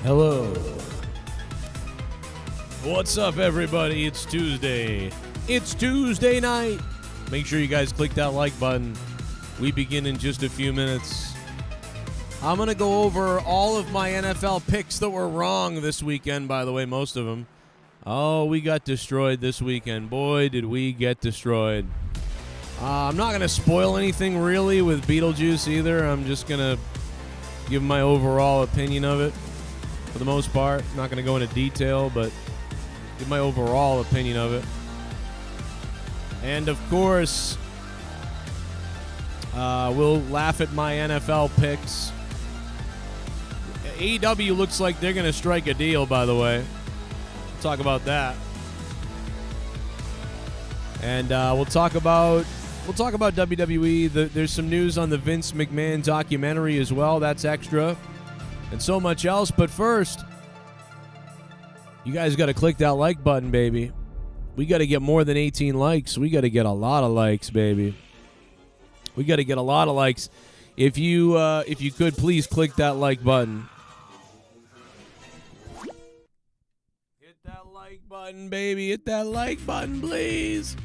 Hello. What's up, everybody? It's Tuesday. It's Tuesday night. Make sure you guys click that like button. We begin in just a few minutes. I'm going to go over all of my NFL picks that were wrong this weekend, by the way, most of them. Oh, we got destroyed this weekend. Boy, did we get destroyed. I'm not going to spoil anything, really, with Beetlejuice either. I'm just going to give my overall opinion of it for the most part. I'm not going to go into detail, but give my overall opinion of it. And, of course, we'll laugh at my NFL picks. AEW looks like they're going to strike a deal, by the way. We'll talk about that. And we'll talk about WWE. There's some news on the Vince McMahon documentary as well. That's extra. And so much else. But first, you guys got to click that like button, baby. We got to get more than 18 likes. We got to get a lot of likes, baby. We got to get a lot of likes. If you could, please click that like button. Hit that like button, baby. Hit that like button, please.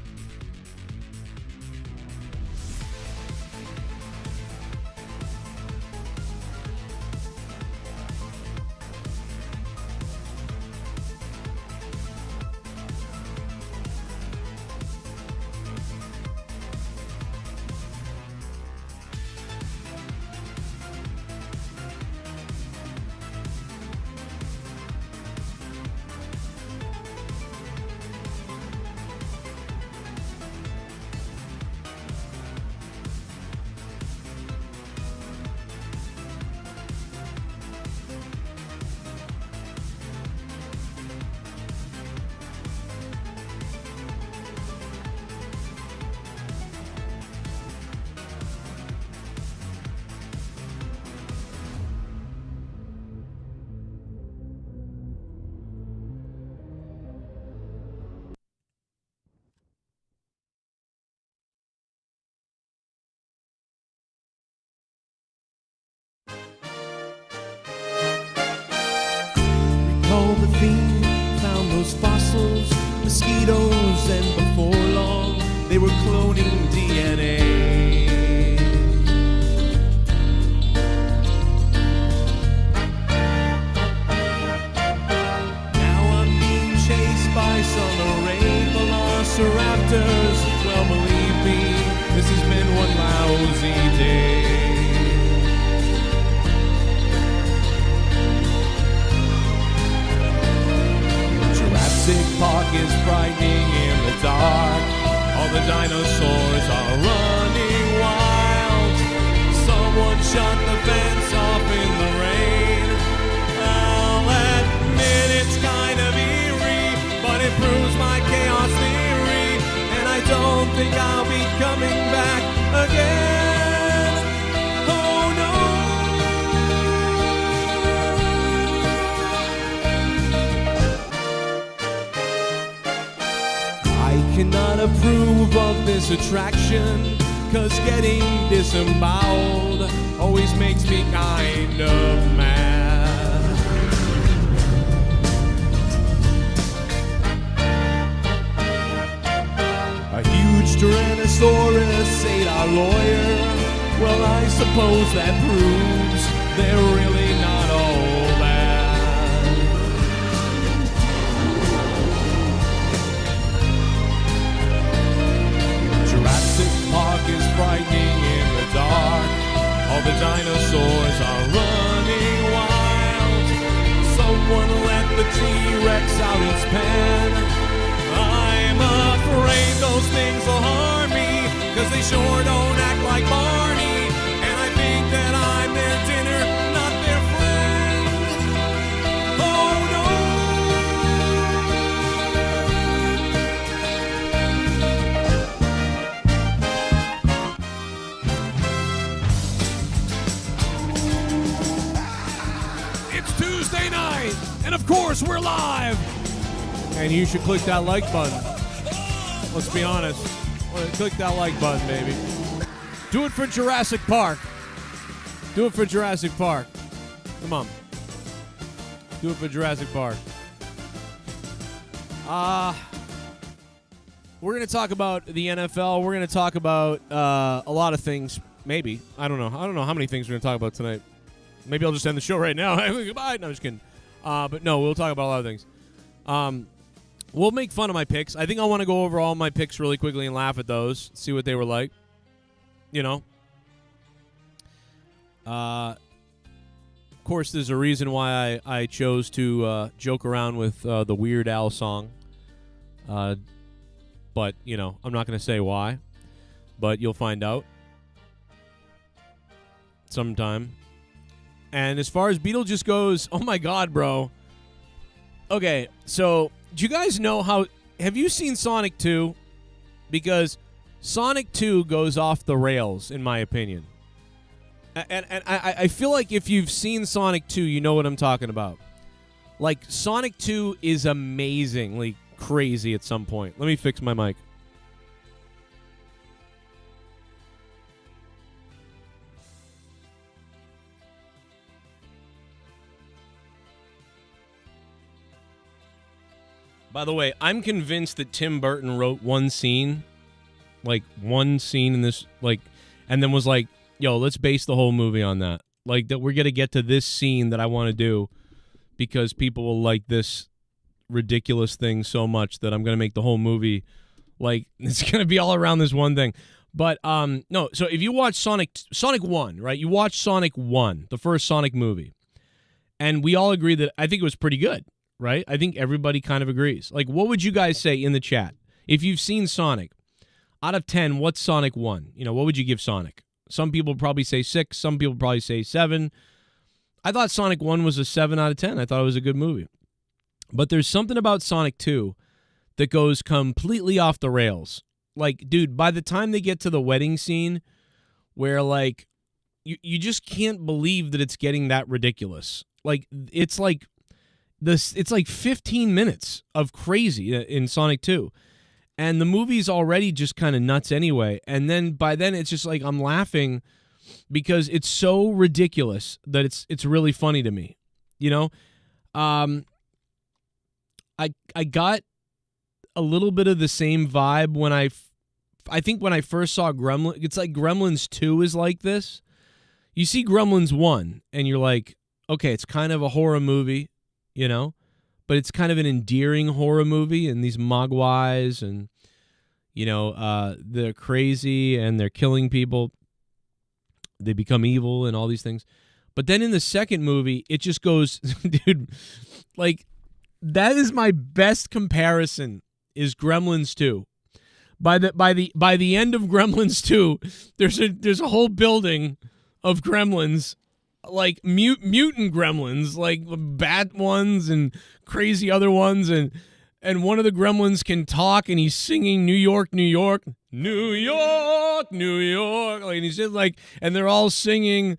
The fiend found those fossils, mosquitoes, and before long they were cloning DNA. Now I'm being chased by some array velociraptors. Well, believe me, this has been one lousy day. Jurassic Park is frightening in the dark. All the dinosaurs are running wild. Someone shut the fence off in the rain. I'll admit it's kind of eerie, but it proves my chaos theory, and I don't think I'll be coming back again. Oh no. Cannot approve of this attraction, 'cause getting disemboweled always makes me kind of mad. A huge Tyrannosaurus ate our lawyer. Well, I suppose that proves they're really not all bad. Jurassic Park is frightening in the dark. All the dinosaurs are running wild. Someone let the T-Rex out its pen. I'm afraid those things will harm me, 'cause they sure don't act like Barney. And I think that I'm their dinner, not their friend. Oh no. Tuesday night, and of course we're live. And you should click that like button. Let's be honest. Click that like button, baby. Do it for Jurassic Park. Do it for Jurassic Park. Come on. Do it for Jurassic Park. We're going to talk about the NFL. We're going to talk about a lot of things. Maybe. I don't know how many things we're going to talk about tonight. Maybe I'll just end the show right now. Goodbye. No, I'm just kidding. But no, we'll talk about a lot of things. We'll make fun of my picks. I think I want to go over all my picks really quickly and laugh at those, see what they were like. You know. Of course, there's a reason why I chose to joke around with the Weird Al song. But, you know, I'm not going to say why. But you'll find out sometime. And as far as Beetlejuice goes, oh my God, bro. Okay, so do you guys know how... Have you seen Sonic 2? Because Sonic 2 goes off the rails, in my opinion. And I feel like if you've seen Sonic 2, you know what I'm talking about. Like, Sonic 2 is amazingly crazy at some point. Let me fix my mic. By the way, I'm convinced that Tim Burton wrote one scene in this, like, and then was like, yo, let's base the whole movie on that. Like, that we're going to get to this scene that I want to do because people will like this ridiculous thing so much that I'm going to make the whole movie, like, it's going to be all around this one thing. But, no, so if you watch Sonic 1, right? You watch Sonic 1, the first Sonic movie, and we all agree that I think it was pretty good, right? I think everybody kind of agrees. Like, what would you guys say in the chat? If you've seen Sonic, out of 10, what's Sonic 1? You know, what would you give Sonic? Some people probably say 6. Some people probably say 7. I thought Sonic 1 was a 7 out of 10. I thought it was a good movie. But there's something about Sonic 2 that goes completely off the rails. Like, dude, by the time they get to the wedding scene where, like, you just can't believe that it's getting that ridiculous. Like, it's like 15 minutes of crazy in Sonic 2. And the movie's already just kind of nuts anyway. And then by then it's just like I'm laughing because it's so ridiculous that it's really funny to me. You know? I got a little bit of the same vibe when I think when I first saw Gremlins. It's like Gremlins 2 is like this. You see Gremlins 1 and you're like, okay, it's kind of a horror movie, you know? But it's kind of an endearing horror movie, and these mogwais and, you know, they're crazy and they're killing people. They become evil and all these things. But then in the second movie, it just goes, dude, like, that is my best comparison is Gremlins 2. By the end of Gremlins 2, there's a whole building of gremlins, like mutant gremlins, like bad ones and crazy other ones, and one of the gremlins can talk and he's singing New York, New York, New York, New York, like, and he's just like, and they're all singing,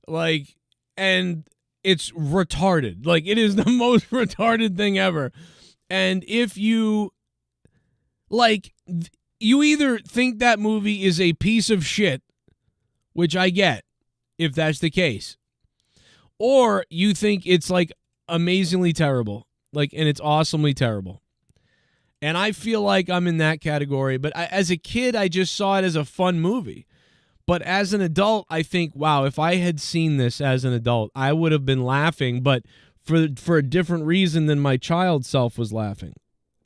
like, and it's retarded. Like, it is the most retarded thing ever. And if you, like, you either think that movie is a piece of shit, which I get, if that's the case, or you think it's, like, amazingly terrible, like, and it's awesomely terrible. And I feel like I'm in that category. But as a kid, I just saw it as a fun movie. But as an adult, I think, wow, if I had seen this as an adult, I would have been laughing, but for a different reason than my child self was laughing.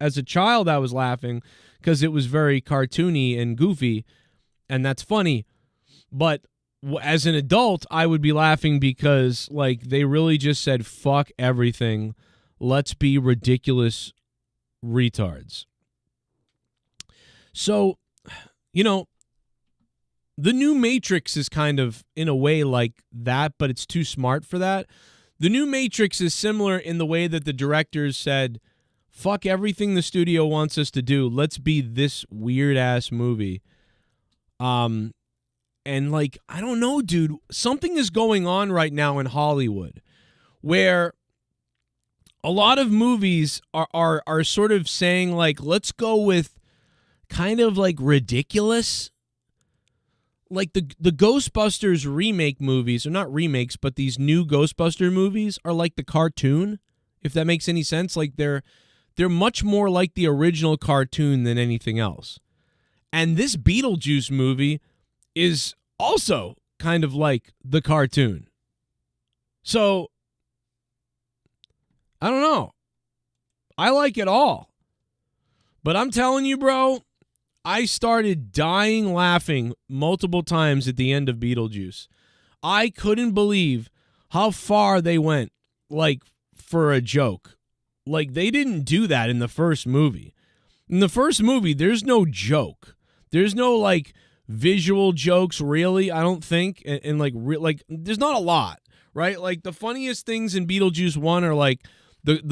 As a child, I was laughing because it was very cartoony and goofy, and that's funny. But as an adult, I would be laughing because, like, they really just said, fuck everything. Let's be ridiculous retards. So, you know, the new Matrix is kind of, in a way, like that, but it's too smart for that. The new Matrix is similar in the way that the directors said, fuck everything the studio wants us to do. Let's be this weird-ass movie. And, like, I don't know, dude. Something is going on right now in Hollywood where a lot of movies are sort of saying, like, let's go with kind of, like, ridiculous. Like, the Ghostbusters remake movies, or not remakes, but these new Ghostbuster movies are like the cartoon, if that makes any sense. Like they're much more like the original cartoon than anything else. And this Beetlejuice movie is also kind of like the cartoon. So, I don't know. I like it all. But I'm telling you, bro, I started dying laughing multiple times at the end of Beetlejuice. I couldn't believe how far they went, like, for a joke. Like, they didn't do that in the first movie. In the first movie, there's no joke. There's no, like, visual jokes, really, I don't think. And like, there's not a lot, right? Like, the funniest things in Beetlejuice 1 are, like, the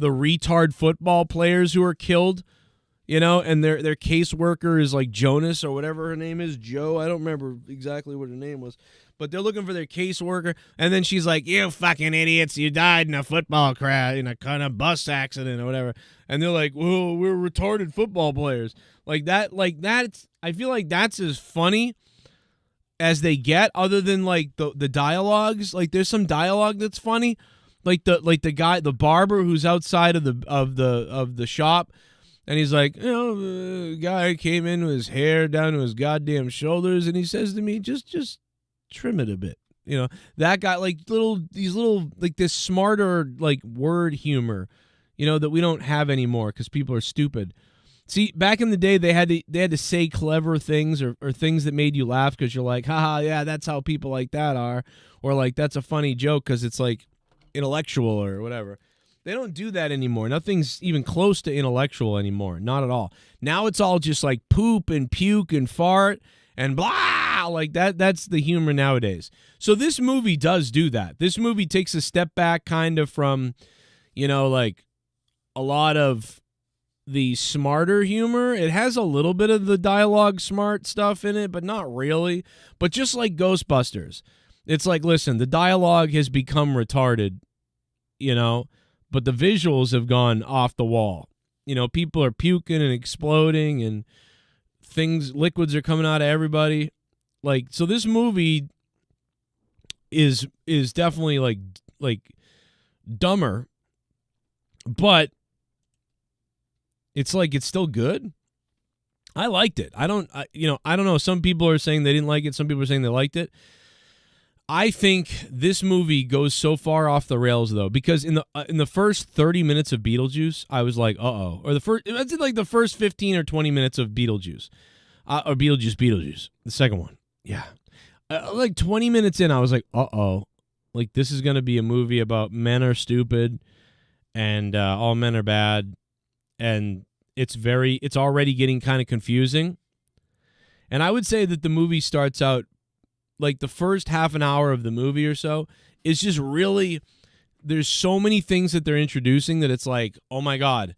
retard football players who are killed, you know, and their caseworker is, like, Jonas or whatever her name is, Joe. I don't remember exactly what her name was. But they're looking for their caseworker, and then she's like, "You fucking idiots, you died in a football crash, in a kind of bus accident or whatever." And they're like, "Well, we're retarded football players." Like that's I feel like that's as funny as they get, other than like the dialogues. Like there's some dialogue that's funny. Like the guy, the barber who's outside of the shop, and he's like, you know, the guy came in with his hair down to his goddamn shoulders, and he says to me, just trim it a bit. You know, that guy, like these little like this smarter like word humor, you know, that we don't have anymore because people are stupid. See, back in the day, they had to say clever things or things that made you laugh because you're like, haha, yeah, that's how people like that are, or like that's a funny joke because it's like intellectual or whatever. They don't do that anymore. Nothing's even close to intellectual anymore. Not at all. Now it's all just like poop and puke and fart and blah. Like that's the humor nowadays. So this movie does do that. This movie takes a step back kind of from, you know, like a lot of the smarter humor. It has a little bit of the dialogue smart stuff in it, but not really. But just like Ghostbusters, it's like, listen, the dialogue has become retarded, you know, but the visuals have gone off the wall. You know, people are puking and exploding and liquids are coming out of everybody. Like, so this movie is definitely like dumber, but it's like it's still good. I liked it. I don't know. Some people are saying they didn't like it. Some people are saying they liked it. I think this movie goes so far off the rails though, because in the first 30 minutes of Beetlejuice, I was like, uh-oh. Or the first 15 or 20 minutes of Beetlejuice. Or Beetlejuice, the second one. Yeah. Like 20 minutes in, I was like, uh-oh. Like, this is going to be a movie about men are stupid and all men are bad. And it's already getting kind of confusing. And I would say that the movie starts out, like the first half an hour of the movie or so is just really, there's so many things that they're introducing that it's like, oh my God.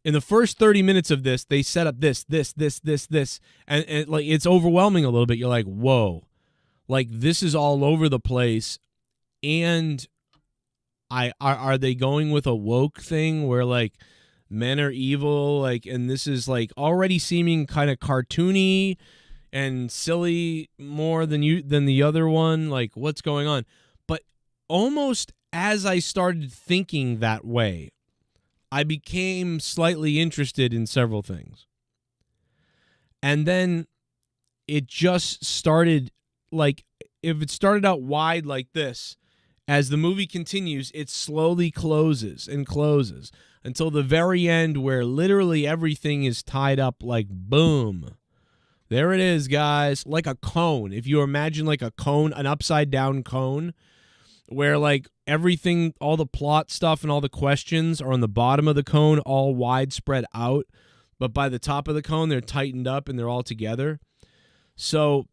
In the first 30 minutes of this, they set up this. And like, it's overwhelming a little bit. You're like, whoa. Like, this is all over the place. And are they going with a woke thing where, like, men are evil? Like, and this is, like, already seeming kind of cartoony and silly more than the other one. Like, what's going on? But almost as I started thinking that way, I became slightly interested in several things. And then it just started, like, if it started out wide like this, as the movie continues, it slowly closes and closes until the very end where literally everything is tied up like boom. There it is, guys. Like a cone. If you imagine like a cone, an upside down cone, where like everything, all the plot stuff and all the questions are on the bottom of the cone, all widespread out. But by the top of the cone, they're tightened up and they're all together. So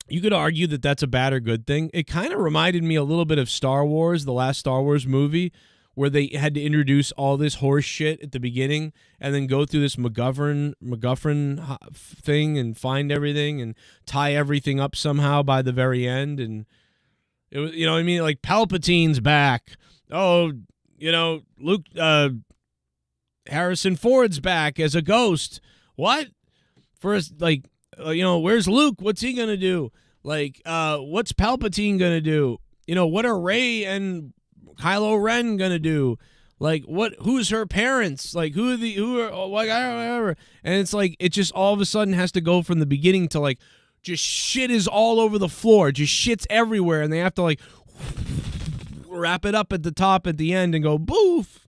you could argue that that's a bad or good thing. It kind of reminded me a little bit of Star Wars, the last Star Wars movie, where they had to introduce all this horse shit at the beginning and then go through this MacGuffin thing and find everything and tie everything up somehow by the very end. And it was, you know what I mean? Like, Palpatine's back. Oh, you know, Luke, Harrison Ford's back as a ghost. What? First, like, you know, where's Luke? What's he going to do? Like, what's Palpatine going to do? You know, what are Rey and Kylo Ren going to do? Like, who's her parents? Like, who are, oh, like, I don't know. And it's like, it just all of a sudden has to go from the beginning to like, just shit is all over the floor. Just shit's everywhere. And they have to like wrap it up at the top at the end and go boof.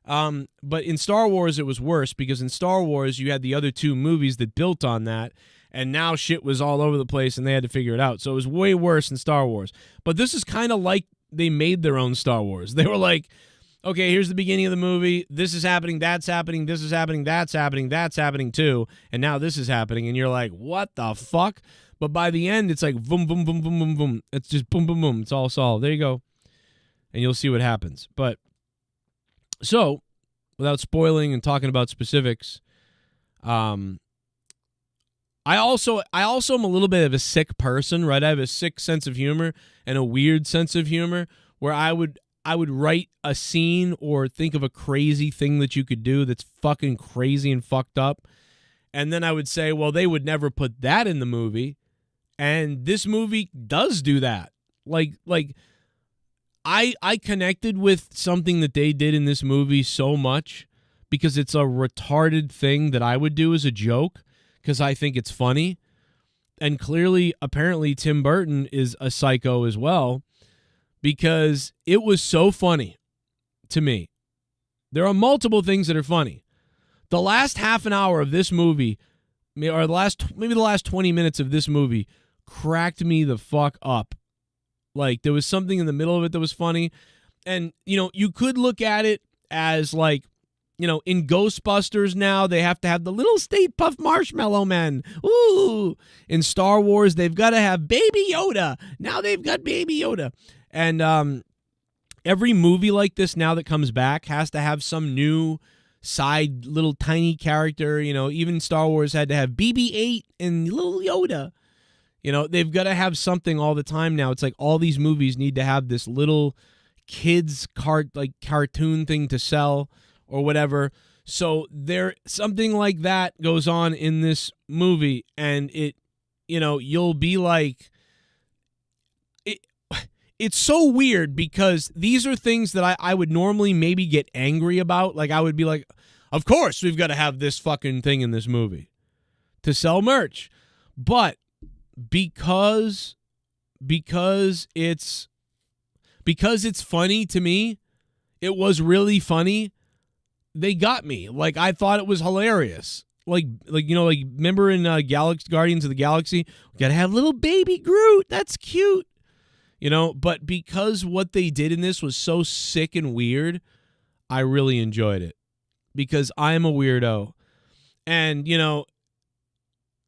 But in Star Wars, it was worse because in Star Wars, you had the other two movies that built on that. And now shit was all over the place and they had to figure it out. So it was way worse in Star Wars. But this is kind of like they made their own Star Wars. They were like, okay, here's the beginning of the movie. This is happening. That's happening. This is happening. That's happening. That's happening too. And now this is happening. And you're like, what the fuck? But by the end, it's like boom, boom, boom, boom, boom, boom. It's just boom, boom, boom. It's all solved. There you go. And you'll see what happens. But so, without spoiling and talking about specifics, I also am a little bit of a sick person, right? I have a sick sense of humor and a weird sense of humor where I would write a scene or think of a crazy thing that you could do that's fucking crazy and fucked up. And then I would say, well, they would never put that in the movie. And this movie does do that. Like I connected with something that they did in this movie so much because it's a retarded thing that I would do as a joke because I think it's funny. And clearly, apparently, Tim Burton is a psycho as well. Because it was so funny to me. There are multiple things that are funny. The last half an hour of this movie, or maybe the last 20 minutes of this movie, cracked me the fuck up. Like, there was something in the middle of it that was funny. And, you know, you could look at it as like, you know, in Ghostbusters now, they have to have the little Stay Puft Marshmallow Men. Ooh. In Star Wars, they've got to have Baby Yoda. Now they've got Baby Yoda. And every movie like this now that comes back has to have some new side little tiny character. You know, even Star Wars had to have BB-8 and little Yoda. You know, they've got to have something all the time now. It's like all these movies need to have this little kids cartoon thing to sell or whatever. So there something like that goes on in this movie, and it, you know, you'll be like, it's so weird because these are things that I would normally maybe get angry about. Like I would be like, of course we've got to have this fucking thing in this movie to sell merch. But because it's funny to me, it was really funny. They got me. Like I thought it was hilarious. Like you know, like remember in Guardians of the Galaxy, we got to have little baby Groot. That's cute. You know, but because what they did in this was so sick and weird, I really enjoyed it because I'm a weirdo. And, you know,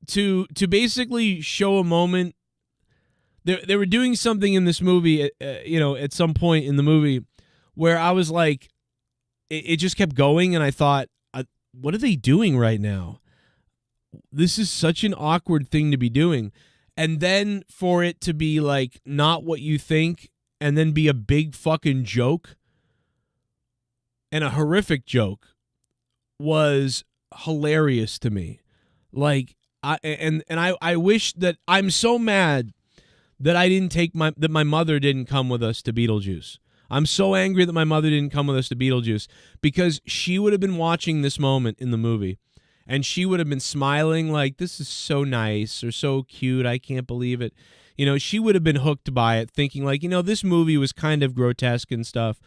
to basically show a moment, they were doing something in this movie, you know, at some point in the movie where I was like, it just kept going and I thought, what are they doing right now? This is such an awkward thing to be doing. And then for it to be like not what you think and then be a big fucking joke and a horrific joke was hilarious to me. Like I wish that I'm so mad that I didn't take that my mother didn't come with us to Beetlejuice. I'm so angry that my mother didn't come with us to Beetlejuice because she would have been watching this moment in the movie. And she would have been smiling like, this is so nice or so cute. I can't believe it. You know, she would have been hooked by it, thinking like, you know, this movie was kind of grotesque and stuff,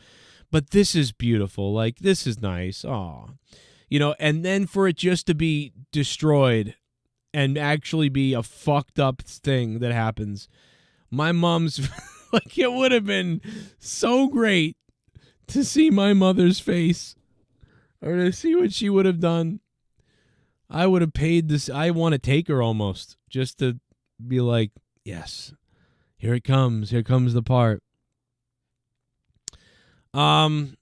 but this is beautiful. Like, this is nice. Aw. You know, and then for it just to be destroyed and actually be a fucked up thing that happens. My mom's, like, it would have been so great to see my mother's face or to see what she would have done. I would have paid this. I want to take her almost just to be like, yes, here it comes. Here comes the part. Of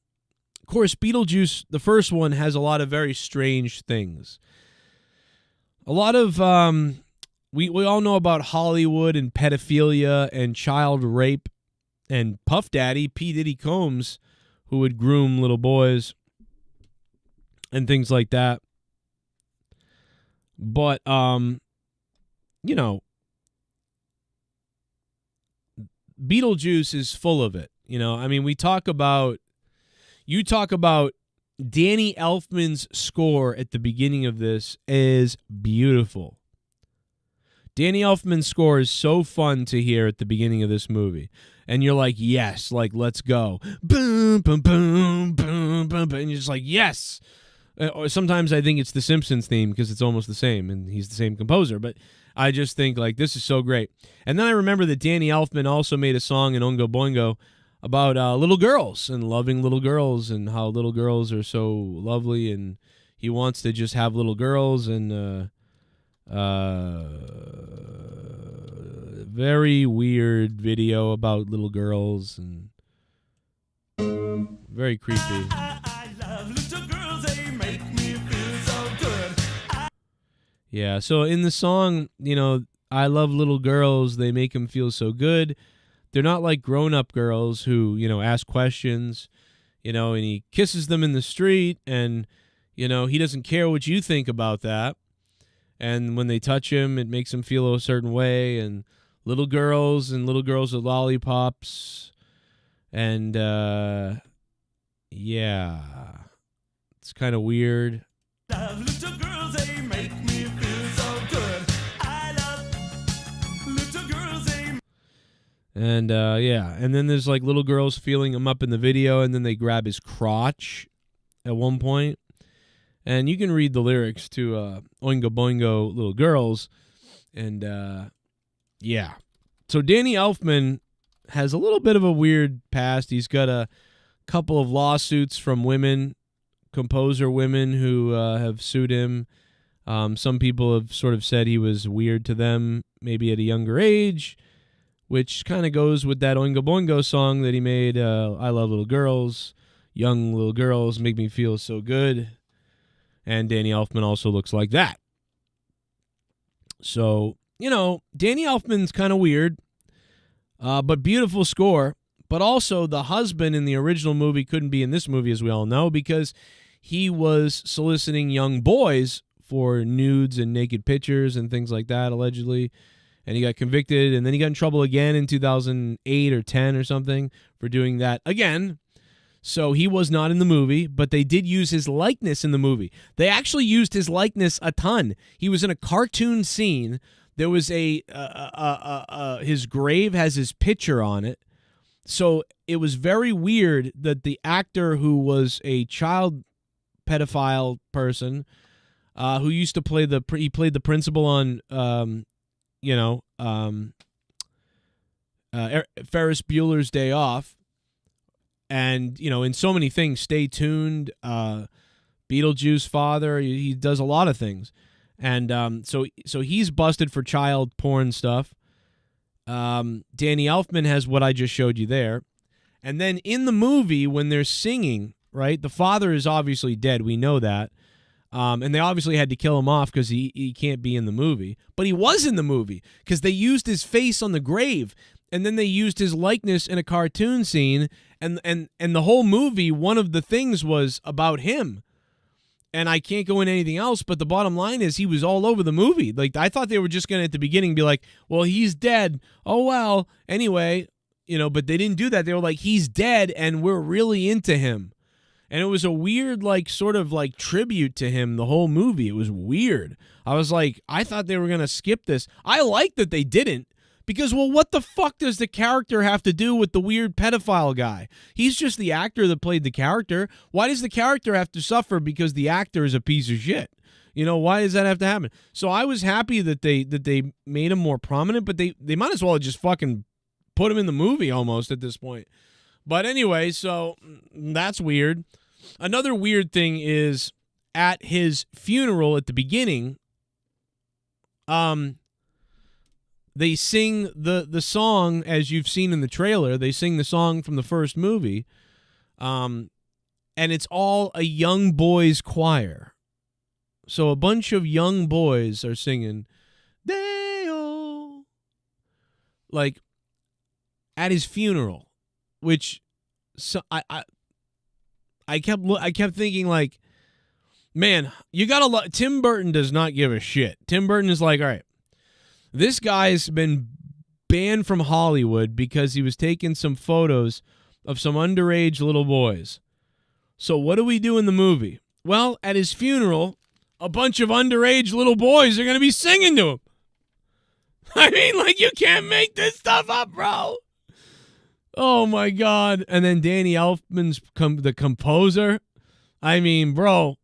course, Beetlejuice, the first one, has a lot of very strange things. A lot of, we all know about Hollywood and pedophilia and child rape and Puff Daddy, P. Diddy Combs, who would groom little boys and things like that. But, you know, Beetlejuice is full of it. You know, I mean, we talk about, You talk about Danny Elfman's score at the beginning of this is beautiful. Danny Elfman's score is so fun to hear at the beginning of this movie. And you're like, yes, like, let's go. Boom, boom, boom, boom, boom, boom. And you're just like, yes. Or sometimes I think it's the Simpsons theme because it's almost the same, and he's the same composer. But I just think, like, this is so great. And then I remember that Danny Elfman also made a song in Oingo Boingo about little girls and loving little girls and how little girls are so lovely, and he wants to just have little girls, and very weird video about little girls and very creepy. I love little girls, they make me feel so good. Yeah, so in the song, you know, I love little girls, they make them feel so good. They're not like grown-up girls who, you know, ask questions, you know, and he kisses them in the street, and, you know, he doesn't care what you think about that. And when they touch him, it makes him feel a certain way. And little girls with lollipops. And, yeah, it's kind of weird. Love little girls, they make me feel so good. I love little girls, they... And, yeah, and then there's like little girls feeling him up in the video, and then they grab his crotch at one point. And you can read the lyrics to Oingo Boingo Little Girls. And, yeah. So Danny Elfman has a little bit of a weird past. He's got a couple of lawsuits from women, composer women, who have sued him. Some people have sort of said he was weird to them, maybe at a younger age, which kind of goes with that Oingo Boingo song that he made, I Love Little Girls. Young little girls make me feel so good. And Danny Elfman also looks like that. So, you know, Danny Elfman's kind of weird, but beautiful score. But also the husband in the original movie couldn't be in this movie, as we all know, because he was soliciting young boys for nudes and naked pictures and things like that, allegedly. And he got convicted, and then he got in trouble again in 2008 or 10 or something for doing that again. So he was not in the movie, but they did use his likeness in the movie. They actually used his likeness a ton. He was in a cartoon scene. There was his grave has his picture on it. So it was very weird that the actor who was a child pedophile person, who used to play he played the principal on, Ferris Bueller's Day Off. And, you know, in so many things, Stay Tuned, Beetlejuice father, he does a lot of things. And so he's busted for child porn stuff. Danny Elfman has what I just showed you there. And then in the movie, when they're singing, right, the father is obviously dead. We know that. And they obviously had to kill him off because he can't be in the movie. But he was in the movie because they used his face on the grave. And then they used his likeness in a cartoon scene, and the whole movie, one of the things was about him. And I can't go into anything else, but the bottom line is he was all over the movie. Like, I thought they were just going to, at the beginning, be like, well, he's dead. Oh, well, anyway, you know, but they didn't do that. They were like, he's dead, and we're really into him. And it was a weird, like, sort of, like, tribute to him, the whole movie. It was weird. I was like, I thought they were going to skip this. I like that they didn't. Because, well, what the fuck does the character have to do with the weird pedophile guy? He's just the actor that played the character. Why does the character have to suffer because the actor is a piece of shit? You know, why does that have to happen? So I was happy that they made him more prominent, but they might as well have just fucking put him in the movie almost at this point. But anyway, so that's weird. Another weird thing is at his funeral at the beginning, they sing the song, as you've seen in the trailer. They sing the song from the first movie, and it's all a young boys choir. So a bunch of young boys are singing, "Day-o," like at his funeral, which so I kept thinking, like, man, you gotta Tim Burton does not give a shit. Tim Burton is like, all right. This guy's been banned from Hollywood because he was taking some photos of some underage little boys. So what do we do in the movie? Well, at his funeral, a bunch of underage little boys are going to be singing to him. I mean, like, you can't make this stuff up, bro. Oh, my God. And then Danny Elfman's the composer. I mean, bro.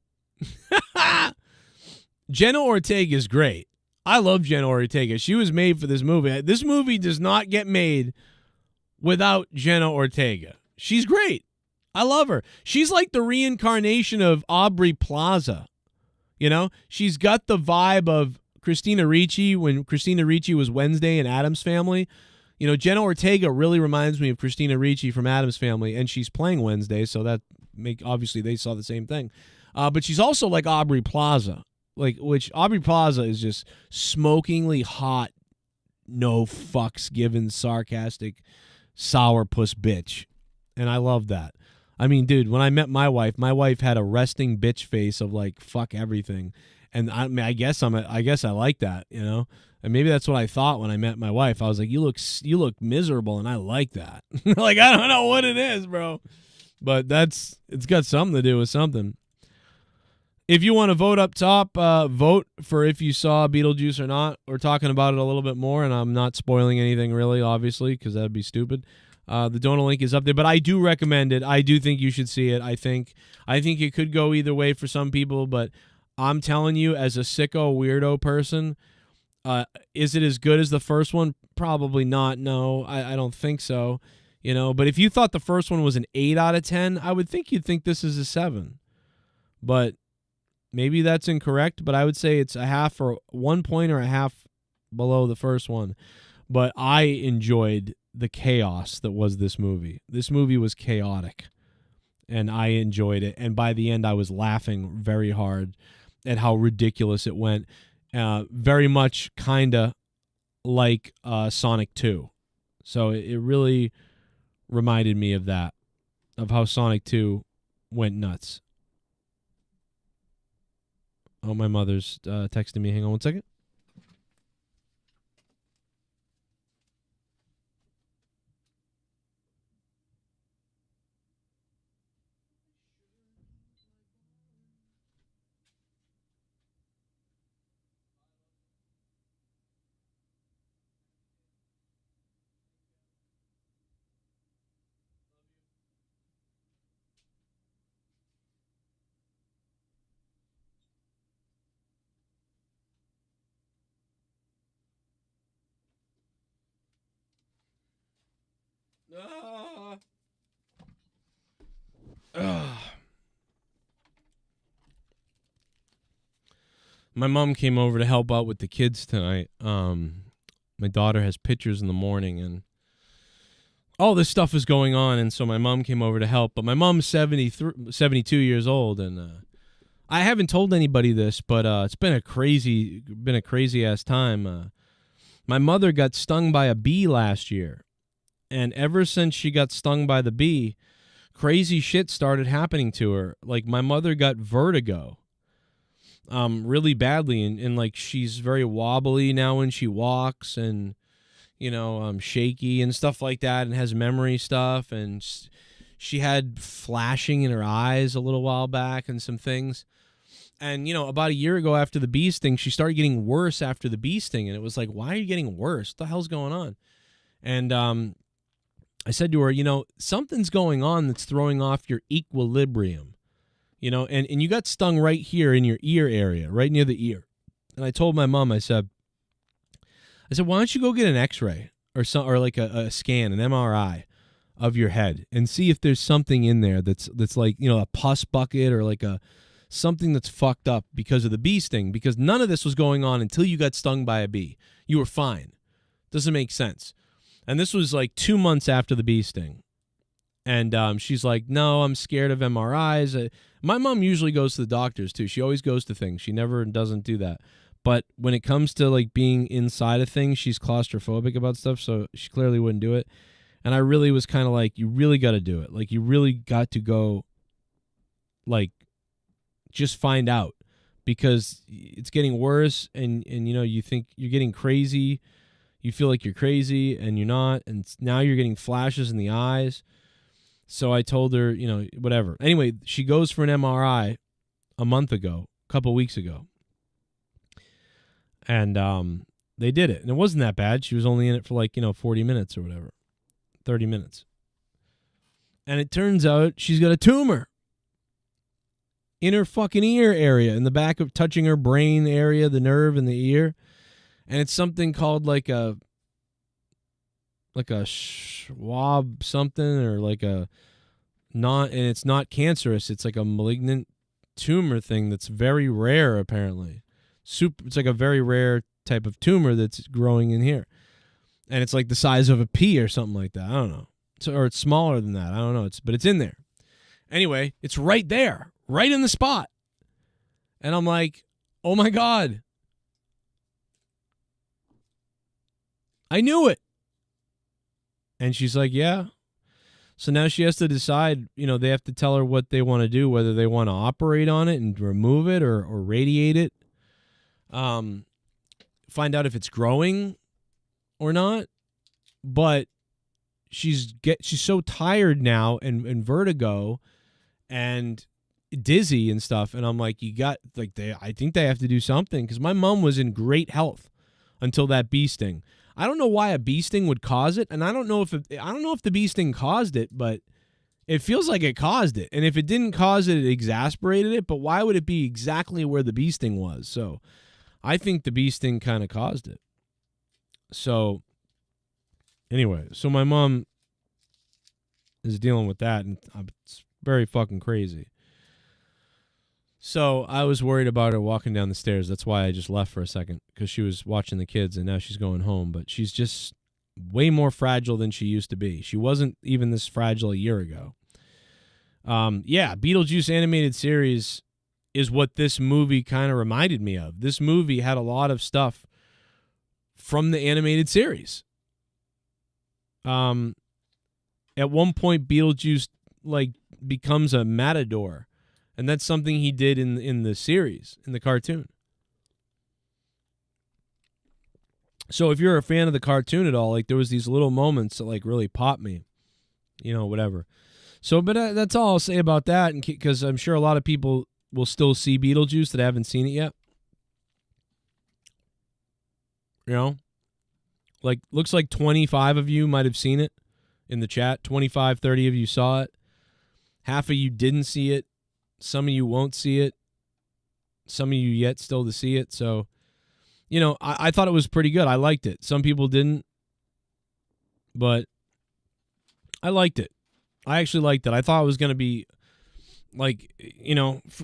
Jenna Ortega is great. I love Jenna Ortega. She was made for this movie. This movie does not get made without Jenna Ortega. She's great. I love her. She's like the reincarnation of Aubrey Plaza. You know, she's got the vibe of Christina Ricci when Christina Ricci was Wednesday in Addams Family. You know, Jenna Ortega really reminds me of Christina Ricci from Addams Family, and she's playing Wednesday, so that obviously they saw the same thing. But she's also like Aubrey Plaza, which Aubrey Plaza is just smokingly hot, no fucks given, sarcastic, sourpuss bitch, and I love that. I mean, dude, when I met my wife had a resting bitch face of like fuck everything. And I mean, I guess I like that, you know? And maybe that's what I thought when I met my wife. I was like, you look miserable, and I like that. Like, I don't know what it is, bro. But it's got something to do with something. If you want to vote up top, vote for if you saw Beetlejuice or not. We're talking about it a little bit more, and I'm not spoiling anything really, obviously, because that'd be stupid. The donor link is up there, but I do recommend it. I do think you should see it. I think it could go either way for some people, but I'm telling you, as a sicko weirdo person, is it as good as the first one? Probably not. No, I don't think so. You know, but if you thought the first one was an 8 out of 10, I would think you'd think this is a 7. But maybe that's incorrect, but I would say it's a half or 1 point or a half below the first one. But I enjoyed the chaos that was this movie. This movie was chaotic, and I enjoyed it. And by the end, I was laughing very hard at how ridiculous it went. Very much kind of like Sonic 2. So it really reminded me of that, of how Sonic 2 went nuts. Oh, my mother's texting me. Hang on one second. My mom came over to help out with the kids tonight. My daughter has pictures in the morning, and all this stuff is going on, and so my mom came over to help. But my mom's 72 years old, and I haven't told anybody this, but it's been a crazy ass time. My mother got stung by a bee last year, and ever since she got stung by the bee, crazy shit started happening to her. Like, my mother got vertigo. Really badly, and like she's very wobbly now when she walks, and you know, shaky and stuff like that, and has memory stuff, and she had flashing in her eyes a little while back and some things. And you know, about a year ago after the bee sting, she started getting worse after the bee sting, and it was like, why are you getting worse? What the hell's going on? And I said to her, you know, something's going on that's throwing off your equilibrium. You know, and you got stung right here in your ear area, right near the ear. And I told my mom, I said, why don't you go get an X-ray or like a scan, an MRI of your head, and see if there's something in there that's like, you know, a pus bucket or like something that's fucked up because of the bee sting. Because none of this was going on until you got stung by a bee. You were fine. Doesn't make sense. And this was like 2 months after the bee sting. And she's like, no, I'm scared of MRIs. My mom usually goes to the doctors, too. She always goes to things. She never doesn't do that. But when it comes to, like, being inside of things, she's claustrophobic about stuff, so she clearly wouldn't do it. And I really was kind of like, you really got to do it. Like, you really got to go, like, just find out. Because it's getting worse, and you know, you think you're getting crazy. You feel like you're crazy, and you're not. And now you're getting flashes in the eyes. So I told her, whatever. Anyway, she goes for an MRI a couple weeks ago. And they did it. And it wasn't that bad. She was only in it for 40 minutes or whatever, 30 minutes. And it turns out she's got a tumor in her fucking ear area, in the back of touching her brain area, the nerve in the ear. And it's something called like a Schwab something, or and it's not cancerous. It's like a malignant tumor thing that's very rare, apparently. It's like a very rare type of tumor that's growing in here. And it's like the size of a pea or something like that. I don't know. Or it's smaller than that. I don't know. But it's in there. Anyway, it's right there, right in the spot. And I'm like, oh my God. I knew it. And she's like, yeah. So now she has to decide, they have to tell her what they want to do, whether they want to operate on it and remove it or radiate it. Find out if it's growing or not. But she's so tired now and vertigo and dizzy and stuff. And I'm like, I think they have to do something, because my mom was in great health until that bee sting. I don't know why a bee sting would cause it, and I don't know if the bee sting caused it, but it feels like it caused it. And if it didn't cause it, it exasperated it. But why would it be exactly where the bee sting was? So I think the bee sting kind of caused it. So anyway, so my mom is dealing with that, and it's very fucking crazy. So I was worried about her walking down the stairs. That's why I just left for a second, because she was watching the kids, and now she's going home. But she's just way more fragile than she used to be. She wasn't even this fragile a year ago. Beetlejuice animated series is what this movie kind of reminded me of. This movie had a lot of stuff from the animated series. At one point, Beetlejuice becomes a matador. And that's something he did in the series, in the cartoon. So if you're a fan of the cartoon at all, there was these little moments that really popped me, whatever. So, but that's all I'll say about that, because I'm sure a lot of people will still see Beetlejuice that haven't seen it yet. Looks like 25 of you might have seen it in the chat. 25, 30 of you saw it. Half of you didn't see it. Some of you won't see it. Some of you yet still to see it. So, I thought it was pretty good. I liked it. Some people didn't. But I liked it. I actually liked it. I thought it was going to be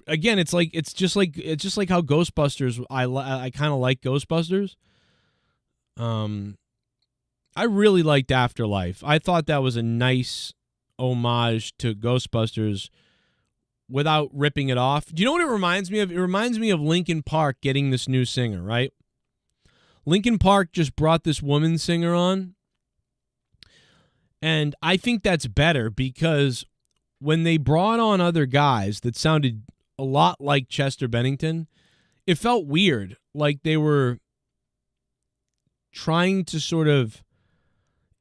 again, it's just like how Ghostbusters, I kind of like Ghostbusters. I really liked Afterlife. I thought that was a nice homage to Ghostbusters without ripping it off. Do you know what it reminds me of? It reminds me of Linkin Park getting this new singer, right? Linkin Park just brought this woman singer on. And I think that's better, because when they brought on other guys that sounded a lot like Chester Bennington, it felt weird. Like they were trying to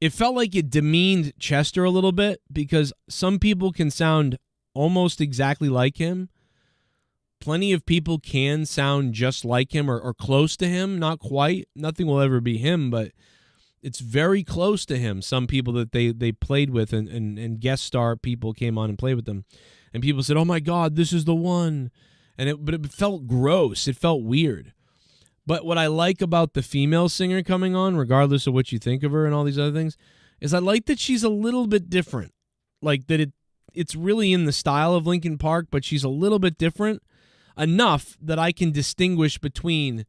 it felt like it demeaned Chester a little bit, because some people can sound almost exactly like him. Plenty of people can sound just like him or close to him. Not quite. Nothing will ever be him, but it's very close to him. Some people that they played with and guest star people came on and played with them. And people said, oh my God, this is the one. But it felt gross. It felt weird. But what I like about the female singer coming on, regardless of what you think of her and all these other things, is I like that she's a little bit different. Like that it's really in the style of Linkin Park, but she's a little bit different enough that I can distinguish between,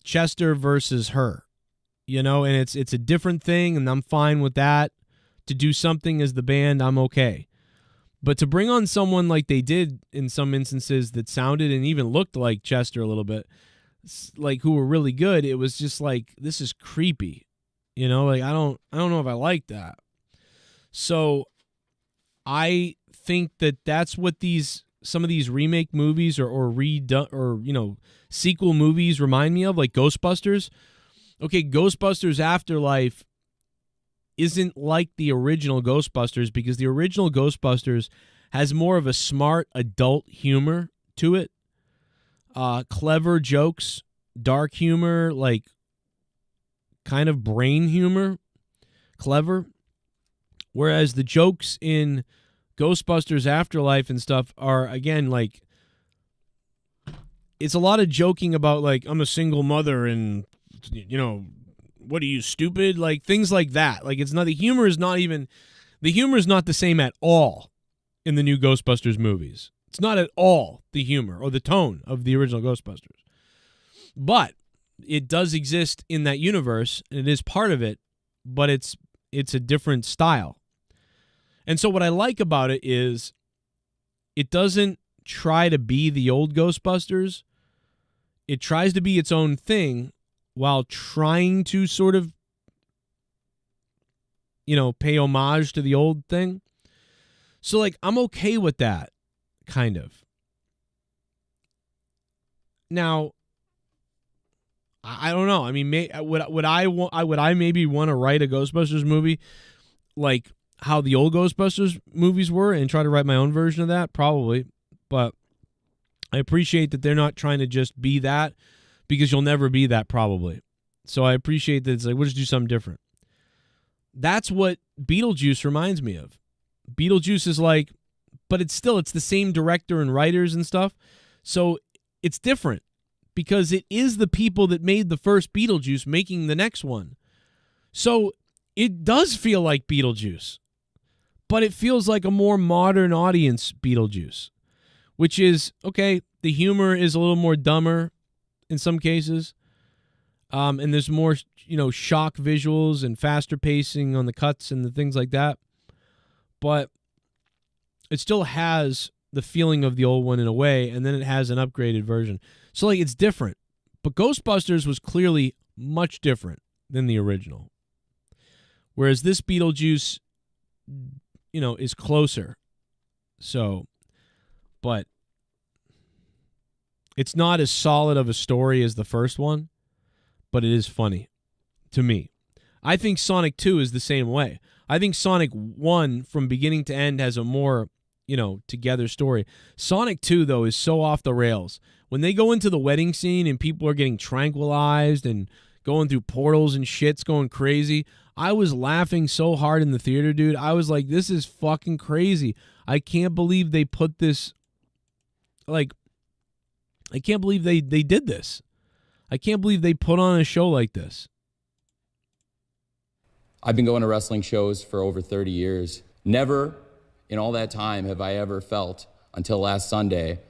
Chester versus her, and it's a different thing, and I'm fine with that. To do something as the band, I'm okay. But to bring on someone like they did in some instances that sounded and even looked like Chester a little bit, who were really good, it was just this is creepy. I don't know if I like that. So I think that that's what some of these remake movies or sequel movies remind me of, like Ghostbusters. Okay, Ghostbusters Afterlife isn't like the original Ghostbusters, because the original Ghostbusters has more of a smart adult humor to it. Clever jokes, dark humor, like kind of brain humor, clever. Whereas the jokes in Ghostbusters Afterlife and stuff are, again, like, it's a lot of joking about, like, I'm a single mother and, you know, what are you, stupid? Like, things like that. Like, it's not, the humor is not the same at all in the new Ghostbusters movies. It's not at all the humor or the tone of the original Ghostbusters. But it does exist in that universe, and it is part of it, but it's a different style. And so what I like about it is it doesn't try to be the old Ghostbusters. It tries to be its own thing while trying to sort of, you know, pay homage to the old thing. So, like, I'm okay with that, kind of. Now, I don't know. I mean, would I maybe want to write a Ghostbusters movie like how the old Ghostbusters movies were and try to write my own version of that? Probably. But I appreciate that they're not trying to just be that, because you'll never be that, probably. So I appreciate that it's like, we'll just do something different. That's what Beetlejuice reminds me of. Beetlejuice is like, but it's the same director and writers and stuff. So it's different because it is the people that made the first Beetlejuice making the next one. So it does feel like Beetlejuice, but it feels like a more modern audience Beetlejuice, which is, okay, the humor is a little more dumber in some cases. And there's more, you know, shock visuals and faster pacing on the cuts and the things like that. But it still has the feeling of the old one in a way, and then it has an upgraded version. So, like, it's different. But Ghostbusters was clearly much different than the original. Whereas this Beetlejuice, you know, is closer. So, but it's not as solid of a story as the first one, but it is funny to me. I think Sonic 2 is the same way. I think Sonic 1 from beginning to end has a more, you know, together story. Sonic 2, though, is so off the rails. When they go into the wedding scene and people are getting tranquilized and going through portals and shit's going crazy, I was laughing so hard in the theater, dude. I was like, this is fucking crazy. I can't believe they put this, like, I can't believe they did this. I can't believe they put on a show like this. I've been going to wrestling shows for over 30 years. Never in all that time have I ever felt, until last Sunday,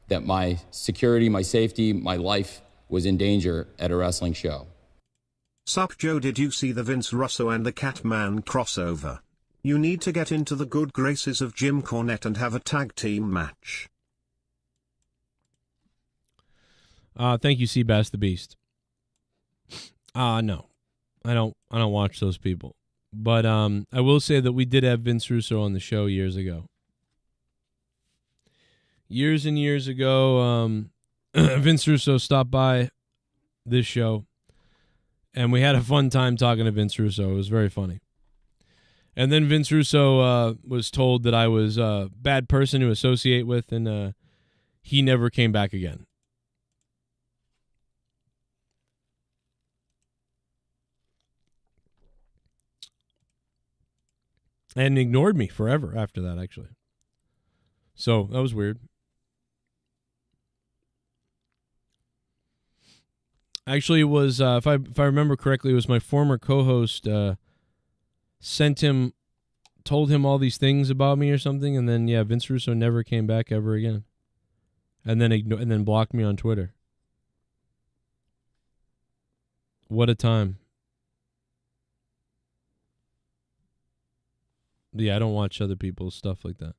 that my security, my safety, my life was in danger at a wrestling show. Sup Joe, did you see the Vince Russo and the Catman crossover? You need to get into the good graces of Jim Cornette and have a tag team match. Thank you, Seabass the Beast. No. I don't watch those people. But I will say that we did have Vince Russo on the show years ago. Years and years ago, Vince Russo stopped by this show, and we had a fun time talking to Vince Russo. It was very funny. And then Vince Russo was told that I was a bad person to associate with, and he never came back again. And ignored me forever after that, actually. So that was weird. Actually, it was, if I remember correctly, it was my former co-host told him all these things about me or something, and then, yeah, Vince Russo never came back ever again. And then blocked me on Twitter. What a time. Yeah, I don't watch other people's stuff like that.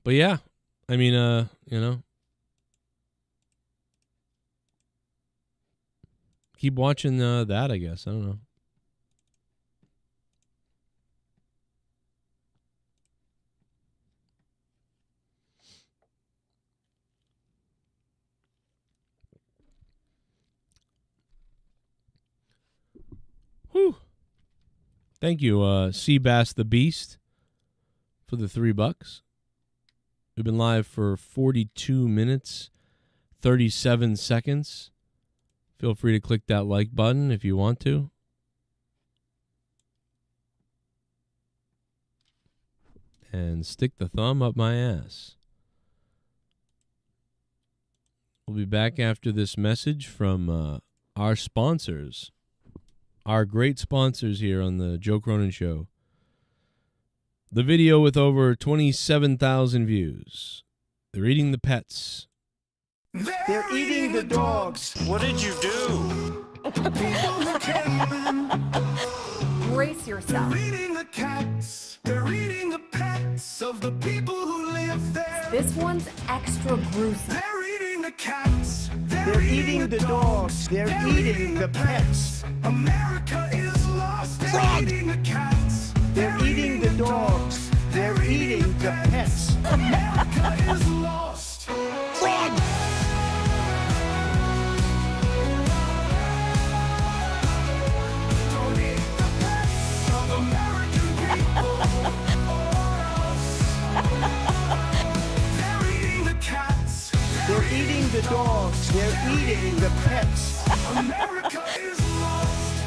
But yeah, I mean, keep watching that, I guess. I don't know. Thank you, Seabass the Beast, for the $3. We've been live for 42 minutes, 37 seconds. Feel free to click that like button if you want to. And stick the thumb up my ass. We'll be back after this message from our sponsors, our great sponsors here on the Joe Cronin Show. The video with over 27,000 views. They're eating the pets. They're eating the dogs. What did you do? Brace yourself. They're eating the cats. They're eating the pets of the people who live there. This one's extra gruesome. They're eating the cats. They're eating the dogs. They're eating the pets. America is lost. They're eating the cats. They're eating the dogs. They're eating the pets. America is lost. Run! Don't eat the pets of American people or else. They're eating the cats. They're eating the dogs. They're eating the pets. America is lost.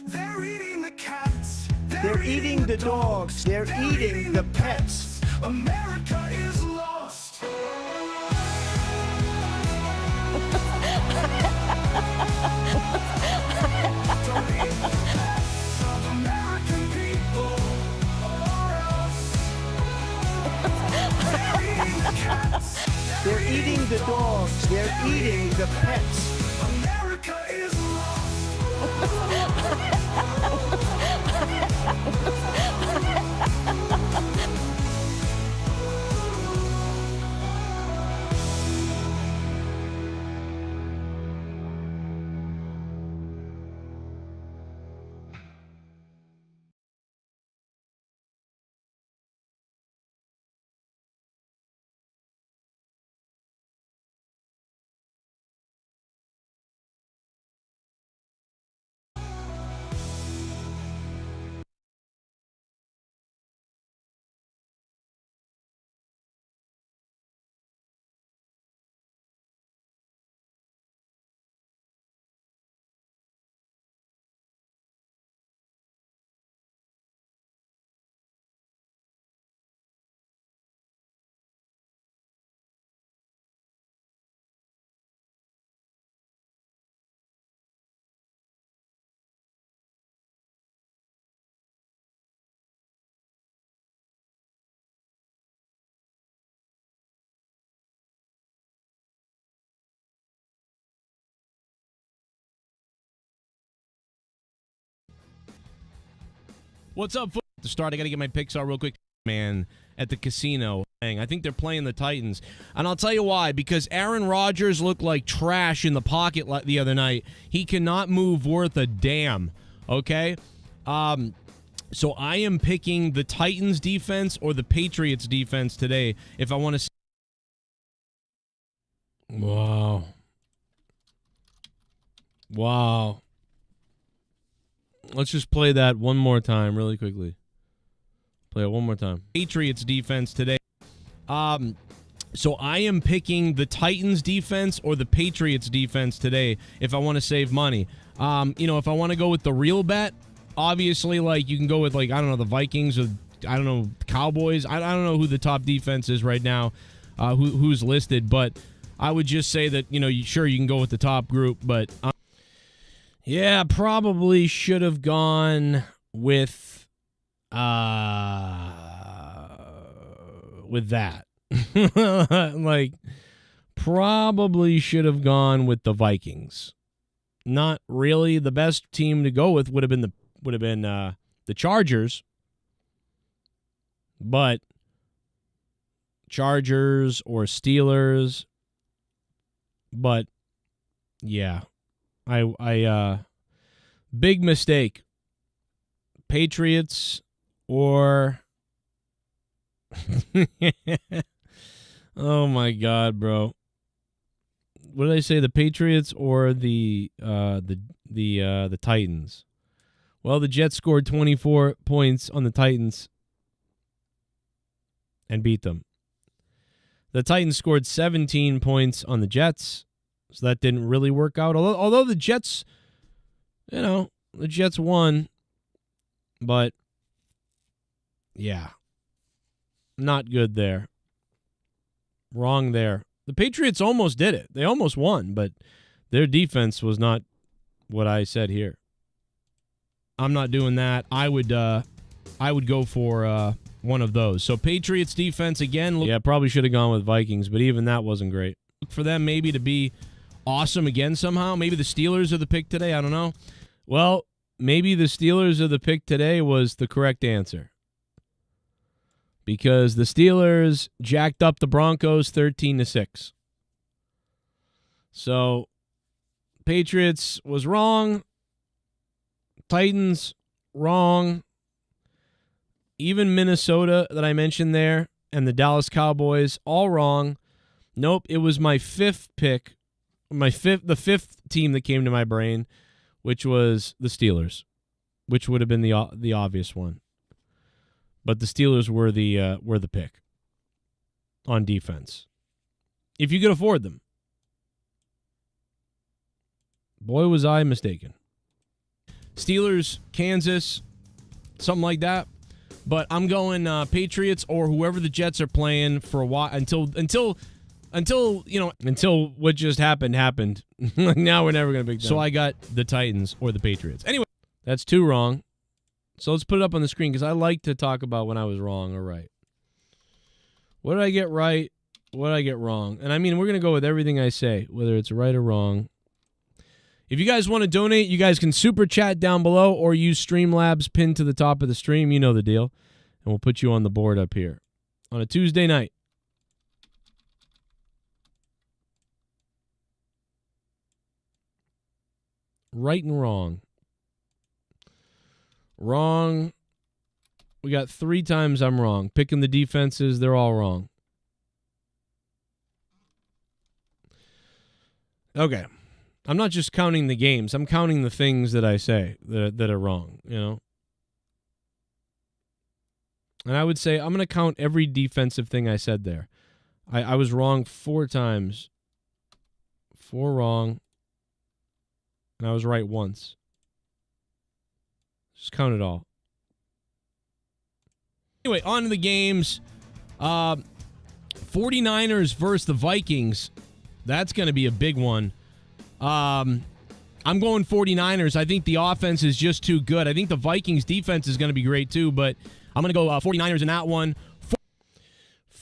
They're eating the cats. They're eating the dogs. They're eating the pets. America is lost. Don't eat the pets of American people or else. They're eating the cats. They're eating the dogs. They're eating the pets. America is lost. What's up, foot? At the start, I got to get my picks out real quick. Man, at the casino. I think they're playing the Titans. And I'll tell you why. Because Aaron Rodgers looked like trash in the pocket the other night. He cannot move worth a damn. Okay? So I am picking the Titans defense or the Patriots defense today if I want to. Wow. Wow. Let's just play that one more time really quickly. Play it one more time. Patriots defense today. So I am picking the Titans defense or the Patriots defense today if I want to save money. If I want to go with the real bet, obviously, like, you can go with, like, I don't know, the Vikings or, I don't know, Cowboys. I don't know who the top defense is right now, who's listed, but I would just say that, sure, you can go with the top group, but yeah, probably should have gone with that. Like, probably should have gone with the Vikings. Not really the best team to go with would have been the Chargers, but Chargers or Steelers. But yeah, I big mistake. Patriots or Oh my God, bro. What did I say? The Patriots or the Titans? Well, the Jets scored 24 points on the Titans and beat them. The Titans scored 17 points on the Jets, so that didn't really work out. Although the Jets, the Jets won, but yeah, not good there. Wrong there. The Patriots almost did it. They almost won, but their defense was not what I said here. I'm not doing that. I would go for one of those. So Patriots defense again. Yeah, probably should have gone with Vikings, but even that wasn't great. Look for them maybe to be awesome again somehow. Maybe the Steelers are the pick today. I don't know. Well, maybe the Steelers are the pick today was the correct answer. Because the Steelers jacked up the Broncos 13-6. So Patriots was wrong. Titans, wrong. Even Minnesota that I mentioned there and the Dallas Cowboys, all wrong. Nope, it was my fifth pick, the fifth team that came to my brain, which was the Steelers, which would have been the obvious one. But the Steelers were the pick on defense, if you could afford them. Boy, was I mistaken. Steelers, Kansas, something like that. But I'm going Patriots or whoever the Jets are playing for a while until what just happened. Now we're never going to pick them. So I got the Titans or the Patriots. Anyway, that's two wrong. So let's put it up on the screen because I like to talk about when I was wrong or right. What did I get right? What did I get wrong? And I mean, we're going to go with everything I say, whether it's right or wrong. If you guys want to donate, you guys can super chat down below or use Streamlabs pinned to the top of the stream. You know the deal. And we'll put you on the board up here on a Tuesday night. Right and wrong. Wrong. We got 3 times I'm wrong. Picking the defenses, they're all wrong. Okay. I'm not just counting the games. I'm counting the things that I say that are wrong, And I would say I'm going to count every defensive thing I said there. I was wrong 4 times. 4 wrong. And I was right once. Just count it all. Anyway, on to the games. 49ers versus the Vikings. That's going to be a big one. I'm going 49ers. I think the offense is just too good. I think the Vikings defense is going to be great too, but I'm going to go 49ers in that one.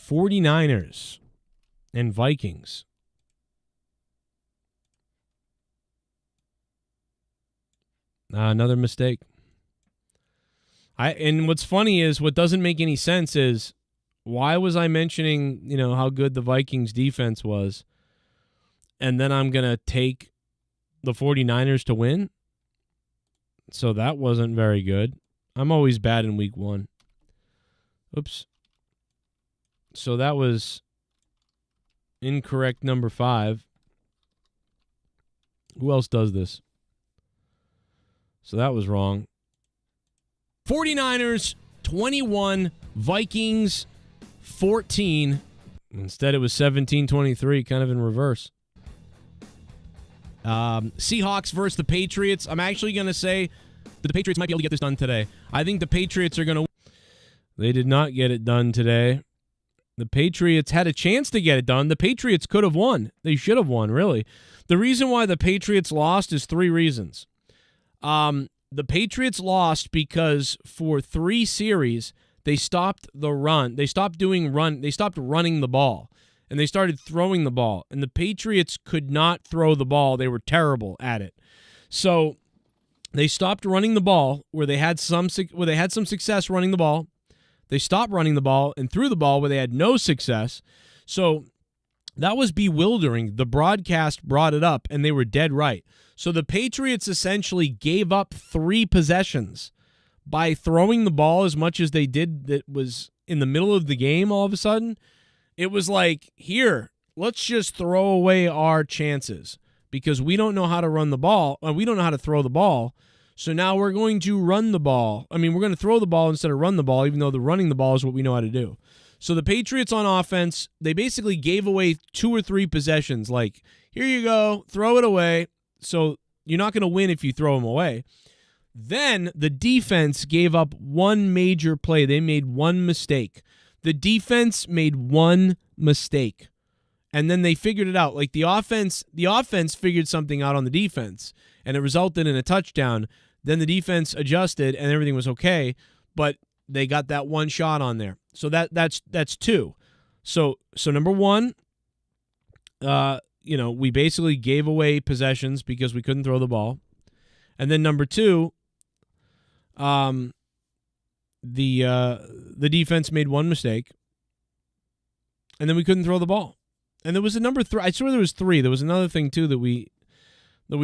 49ers and Vikings. Another mistake. And what's funny is what doesn't make any sense is why was I mentioning, how good the Vikings defense was, and then I'm going to take the 49ers to win? So that wasn't very good. I'm always bad in week 1. Oops. So that was incorrect number 5. Who else does this? So that was wrong. 49ers 21, Vikings 14. Instead, it was 17-23, kind of in reverse. Seahawks versus the Patriots. I'm actually going to say that the Patriots might be able to get this done today. I think the Patriots are going to. They did not get it done today. The Patriots had a chance to get it done. The Patriots could have won. They should have won, really. The reason why the Patriots lost is 3 reasons. The Patriots lost because for 3 series, they stopped the run. They stopped running the ball, and they started throwing the ball. And the Patriots could not throw the ball. They were terrible at it. So they stopped running the ball where they had some success running the ball. They stopped running the ball and threw the ball where they had no success. So that was bewildering. The broadcast brought it up, and they were dead right. So the Patriots essentially gave up 3 possessions by throwing the ball as much as they did. That was in the middle of the game all of a sudden, it was like, here, let's just throw away our chances because we don't know how to run the ball. We don't know how to throw the ball. So now we're going to run the ball. I mean, we're going to throw the ball instead of run the ball, even though the running the ball is what we know how to do. So the Patriots on offense, they basically gave away 2 or 3 possessions. Like, here you go, throw it away. So you're not going to win if you throw them away. Then the defense gave up one major play. They made one mistake. The defense made one mistake. And then they figured it out. Like the offense figured something out on the defense, and it resulted in a touchdown. Then the defense adjusted, and everything was okay. But they got that one shot on there. So that's 2. So number 1, we basically gave away possessions because we couldn't throw the ball. And then number 2, the defense made one mistake, and then we couldn't throw the ball. And there was a number 3. I swear there was 3. There was another thing too that we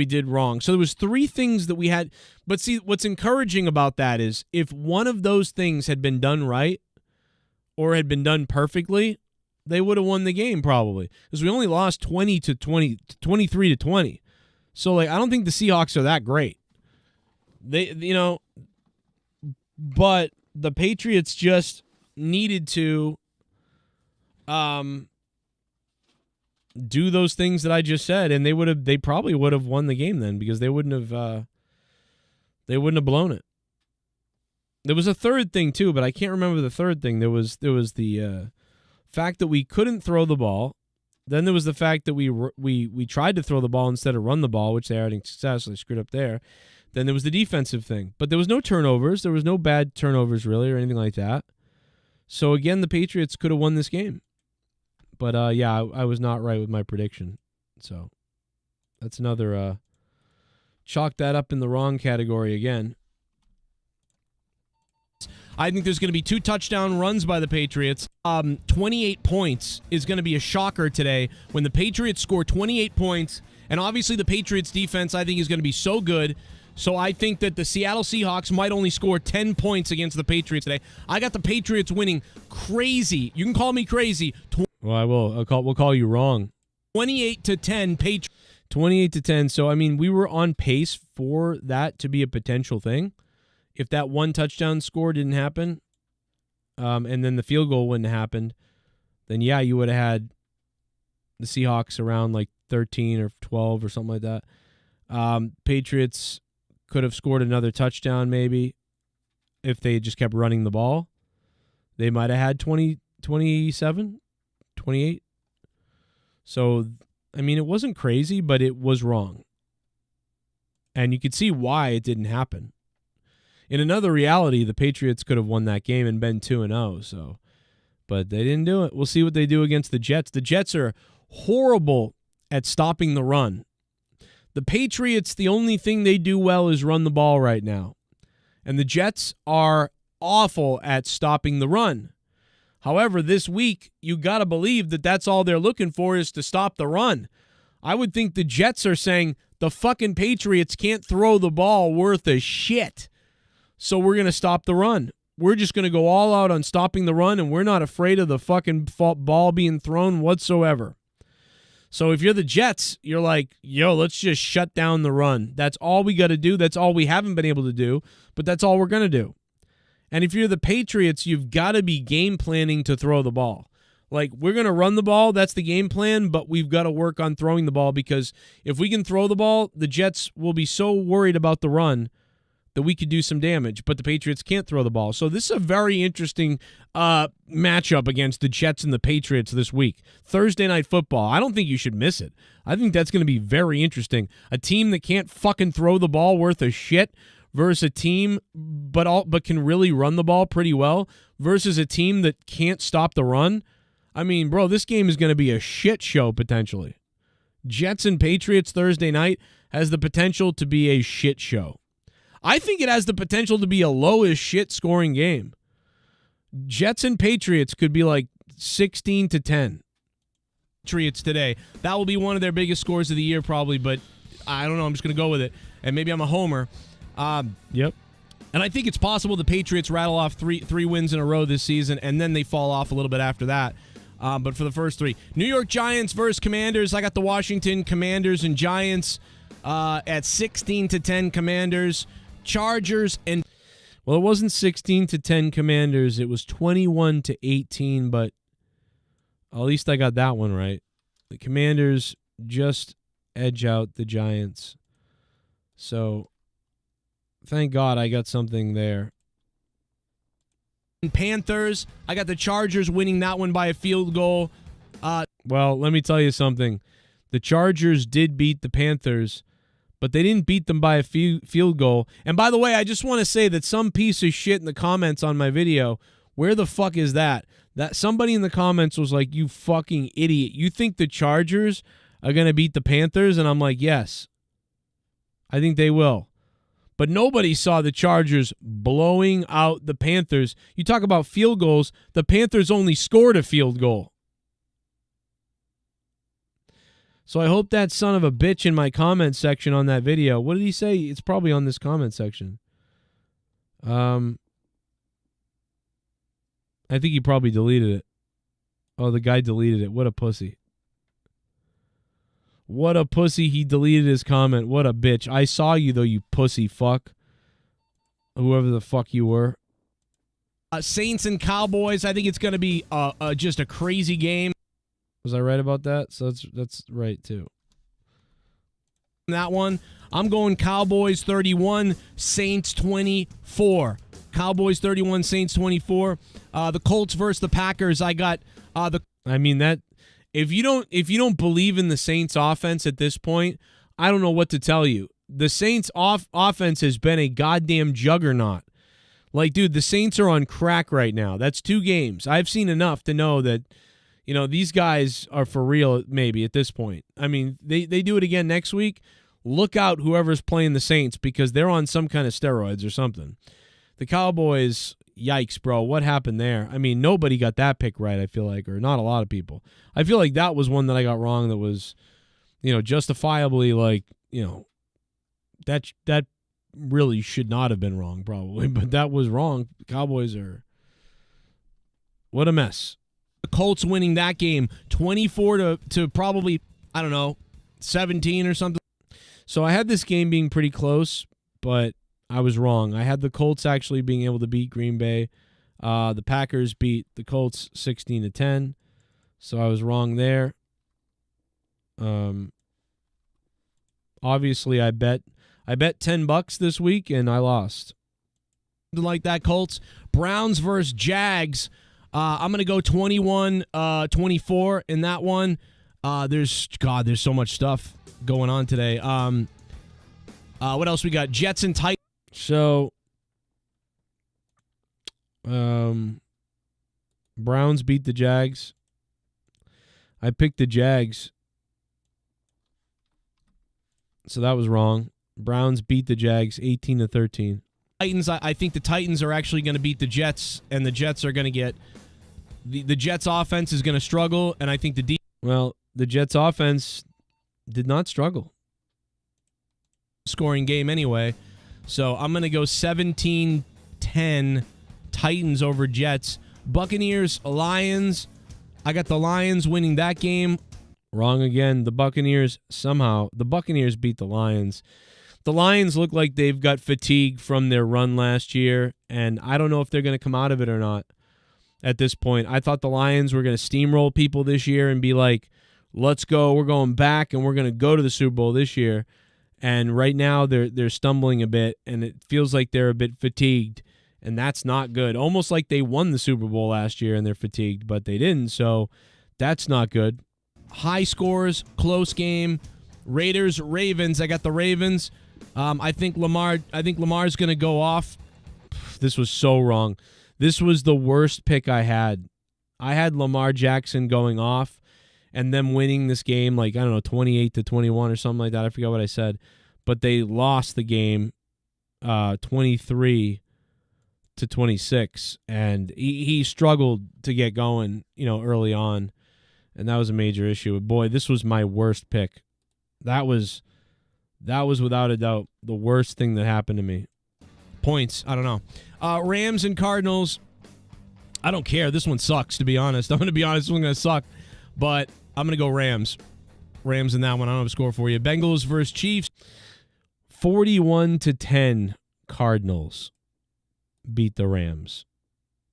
did wrong. So there was 3 things that we had. But see, what's encouraging about that is if one of those things had been done right or had been done perfectly, they would have won the game probably, because we only lost 23-20. So like, I don't think the Seahawks are that great. But the Patriots just needed to do those things that I just said, and they probably would have won the game then, because they wouldn't have blown it. There was a third thing too, but I can't remember the third thing. There was the fact that we couldn't throw the ball. Then there was the fact that we tried to throw the ball instead of run the ball, which they already successfully screwed up there. Then there was the defensive thing. But there was no turnovers. There was no bad turnovers really or anything like that. So again, the Patriots could have won this game. But I was not right with my prediction. So that's another chalk that up in the wrong category again. I think there's going to be 2 touchdown runs by the Patriots. 28 points is going to be a shocker today when the Patriots score 28 points. And obviously the Patriots defense, I think, is going to be so good. So I think that the Seattle Seahawks might only score 10 points against the Patriots today. I got the Patriots winning crazy. You can call me crazy. Well, I will. We'll call you wrong. 28-10 Patriots. 28-10. So, I mean, we were on pace for that to be a potential thing. If that one touchdown score didn't happen, and then the field goal wouldn't have happened, then, yeah, you would have had the Seahawks around like 13 or 12 or something like that. Patriots could have scored another touchdown maybe if they just kept running the ball. They might have had 27, 28. So, I mean, it wasn't crazy, but it was wrong. And you could see why it didn't happen. In another reality, the Patriots could have won that game and been 2-0. So, but they didn't do it. We'll see what they do against the Jets. The Jets are horrible at stopping the run. The Patriots, the only thing they do well is run the ball right now. And the Jets are awful at stopping the run. However, this week, you got to believe that that's all they're looking for is to stop the run. I would think the Jets are saying the fucking Patriots can't throw the ball worth a shit. So we're going to stop the run. We're just going to go all out on stopping the run, and we're not afraid of the fucking ball being thrown whatsoever. So if you're the Jets, you're like, yo, let's just shut down the run. That's all we got to do. That's all we haven't been able to do, but that's all we're going to do. And if you're the Patriots, you've got to be game planning to throw the ball. Like, we're going to run the ball. That's the game plan, but we've got to work on throwing the ball, because if we can throw the ball, the Jets will be so worried about the run that we could do some damage, but the Patriots can't throw the ball. So this is a very interesting matchup against the Jets and the Patriots this week. Thursday Night Football. I don't think you should miss it. I think that's going to be very interesting. A team that can't fucking throw the ball worth a shit versus a team but can really run the ball pretty well versus a team that can't stop the run. I mean, bro, this game is going to be a shit show potentially. Jets and Patriots Thursday night has the potential to be a shit show. I think it has the potential to be a low-as shit scoring game. Jets and Patriots could be like 16-10. Patriots today. That will be one of their biggest scores of the year probably, but I don't know. I'm just going to go with it. And maybe I'm a homer. Yep. And I think it's possible the Patriots rattle off three wins in a row this season, and then they fall off a little bit after that. But for the first three, New York Giants versus Commanders. I got the Washington Commanders and Giants at 16-10 Commanders. Chargers and well, it wasn't 16-10 Commanders. It was 21-18. But at least I got that one right. The Commanders just edge out the Giants. So thank God I got something there. Panthers, I got the Chargers winning that one by a field goal. Well, let me tell you something. The Chargers did beat the Panthers, but they didn't beat them by a field goal. And by the way, I just want to say that some piece of shit in the comments on my video, where the fuck is that? That somebody in the comments was like, you fucking idiot. You think the Chargers are going to beat the Panthers? And I'm like, yes. I think they will. But nobody saw the Chargers blowing out the Panthers. You talk about field goals, the Panthers only scored a field goal. So I hope that son of a bitch in my comment section on that video, what did he say? It's probably on this comment section. I think he probably deleted it. Oh, the guy deleted it. What a pussy. What a pussy. He deleted his comment. What a bitch. I saw you, though, you pussy fuck. Whoever the fuck you were. Saints and Cowboys. I think it's going to be just a crazy game. Was I right about that? So that's right, too. That one, I'm going Cowboys 31, Saints 24. Cowboys 31, Saints 24. The Colts versus the Packers. I got that. If you don't believe in the Saints offense at this point, I don't know what to tell you. The Saints offense has been a goddamn juggernaut. Like, dude, the Saints are on crack right now. That's 2 games. I've seen enough to know that, these guys are for real maybe at this point. I mean, they do it again next week. Look out whoever's playing the Saints because they're on some kind of steroids or something. The Cowboys, yikes, bro. What happened there? I mean, nobody got that pick right, I feel like, or not a lot of people. I feel like that was one that I got wrong that was, justifiably that really should not have been wrong probably, but that was wrong. The Cowboys are, what a mess. The Colts winning that game 24 to probably, 17 or something. So I had this game being pretty close, but I was wrong. I had the Colts actually being able to beat Green Bay. The Packers beat the Colts 16-10. So I was wrong there. Obviously I bet $10 this week and I lost. Like that, Colts. Browns versus Jags. I'm going to go 21-24 in that one. There's so much stuff going on today. What else we got? Jets and Titans. So, Browns beat the Jags. I picked the Jags. So that was wrong. Browns beat the Jags 18-13. Titans, I think the Titans are actually going to beat the Jets, and the Jets are going to get the Jets offense is going to struggle, and I think the Jets offense did not struggle. Scoring game anyway. So I'm going to go 17-10 Titans over Jets. Buccaneers, Lions. I got the Lions winning that game. Wrong again. The Buccaneers beat the Lions. The Lions look like they've got fatigue from their run last year, and I don't know if they're going to come out of it or not at this point. I thought the Lions were going to steamroll people this year and be like, let's go, we're going back, and we're going to go to the Super Bowl this year. And right now they're stumbling a bit, and it feels like they're a bit fatigued, and that's not good. Almost like they won the Super Bowl last year and they're fatigued, but they didn't, so that's not good. High scores, close game. Raiders, Ravens. I got the Ravens. I think Lamar's going to go off. This was so wrong. This was the worst pick I had. I had Lamar Jackson going off and them winning this game 28-21 or something like that. I forgot what I said. But they lost the game 23-26, and he struggled to get going, early on, and that was a major issue. Boy, this was my worst pick. That was without a doubt the worst thing that happened to me. points. I don't know. Rams and Cardinals. I don't care. This one sucks, to be honest. I'm going to be honest. This one's going to suck. But I'm going to go Rams. Rams in that one. I don't have a score for you. Bengals versus Chiefs. 41-10 Cardinals beat the Rams.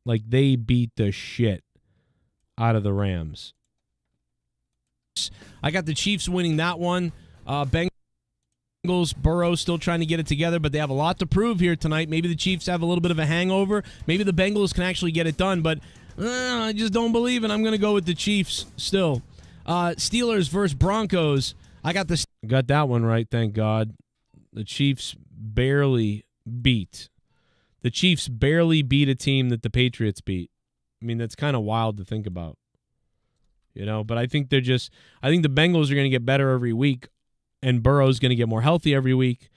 Like, they beat the shit out of the Rams. I got the Chiefs winning that one. Bengals, Burrow still trying to get it together, but they have a lot to prove here tonight. Maybe the Chiefs have a little bit of a hangover. Maybe the Bengals can actually get it done, but I just don't believe it. I'm going to go with the Chiefs still. Steelers versus Broncos. I got that one right, thank God. The Chiefs barely beat a team that the Patriots beat. I mean, that's kind of wild to think about. You know, but I think the Bengals are going to get better every week, and Burrow's going to get more healthy every week.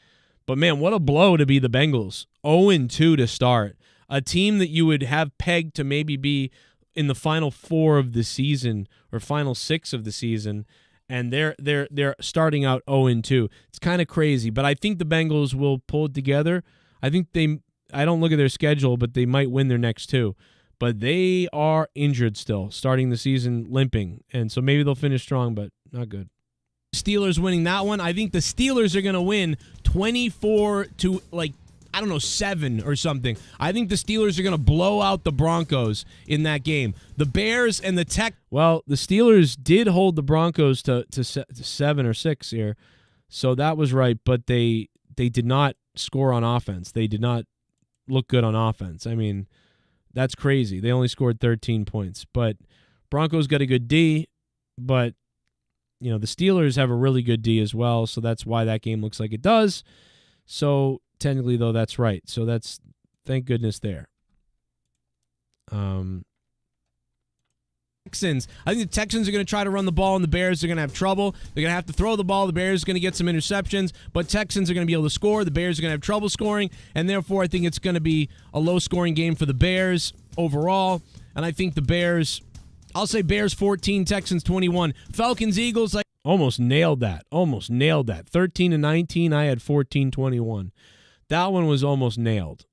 But, man, what a blow to be the Bengals. 0-2 to start. A team that you would have pegged to maybe be in the final 4 of the season or final 6 of the season, and they're starting out 0-2. It's kind of crazy, but I think the Bengals will pull it together. I don't look at their schedule, but they might win their next 2. But they are injured still, starting the season limping. And so maybe they'll finish strong, but not good. Steelers winning that one. I think the Steelers are going to win 24-7 or something. I think the Steelers are going to blow out the Broncos in that game. The Bears and the Well, the Steelers did hold the Broncos to 7 or 6 here. So that was right, but they did not score on offense. They did not look good on offense. I mean, that's crazy. They only scored 13 points. But Broncos got a good D, but you know, the Steelers have a really good D as well, so that's why that game looks like it does. So technically, though, that's right. So that's, thank goodness there. Texans. I think the Texans are going to try to run the ball, and the Bears are going to have trouble. They're going to have to throw the ball. The Bears are going to get some interceptions, but Texans are going to be able to score. The Bears are going to have trouble scoring, and therefore I think it's going to be a low-scoring game for the Bears overall. And I think the Bears, I'll say Bears 14, Texans 21. Falcons, Eagles, like almost nailed that. 13-19, I had 14-21. That one was almost nailed.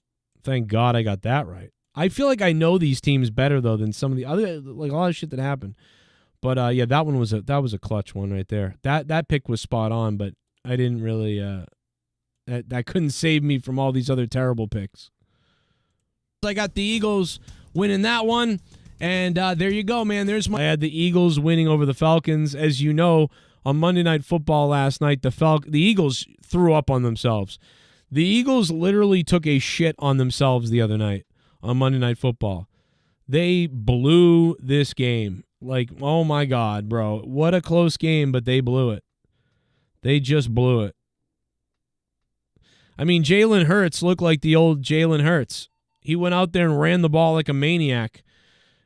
Thank God I got that right. I feel like I know these teams better though than some of the other, like a lot of shit that happened. But yeah, that was a clutch one right there. That pick was spot on, but I didn't really that couldn't save me from all these other terrible picks. I got the Eagles winning that one, and there you go, man. I had the Eagles winning over the Falcons. As you know, on Monday Night Football last night, the Eagles threw up on themselves. The Eagles literally took a shit on themselves the other night on Monday Night Football. They blew this game. Like, oh my God, bro. What a close game, but they blew it. They just blew it. I mean, Jalen Hurts looked like the old Jalen Hurts. He went out there and ran the ball like a maniac.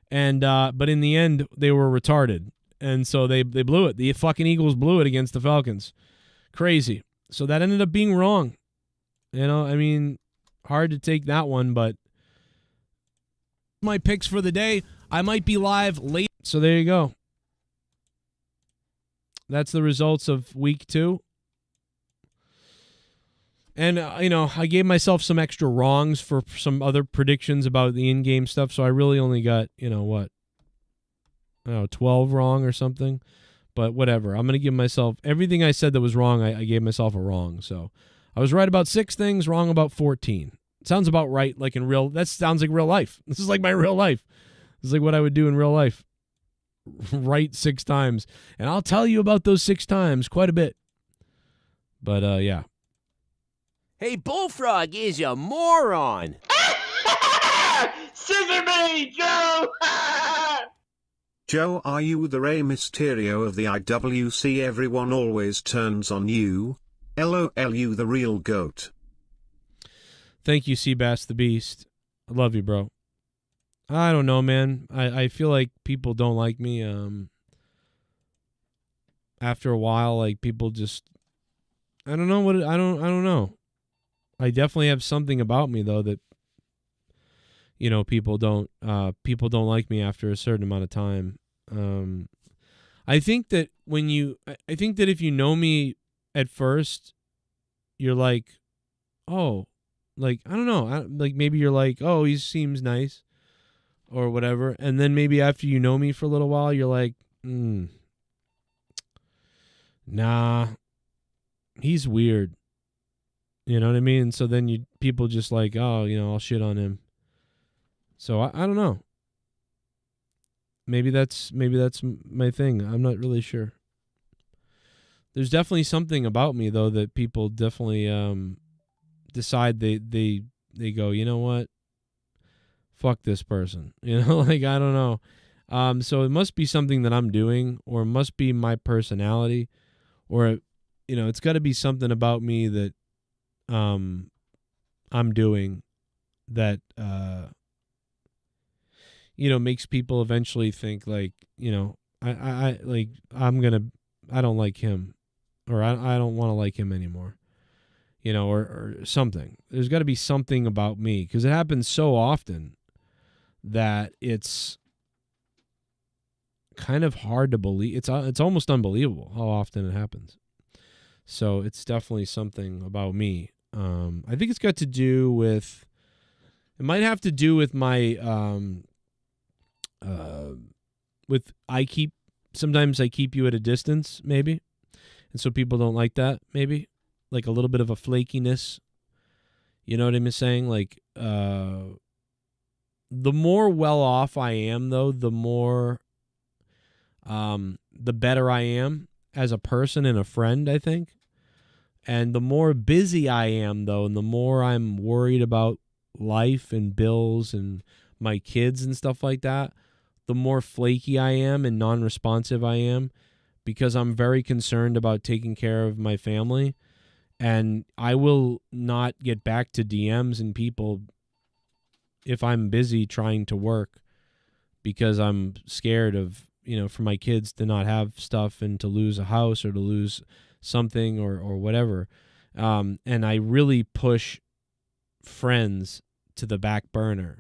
And but in the end, they were retarded. And so they blew it. The fucking Eagles blew it against the Falcons. Crazy. So that ended up being wrong. You know, I mean, hard to take that one, but my picks for the day. I might be live late. So there you go. That's the results of week 2. And, I gave myself some extra wrongs for some other predictions about the in-game stuff. So I really only got, 12 wrong or something. But whatever. I'm going to give myself everything I said that was wrong. I gave myself a wrong. So I was right about 6 things, wrong about 14. Sounds about right, like in that sounds like real life. This is like my real life. This is like what I would do in real life. Right 6 times. And I'll tell you about those 6 times quite a bit. But, yeah. Hey, Bullfrog is a moron. Scissor me, Joe! Joe, are you the Rey Mysterio of the IWC? Everyone always turns on you. LOL, you the real GOAT. Thank you, Seabass the Beast. I love you, bro. I don't know, man. I feel like people don't like me. After a while, like people just, I don't know. I don't know. I definitely have something about me though that, people don't like me after a certain amount of time. I think that if you know me at first, you're like, oh, Like, I don't know. Like, maybe you're like, oh, he seems nice or whatever. And then maybe after you know me for a little while, you're like, nah, he's weird. You know what I mean? So then people just like, oh, I'll shit on him. So I don't know. Maybe that's my thing. I'm not really sure. There's definitely something about me though that people definitely decide they go, you know what? Fuck this person. Like, I don't know. So it must be something that I'm doing, or it must be my personality, or it's got to be something about me that I'm doing that makes people eventually think like, I don't like him, or I don't want to like him anymore, or something. There's got to be something about me, because it happens so often that it's kind of hard to believe. It's almost unbelievable how often it happens. So it's definitely something about me. I think it's got to do with, it might have to do with my, sometimes I keep you at a distance, maybe. And so people don't like that, maybe. Like a little bit of a flakiness. You know what I'm saying? Like, the more well off I am, though, the more, the better I am as a person and a friend, I think. And the more busy I am, though, and the more I'm worried about life and bills and my kids and stuff like that, the more flaky I am and non-responsive I am, because I'm very concerned about taking care of my family. And I will not get back to DMs and people if I'm busy trying to work, because I'm scared of, for my kids to not have stuff and to lose a house or to lose something or whatever. And I really push friends to the back burner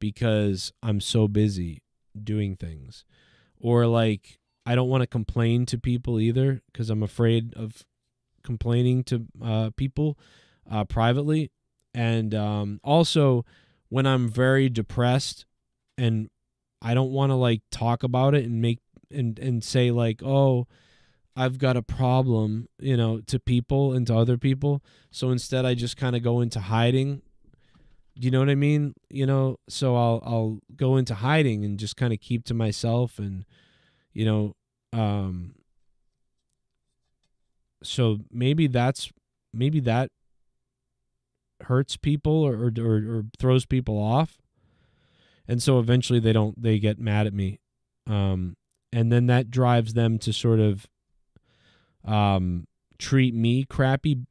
because I'm so busy doing things. Or like, I don't want to complain to people either, because I'm afraid of complaining to people privately. And also, when I'm very depressed and I don't want to like talk about it and make and say like, oh, I've got a problem, to people and to other people. So instead I just kind of go into hiding. You know what I mean? So I'll go into hiding and just kind of keep to myself, and so maybe that hurts people or throws people off. And so eventually they get mad at me. And then that drives them to sort of treat me crappy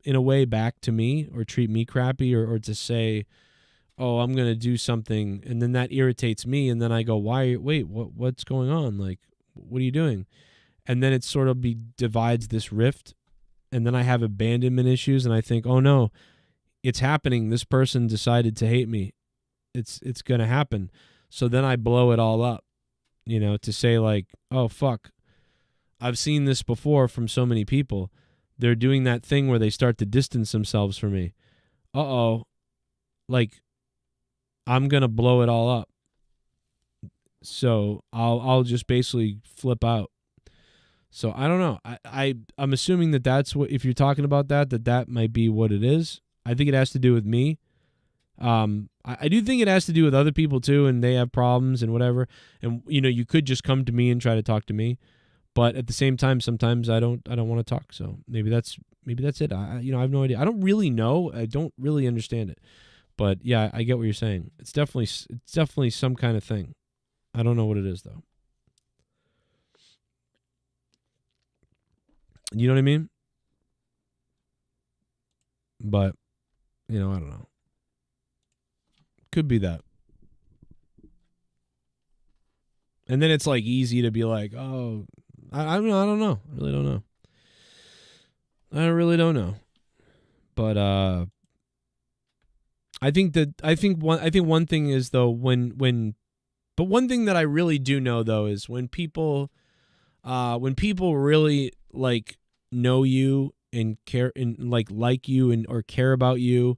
in a way back to me, or treat me crappy, or to say, oh, I'm going to do something. And then that irritates me. And then I go, what's going on? Like, what are you doing? And then it sort of divides this rift. And then I have abandonment issues, and I think, oh no, it's happening. This person decided to hate me. It's going to happen. So then I blow it all up, to say like, oh, fuck, I've seen this before from so many people. They're doing that thing where they start to distance themselves from me. Uh-oh. Like, I'm going to blow it all up. So I'll just basically flip out. So I don't know. I'm assuming that's what, if you're talking about that might be what it is. I think it has to do with me. I do think it has to do with other people too, and they have problems and whatever. And you could just come to me and try to talk to me, but at the same time, sometimes I don't want to talk. So maybe that's it. I have no idea. I don't really know. I don't really understand it. But yeah, I get what you're saying. It's definitely some kind of thing. I don't know what it is though. You know what I mean? But I don't know. Could be that. And then it's like easy to be like, oh, I don't know. I really don't know. I really don't know. But I think one thing is though but one thing that I really do know though is when people really like know you and care and like you and or care about you,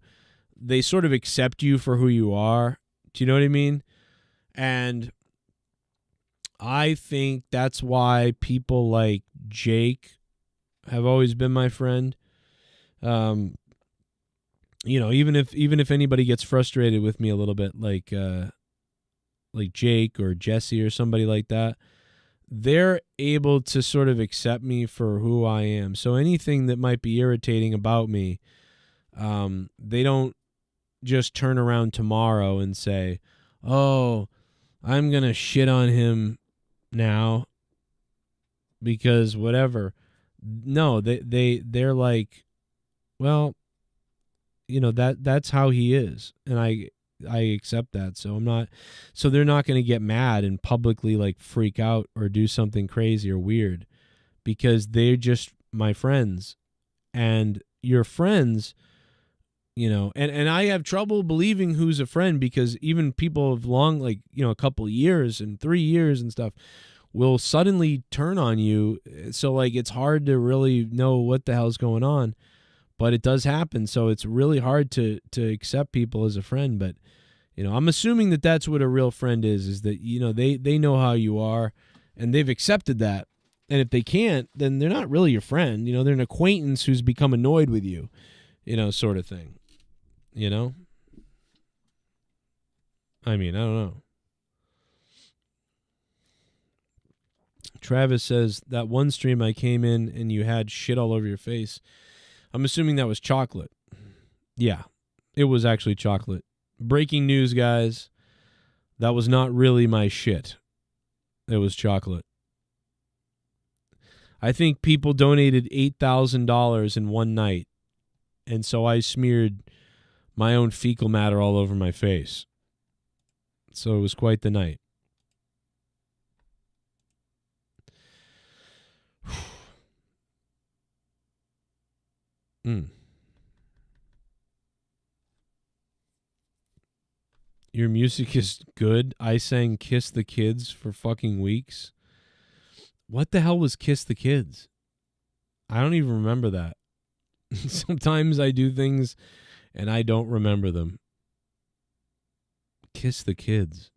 they sort of accept you for who you are. Do you know what I mean? And I think that's why people like Jake have always been my friend. Even if anybody gets frustrated with me a little bit, like Jake or Jesse or somebody like that, they're able to sort of accept me for who I am. So anything that might be irritating about me, they don't just turn around tomorrow and say, "Oh, I'm going to shit on him now because whatever." No, they're like, well, that's how he is, and I accept that. So they're not going to get mad and publicly like freak out or do something crazy or weird, because they're just my friends. And your friends, and I have trouble believing who's a friend, because even people of long, like, a couple of years and 3 years and stuff will suddenly turn on you. So like, it's hard to really know what the hell's going on, but it does happen. So it's really hard to accept people as a friend. But, I'm assuming that that's what a real friend is that, they know how you are and they've accepted that. And if they can't, then they're not really your friend. They're an acquaintance who's become annoyed with you, sort of thing. I mean, I don't know. Travis says, that one stream I came in and you had shit all over your face. I'm assuming that was chocolate. Yeah, it was actually chocolate. Breaking news, guys. That was not really my shit. It was chocolate. I think people donated $8,000 in one night, and so I smeared my own fecal matter all over my face. So it was quite the night. Your music is good. I sang Kiss the Kids for fucking weeks. What the hell was Kiss the Kids? I don't even remember that. Sometimes I do things and I don't remember them. Kiss the Kids.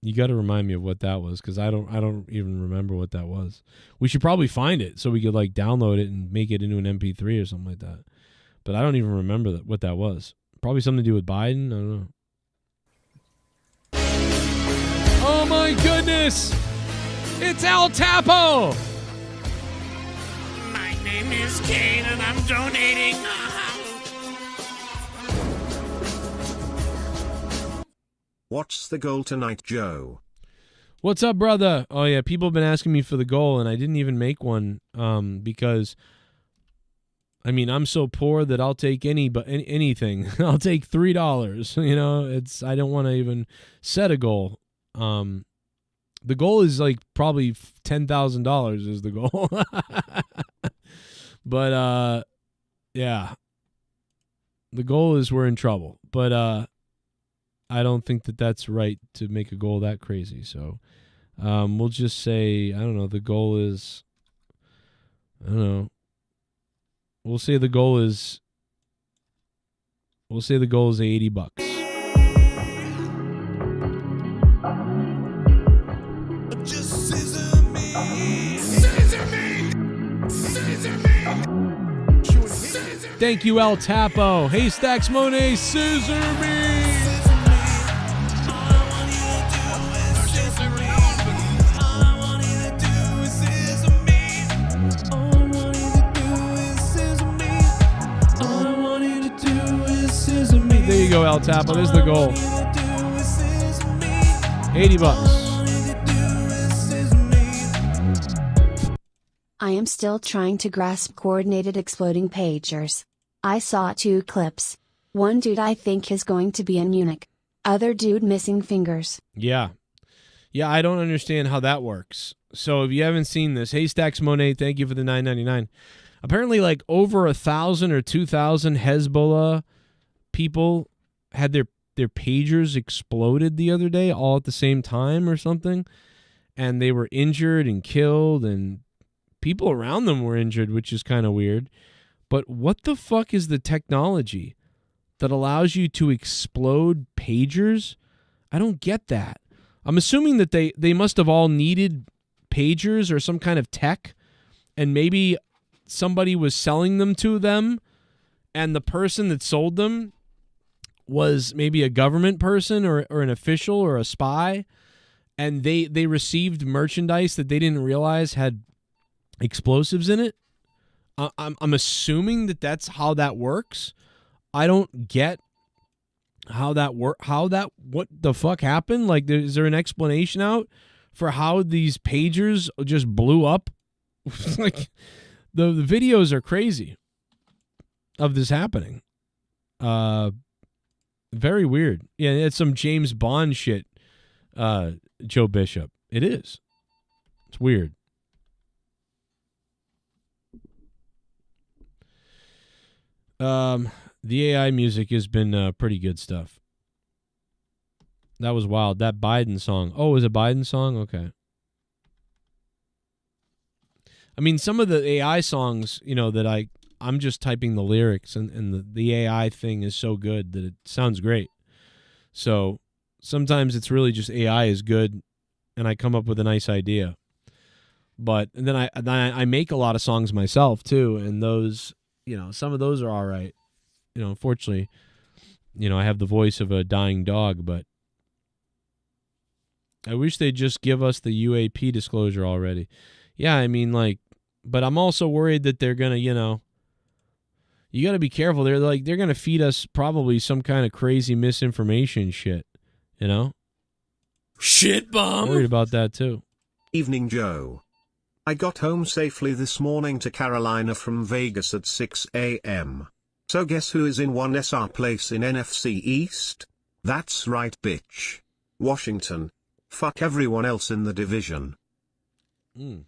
You got to remind me of what that was, because I don't even remember what that was. We should probably find it so we could like download it and make it into an MP3 or something like that. But I don't even remember what that was. Probably something to do with Biden. I don't know. Oh my goodness! It's El Tapo! My name is KANE and I'm donating. What's the goal tonight, Joe? What's up, brother? Oh yeah, people have been asking me for the goal, and I didn't even make one because, I mean, I'm so poor that I'll take anything. I'll take $3. I don't want to even set a goal. The goal is like probably $10,000 is the goal. But yeah, the goal is we're in trouble. But I don't think that that's right to make a goal that crazy. So we'll just say, I don't know, the goal is, I don't know. We'll say the goal is $80. Just scissor me. Scissor me. Scissor me. Scissor me. Thank you, El Tapo. Haystacks Monet, scissor me. There you go, El Tapo. There's the goal. $80. I am still trying to grasp coordinated exploding pagers. I saw 2 clips. One dude I think is going to be in Munich. Other dude missing fingers. Yeah. Yeah, I don't understand how that works. So if you haven't seen this, Haystacks Monet, thank you for the $9.99. Apparently like over 1,000 or 2,000 Hezbollah people had their pagers exploded the other day all at the same time or something, and they were injured and killed, and people around them were injured, which is kind of weird. But what the fuck is the technology that allows you to explode pagers? I don't get that. I'm assuming that they must have all needed pagers or some kind of tech, and maybe somebody was selling them to them, and the person that sold them was maybe a government person or an official or a spy, and they received merchandise that they didn't realize had explosives in it. I'm assuming that that's how that works. I don't get how that what the fuck happened? Like, is there an explanation out for how these pagers just blew up? Like, the videos are crazy of this happening. Very weird. Yeah, it's some James Bond shit, Joe Bishop. It is. It's weird. The AI music has been pretty good stuff. That was wild. That Biden song. Oh, it was a Biden song? Okay. I mean, some of the AI songs, that I'm just typing the lyrics, and the AI thing is so good that it sounds great. So sometimes it's really just AI is good, and I come up with a nice idea. But and then I make a lot of songs myself too, and those, some of those are all right. Unfortunately, I have the voice of a dying dog, but I wish they'd just give us the UAP disclosure already. Yeah, I mean, but I'm also worried that they're gonna, you got to be careful. They're gonna feed us probably some kind of crazy misinformation shit, Shit bomb. I'm worried about that too. Evening, Joe. I got home safely this morning to Carolina from Vegas at 6 a.m. So guess who is in 1SR place in NFC East? That's right, bitch. Washington. Fuck everyone else in the division. Well,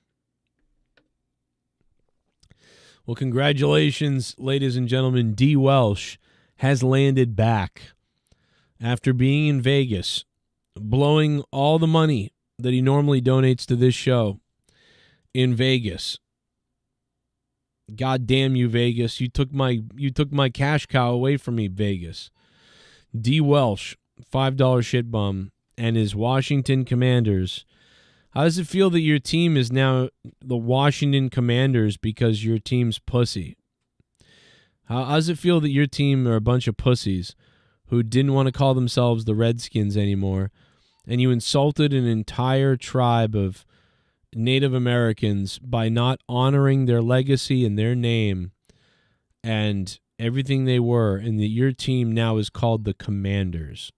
congratulations, ladies and gentlemen. D. Welsh has landed back after being in Vegas, blowing all the money that he normally donates to this show in Vegas. God damn you, Vegas. You took my cash cow away from me, Vegas. D. Welsh, $5 shit bum, and his Washington Commanders. How does it feel that your team is now the Washington Commanders because your team's pussy? How does it feel that your team are a bunch of pussies who didn't want to call themselves the Redskins anymore, and you insulted an entire tribe of Native Americans by not honoring their legacy and their name and everything they were, and that your team now is called the Commanders?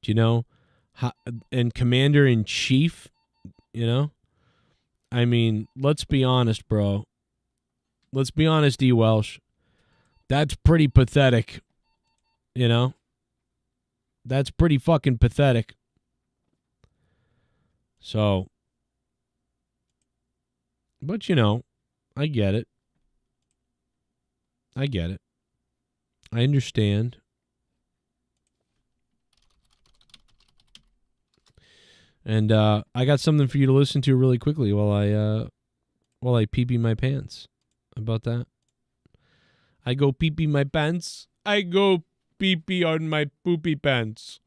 Do you know? And Commander-in-Chief, I mean, let's be honest, bro. Let's be honest, D. Welsh. That's pretty pathetic, That's pretty fucking pathetic. So, but I get it. I understand. And I got something for you to listen to really quickly while I pee-pee my pants. How about that? I go pee-pee my pants. I go pee-pee on my poopy pants.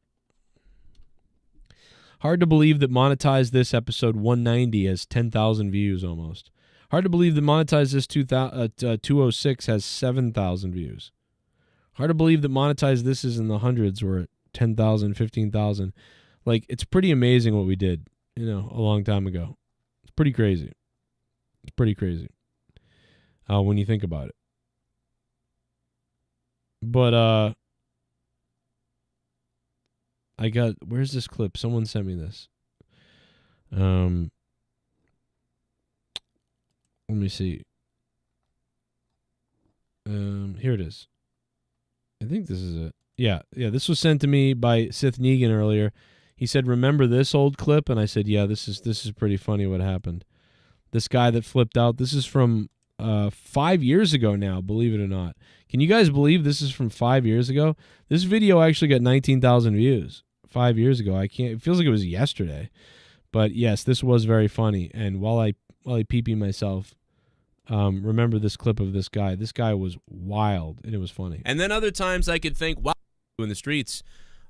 Hard to believe that Monetize This episode 190 has 10,000 views almost. Hard to believe that Monetize This 206 has 7,000 views. Hard to believe that Monetize This is in the hundreds. We're at 10,000, 15,000. It's pretty amazing what we did, a long time ago. It's pretty crazy. When you think about it. But, where's this clip? Someone sent me this. Let me see. Here it is. I think this is it. Yeah, this was sent to me by Sith Negan earlier. He said, "Remember this old clip?" And I said, "Yeah, this is pretty funny what happened." This guy that flipped out. This is from 5 years ago now, believe it or not. Can you guys believe this is from 5 years ago? This video actually got 19,000 views 5 years ago. It feels like it was yesterday. But yes, this was very funny. And while I pee-pee myself, remember this clip of this guy. This guy was wild, and it was funny. And then other times I could think, wow, in the streets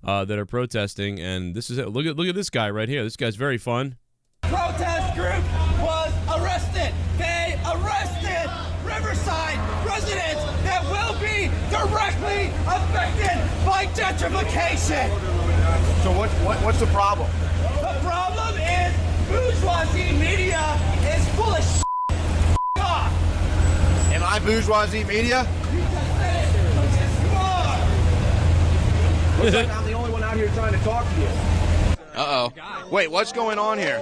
that are protesting, and this is it. Look at this guy right here. This guy's very fun. Protest group was arrested. They arrested Riverside residents that will be directly affected by gentrification. So what's the problem? The problem is bourgeoisie media is full of shit. Off. Am I bourgeoisie media? Come on. Looks like I'm the only one out here trying to talk to you. Uh-oh. Wait, what's going on here?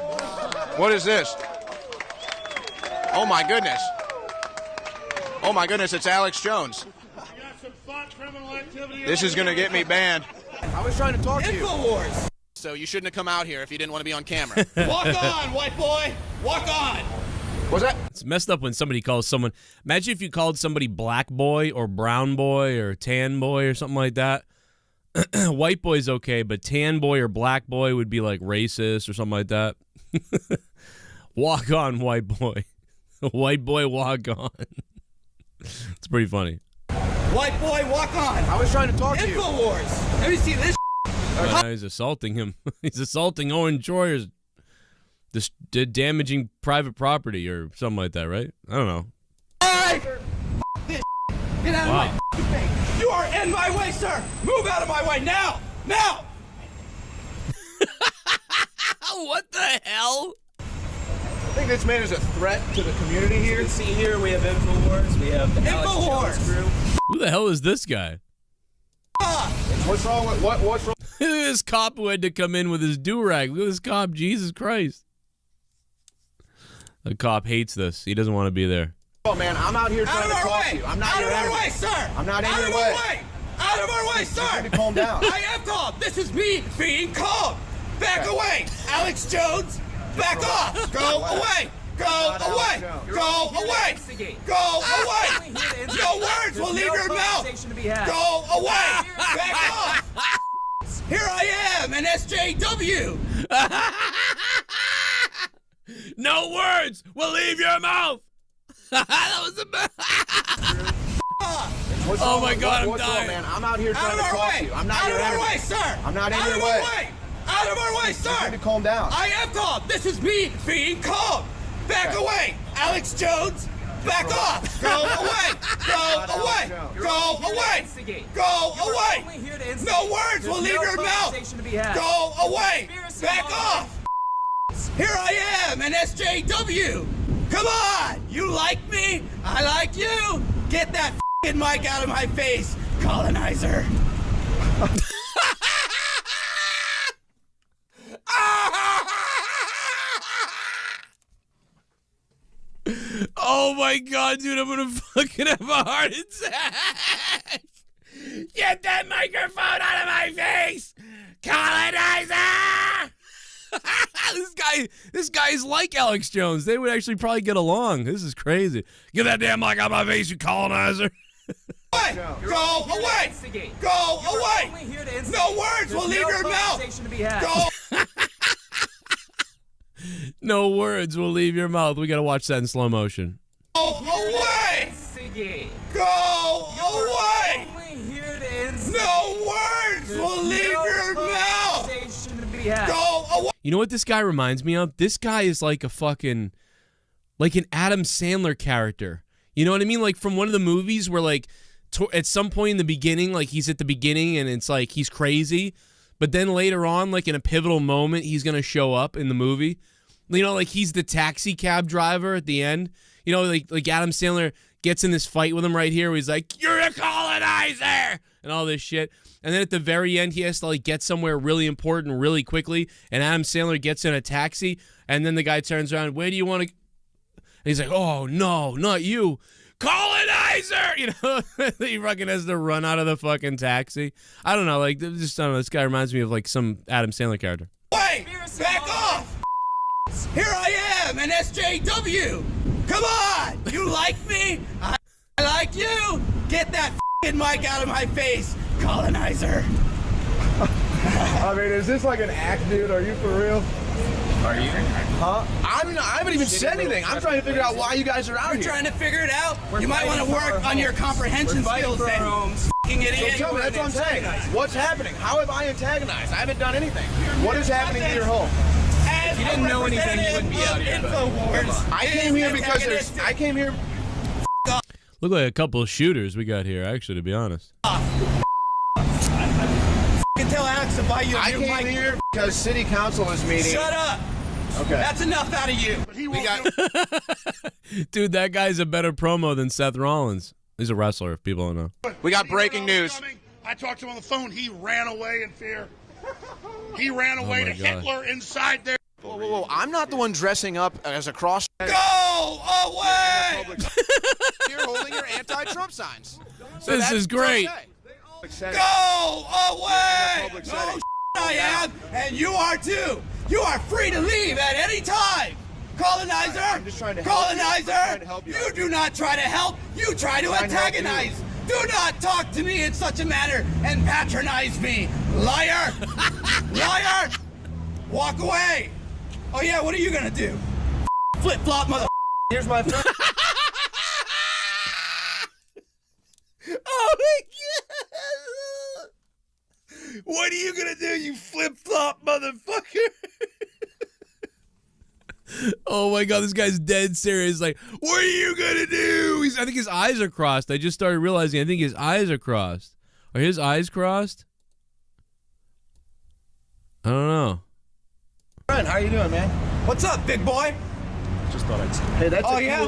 What is this? Oh my goodness. Oh my goodness, it's Alex Jones. This is gonna get me banned. I was trying to talk to you. InfoWars. So you shouldn't have come out here if you didn't want to be on camera. Walk on, white boy. Walk on. What's that? It's messed up when somebody calls someone. Imagine if you called somebody black boy or brown boy or tan boy or something like that. White boy's okay, but tan boy or black boy would be like racist or something like that. Walk on, white boy. White boy, walk on. It's pretty funny. White boy, walk on. I was trying to talk to you. InfoWars. Let me see this. He's assaulting him. He's assaulting Owen Troyer's damaging private property or something like that, right? I don't know. This. Get out of my face. You are in my way, sir. Move out of my way now. Now. What the hell? I think this man is a threat to the community here. See here, we have InfoWars. We have the InfoWars. group. Who the hell is this guy? What's wrong with what's wrong? This cop who had to come in with his do-rag. Look at this cop. Jesus Christ. The cop hates this. He doesn't want to be there. Oh man, I'm out here trying to talk to you. I'm not your enemy. Out of our way, sir. I'm not in Out your of way. our way. Out of our way, sir. You need to calm down. I am calm. This is me being calm. Back away, Alex Jones. Back off. Go away. Go away. Go away. Go away. No words will leave your mouth. Go away. Back off. Here I am, an SJW. No words will leave your mouth. That was the best. Oh my God, I'm dying. Man, I'm out here trying to talk to you. I'm not your enemy. Out of our way, sir. I'm not in your way. Out of our way, sir. You need to calm down. I am calm. This is me being calm. Back away, Alex Jones. Back off. Go away. Go away. Go away. Go away. No words will leave your mouth. Go away. Back off. Here I am, an SJW. Come on. You like me? I like you. Get that f***ing mic out of my face, colonizer. Oh my God, dude, I'm gonna fucking have a heart attack. Get that microphone out of my face, colonizer. This guy is like Alex Jones. They would actually probably get along. This is crazy. Get that damn mic out of my face, you colonizer. Go away. Go away. No words will leave your mouth. Go. No words will leave your mouth. We gotta watch that in slow motion. Go away. Go away. No words will leave your mouth. Go away. You know what this guy reminds me of? This guy is like a fucking, like an Adam Sandler character. You know what I mean? Like from one of the movies where like at some point in the beginning, like he's at the beginning and it's like he's crazy. But then later on, like in a pivotal moment, he's going to show up in the movie. You know, like he's the taxi cab driver at the end. You know, like Adam Sandler gets in this fight with him right here where he's like, "You're a colonizer!" and all this shit. And then at the very end, he has to like get somewhere really important really quickly. And Adam Sandler gets in a taxi. And then the guy turns around, "Where do you want to?" And he's like, "Oh, no, not you. Colonizer!" You know, he fucking has to run out of the fucking taxi. I don't know, like, just, I don't know, this guy reminds me of, like, some Adam Sandler character. Wait, back off! Here I am, an SJW! Come on! You like me? I like you! Get that f***ing mic out of my face, colonizer! I mean, is this like an act, dude? Are you for real? Are you? Huh? I haven't even said anything. I'm trying to figure out why you guys are out here. You're trying to figure it out? You might want to work on your comprehension skills then. F***ing idiot. So tell me, that's what I'm saying. What's happening? How have I antagonized? I haven't done anything. What is happening in your home? If you didn't know anything, you wouldn't be out here. I came here because I came here. Look like a couple of shooters we got here, actually, to be honest. Tell Alex to buy you a I new came mic. here because city council is meeting. Shut up. Okay. That's enough out of you. We got. Dude, that guy's a better promo than Seth Rollins. He's a wrestler, if people don't know. We got breaking news. I talked to him on the phone. He ran away in fear. He ran away to God. Hitler inside there. Whoa. I'm not the one dressing up as a cross. Go away! You're holding your anti-Trump signs. This is great. Go away! No, I am, and you are too. You are free to leave at any time. Colonizer! I'm just trying to help Colonizer! you. I'm trying to help you. You do not try to help. You try to antagonize. Do not talk to me in such a manner and patronize me. Liar! Liar! Walk away. Oh yeah, what are you gonna do? Flip-flop, mother. Here's my phone. Oh my God! What are you gonna do, you flip-flop motherfucker? Oh my God, this guy's dead serious. Like, what are you gonna do? I think his eyes are crossed. I just started realizing. I think his eyes are crossed. Are his eyes crossed? I don't know. Friend, how you doing, man? What's up, big boy? Just thought I'd. Hey,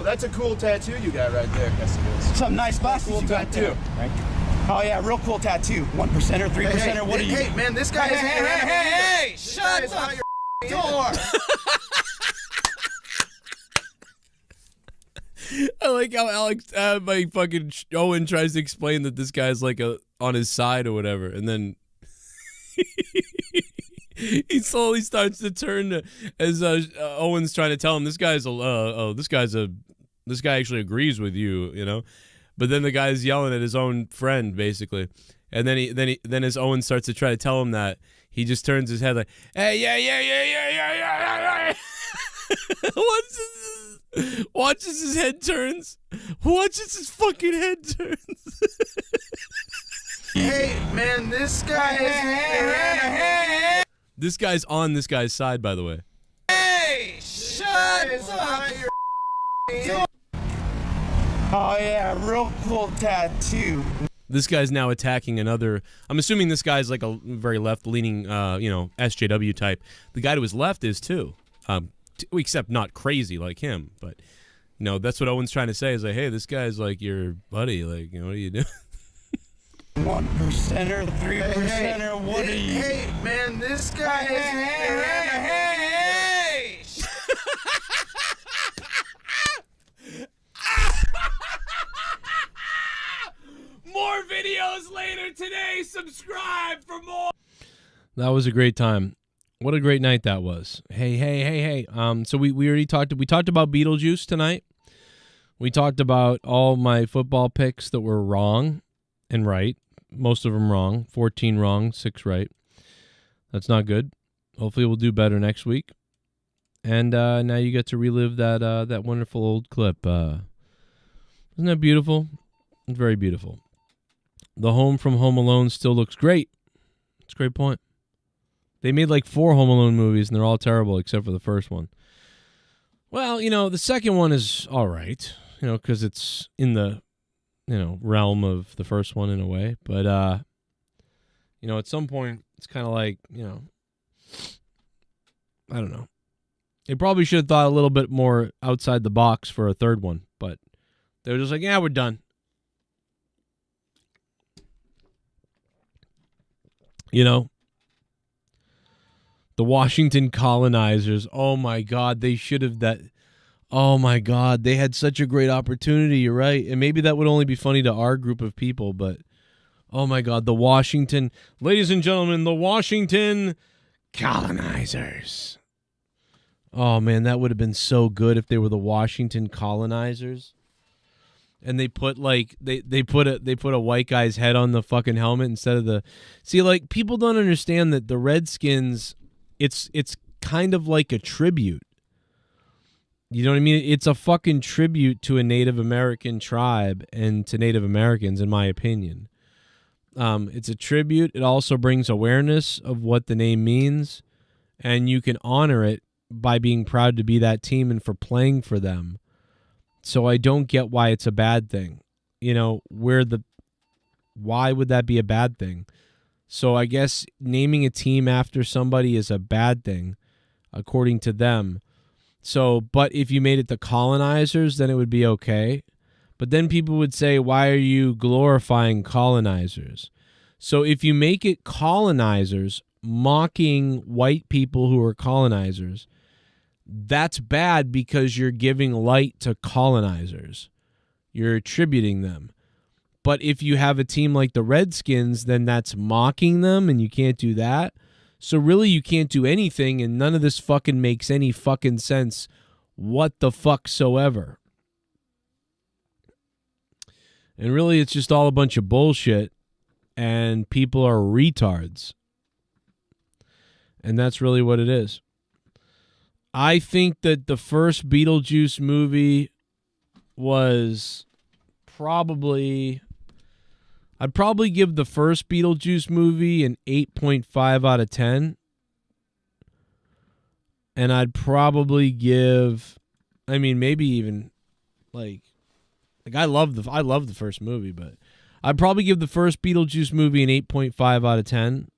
that's a cool tattoo you got right there. Yes, it is. Some nice glasses Cool you got tattoo. too. Thank you. Oh yeah, real cool tattoo. 1%er, 3%er. What are you? Hey, man, this guy isn't your enemy either. Hey! This Shut guy is not the your door! I like how Alex, my fucking Owen tries to explain that this guy's like on his side or whatever, and then he slowly starts to turn to, as Owen's trying to tell him this guy actually agrees with you, you know, but then the guy's yelling at his own friend basically, and then as Owen starts to try to tell him that, he just turns his head like, hey, yeah. Watches his head turns. Watches his fucking head turns. Hey, man, this guy is. This guy's on this guy's side, by the way. Hey! Shut up! Oh yeah, real cool tattoo. This guy's now attacking another. I'm assuming this guy's like a very left-leaning, SJW type. The guy to his left is too. Except not crazy like him, but that's what Owen's trying to say is like, hey, this guy's like your buddy, like, what are you doing? 1%er, 3%er, what are you? Hey, man, this guy is. Hey! More videos later today. Subscribe for more. That was a great time. What a great night that was. Hey. So we already talked about Beetlejuice tonight. We talked about all my football picks that were wrong and right. Most of them wrong. 14 wrong, 6 right. That's not good. Hopefully we'll do better next week. And now you get to relive that wonderful old clip. Isn't that beautiful? It's very beautiful. The home from Home Alone still looks great. It's a great point. They made like 4 Home Alone movies, and they're all terrible except for the first one. Well, the second one is all right, because it's in the, realm of the first one in a way. But, at some point, it's kind of like, I don't know. They probably should have thought a little bit more outside the box for a third one, but they were just like, yeah, we're done. The Washington colonizers, oh my God, they should have that. Oh my God, they had such a great opportunity, you're right. And maybe that would only be funny to our group of people, but oh my God, the Washington, ladies and gentlemen, the Washington colonizers. Oh man, that would have been so good if they were the Washington colonizers. And they put they put a white guy's head on the fucking helmet instead of the. See, like, people don't understand that the Redskins, it's kind of like a tribute. You know what I mean? It's a fucking tribute to a Native American tribe and to Native Americans, in my opinion. It's a tribute. It also brings awareness of what the name means, and you can honor it by being proud to be that team and for playing for them. So I don't get why it's a bad thing. You know, why would that be a bad thing? So I guess naming a team after somebody is a bad thing, according to them. So, but if you made it the colonizers, then it would be okay. But then people would say, why are you glorifying colonizers? So if you make it colonizers mocking white people who are colonizers, that's bad because you're giving light to colonizers. You're attributing them. But if you have a team like the Redskins, then that's mocking them, and you can't do that. So really you can't do anything, and none of this fucking makes any fucking sense what the fuck soever. And really it's just all a bunch of bullshit, and people are retards. And that's really what it is. I think that the first Beetlejuice movie was I'd probably give the first Beetlejuice movie an 8.5 out of 10. And I'd probably give, maybe even I love the first movie, but I'd probably give the first Beetlejuice movie an 8.5 out of 10.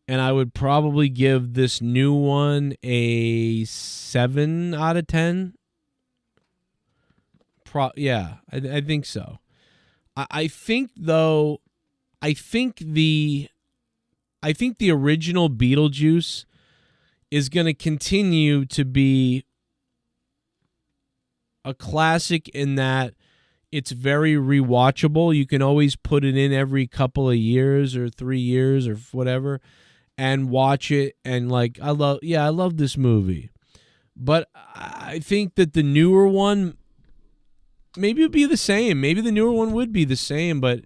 And I would probably give this new one a 7 out of 10. I think so. I think the original Beetlejuice is going to continue to be a classic in that it's very rewatchable. You can always put it in every couple of years or 3 years or whatever and watch it, and I love this movie. But I think that the newer one, maybe it would be the same. Maybe the newer one would be the same, but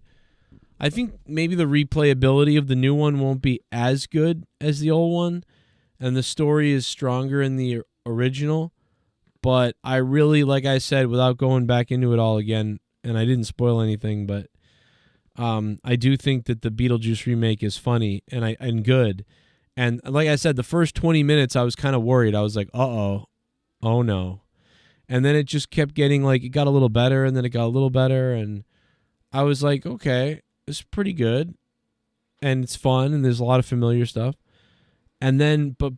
I think maybe the replayability of the new one won't be as good as the old one, and the story is stronger in the original. But I really, like I said, without going back into it all again, and I didn't spoil anything, but I do think that the Beetlejuice remake is funny and good. And like I said, the first 20 minutes I was kind of worried. I was like, oh no. And then it just kept getting it got a little better, and then it got a little better, and I was like, okay, it's pretty good, and it's fun, and there's a lot of familiar stuff. And then, but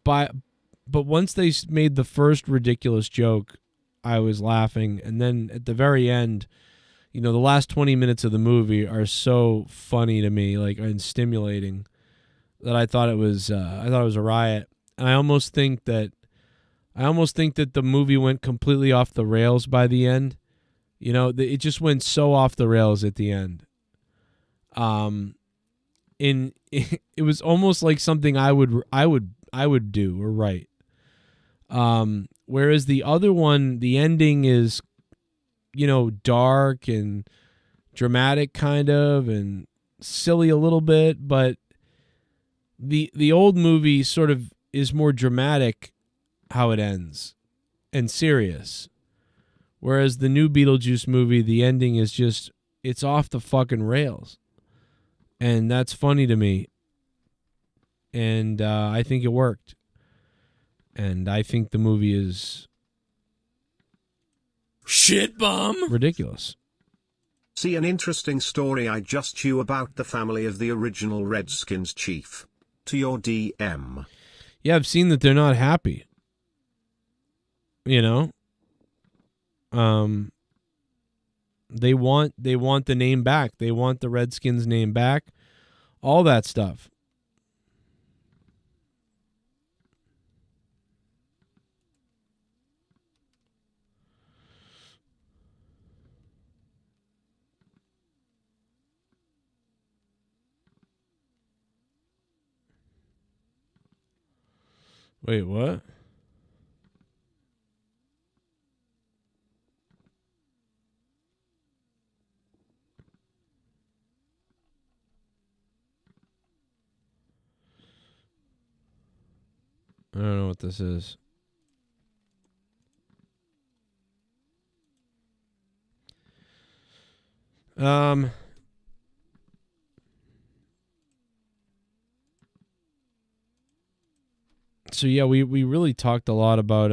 once they made the first ridiculous joke, I was laughing, and then at the very end, the last 20 minutes of the movie are so funny to me, and stimulating, that I thought it was a riot. And I almost think that the movie went completely off the rails by the end. It just went so off the rails at the end. It was almost like something I would do or write. Whereas the other one, the ending is, dark and dramatic kind of, and silly a little bit, but the old movie sort of is more dramatic how it ends and serious. Whereas the new Beetlejuice movie, the ending is just, it's off the fucking rails. And that's funny to me. And I think it worked. And I think the movie is shit bomb ridiculous. See an interesting story I just knew about the family of the original Redskins chief. To your DM. Yeah, I've seen that they're not happy. They want the name back. They want the Redskins name back. All that stuff. Wait, what? I don't know what this is. So yeah, we really talked a lot about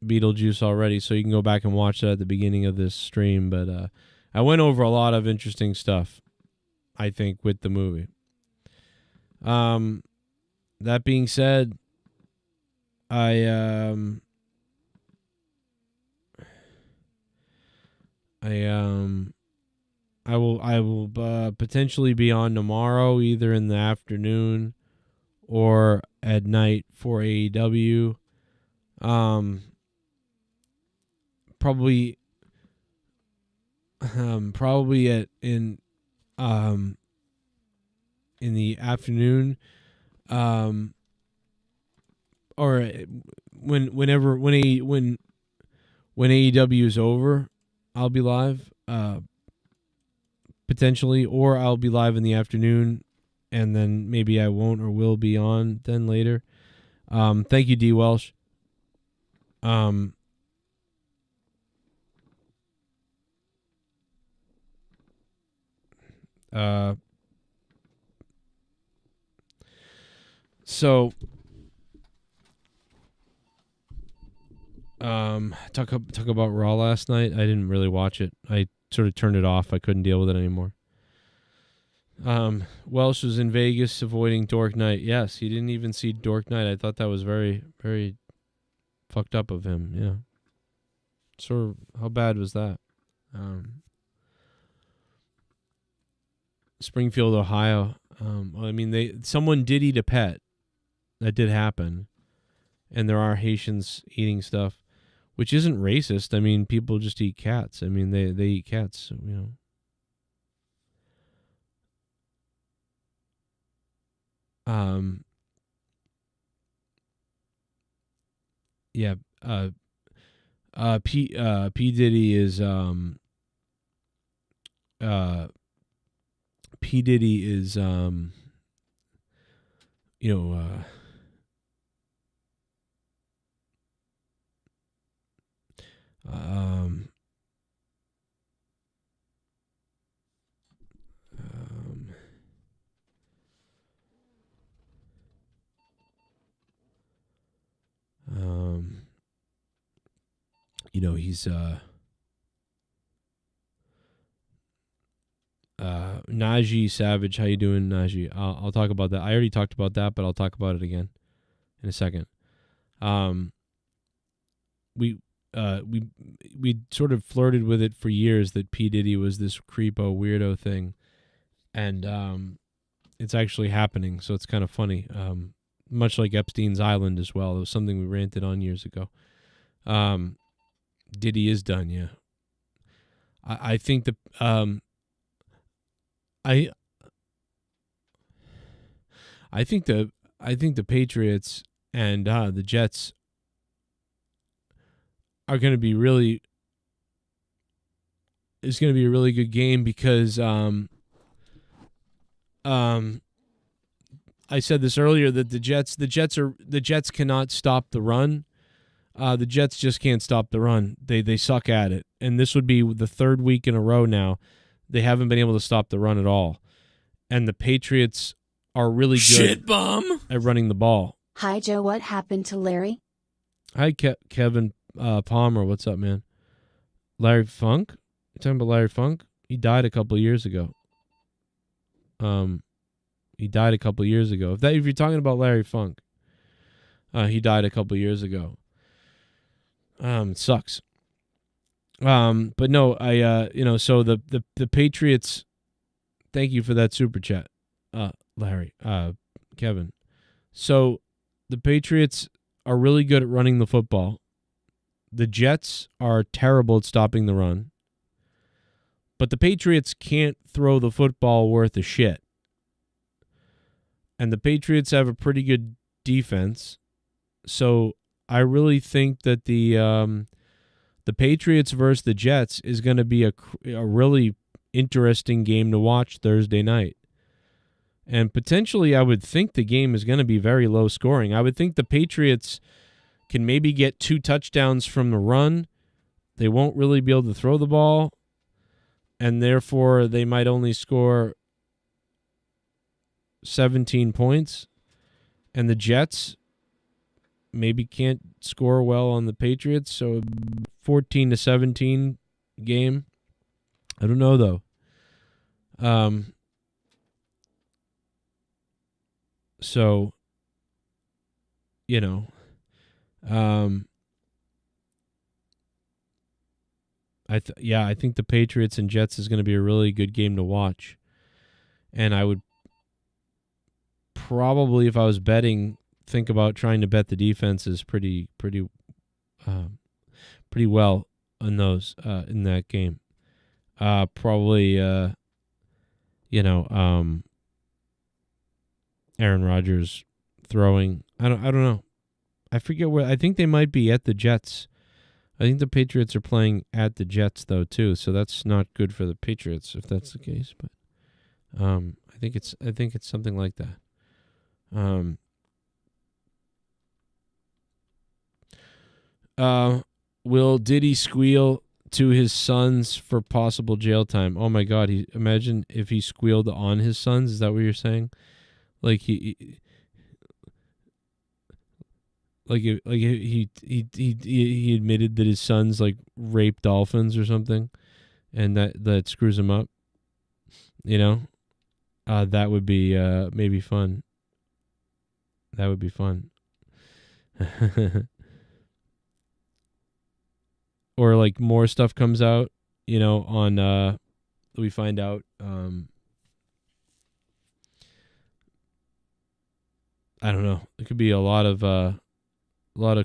Beetlejuice already, so you can go back and watch that at the beginning of this stream. But I went over a lot of interesting stuff, I think, with the movie. That being said, I will potentially be on tomorrow, either in the afternoon or at night for AEW. Probably in the afternoon, or when AEW is over, I'll be live, potentially, or I'll be live in the afternoon, and then maybe I won't or will be on then later. Thank you, D. Welsh. So talk about Raw last night. I didn't really watch it. I sort of turned it off. I couldn't deal with it anymore. Welsh was in Vegas avoiding Dork Night. Yes, he didn't even see Dork Night. I thought that was very, very fucked up of him. Yeah. So how bad was that? Springfield, Ohio. I mean, someone did eat a pet. That did happen. And there are Haitians eating stuff, which isn't racist. I mean, people just eat cats. I mean, they eat cats, you know. Yeah, P Diddy is P Diddy is you know you know, he's Najee Savage. How you doing, Najee? I'll talk about that. I already talked about that, but I'll talk about it again in a second. We sort of flirted with it for years that P Diddy was this creepo weirdo thing, and it's actually happening. So it's kind of funny. Much like Epstein's Island as well. It was something we ranted on years ago. Diddy is done, yeah. I think the I think the Patriots and the Jets are going to be really. It's going to be a really good game because I said this earlier that the Jets cannot stop the run. The Jets just can't stop the run. They suck at it, and this would be the third week in a row now. They haven't been able to stop the run at all, and the Patriots are really good at running the ball. Hi, Joe. What happened to Larry? Hi, Kevin Palmer. What's up, man? Larry Funk? You talking about Larry Funk? He died a couple of years ago. He died a couple of years ago. If you're talking about Larry Funk, he died a couple of years ago. It sucks. But no, so the Patriots, thank you for that super chat, Larry, Kevin. So the Patriots are really good at running the football. The Jets are terrible at stopping the run. But the Patriots can't throw the football worth a shit. And the Patriots have a pretty good defense. So I really think that the Patriots versus the Jets is going to be a really interesting game to watch Thursday night. And potentially, I would think the game is going to be very low scoring. I would think the Patriots can maybe get 2 touchdowns from the run. They won't really be able to throw the ball, and therefore they might only score 17 points. And the Jets maybe can't score well on the Patriots, so 14-17 game. I don't know, though. So, you know, I think the Patriots and Jets is going to be a really good game to watch. And I would probably, if I was betting, think about trying to bet the defenses pretty well on those in that game. Probably, Aaron Rodgers throwing. I don't know. I forget where. I think they might be at the Jets. I think the Patriots are playing at the Jets though too, so that's not good for the Patriots if that's the case. But I think it's something like that. Will Diddy squeal to his sons for possible jail time? Oh my God! Imagine if he squealed on his sons. Is that what you're saying? Like he admitted that his sons like raped dolphins or something, and that screws him up. That would be maybe fun. That would be fun. Or like more stuff comes out, on we find out I don't know. It could be a lot of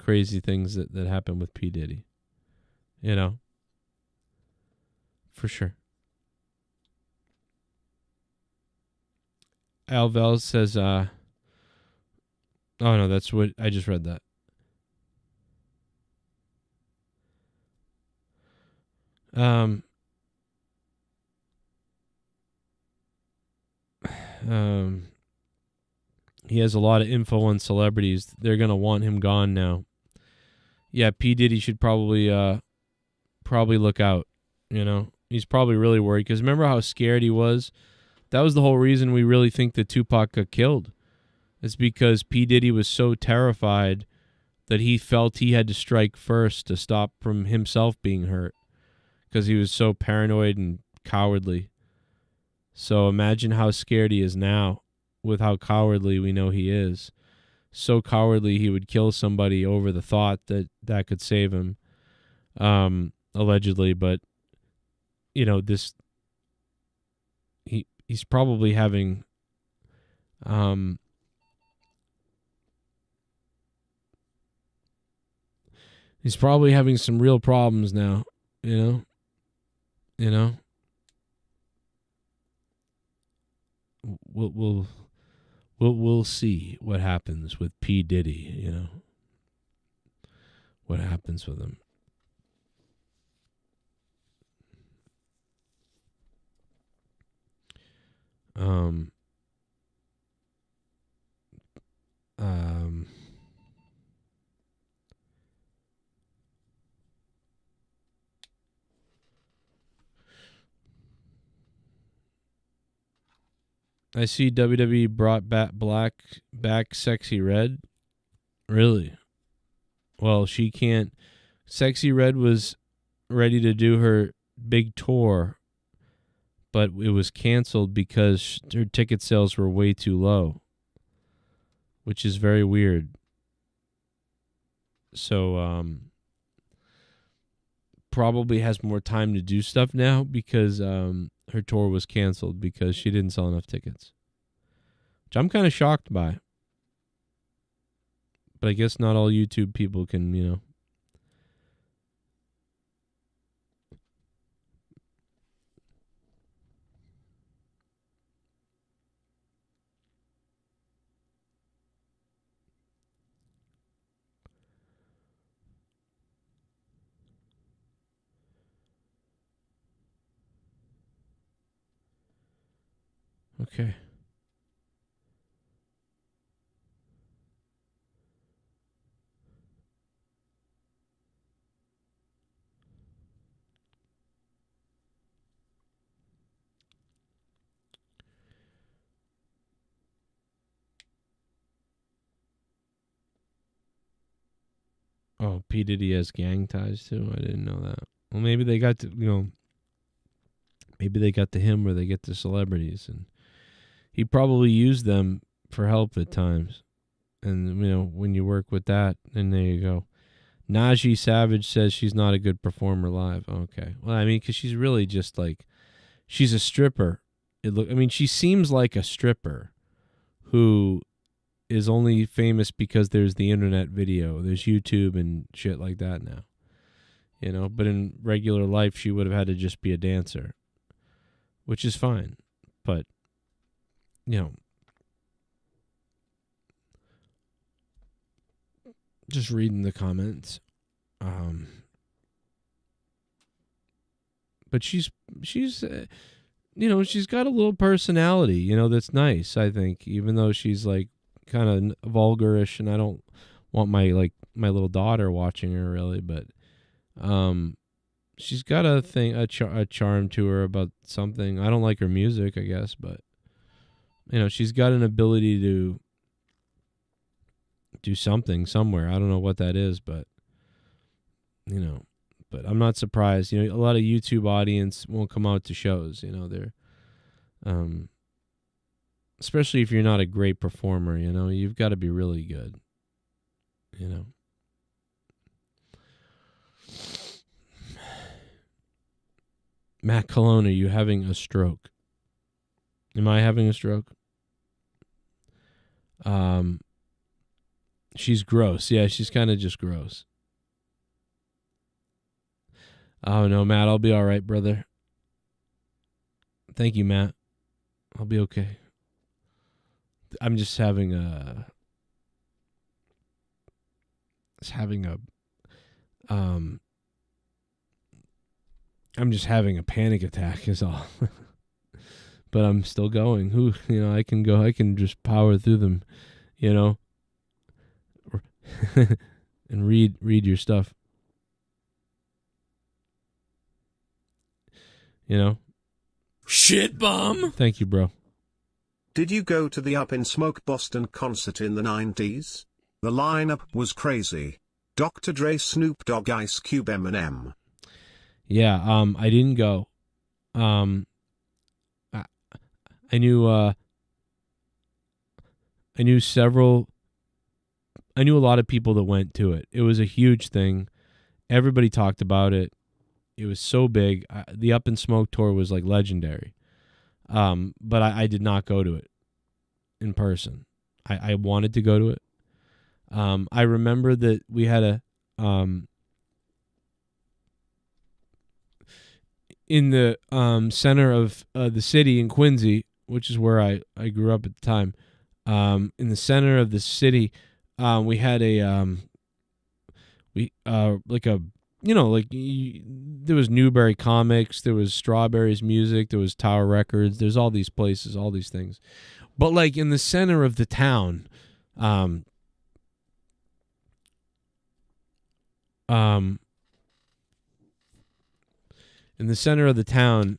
crazy things that happen with P. Diddy. For sure. Alvel says, oh no, that's what I just read that. He has a lot of info on celebrities. They're going to want him gone now. Yeah, P. Diddy should probably look out, He's probably really worried because remember how scared he was? That was the whole reason we really think that Tupac got killed. It's because P. Diddy was so terrified that he felt he had to strike first to stop from himself being hurt because he was so paranoid and cowardly. So imagine how scared he is now with how cowardly we know he is. So cowardly he would kill somebody over the thought that could save him, allegedly. But, he's probably having some real problems now, We'll see what happens with P. Diddy, what happens with him. I see WWE brought back Sexy Red. Really? Well, she can't. Sexy Red was ready to do her big tour, but it was canceled because her ticket sales were way too low, which is very weird. So, probably has more time to do stuff now because her tour was canceled because she didn't sell enough tickets, which I'm kind of shocked by. But I guess not all YouTube people can, Okay. Oh, P. Diddy has gang ties too? I didn't know that. Well, maybe they got to, maybe they got to him where they get to celebrities. And he probably used them for help at times. And, when you work with that, then there you go. Najee Savage says she's not a good performer live. Okay. Well, I mean, because she's really just like, she's a stripper. She seems like a stripper who is only famous because there's the internet video. There's YouTube and shit like that now. But in regular life, she would have had to just be a dancer, which is fine. But, just reading the comments. But she's she's got a little personality, that's nice, I think, even though she's like kind of vulgarish, and I don't want my little daughter watching her really, but she's got a charm to her about something. I don't like her music, I guess, but she's got an ability to do something somewhere. I don't know what that is, but but I'm not surprised. A lot of YouTube audience won't come out to shows. They're especially if you're not a great performer. You've got to be really good. Matt Cologne, are you having a stroke? Am I having a stroke? She's gross. Yeah, she's kind of just gross. Oh, no, Matt, I'll be all right, brother. Thank you, Matt. I'll be okay. I'm just having a... I'm just having a panic attack is all. But I'm still going. I can go. I can just power through them, and read your stuff. Shit bum. Thank you, bro. Did you go to the Up in Smoke Boston concert in the 90s? The lineup was crazy. Dr. Dre, Snoop Dogg, Ice Cube, Eminem. Yeah, I didn't go. I knew a lot of people that went to it. It was a huge thing. Everybody talked about it. It was so big. The Up in Smoke tour was like legendary. But I did not go to it in person. I wanted to go to it. I remember that we had a in the center of the city in Quincy, which is where I grew up at the time. In the center of the city, we had a there was Newberry Comics, there was Strawberries Music, there was Tower Records, there's all these places, all these things. But like in the center of the town, in the center of the town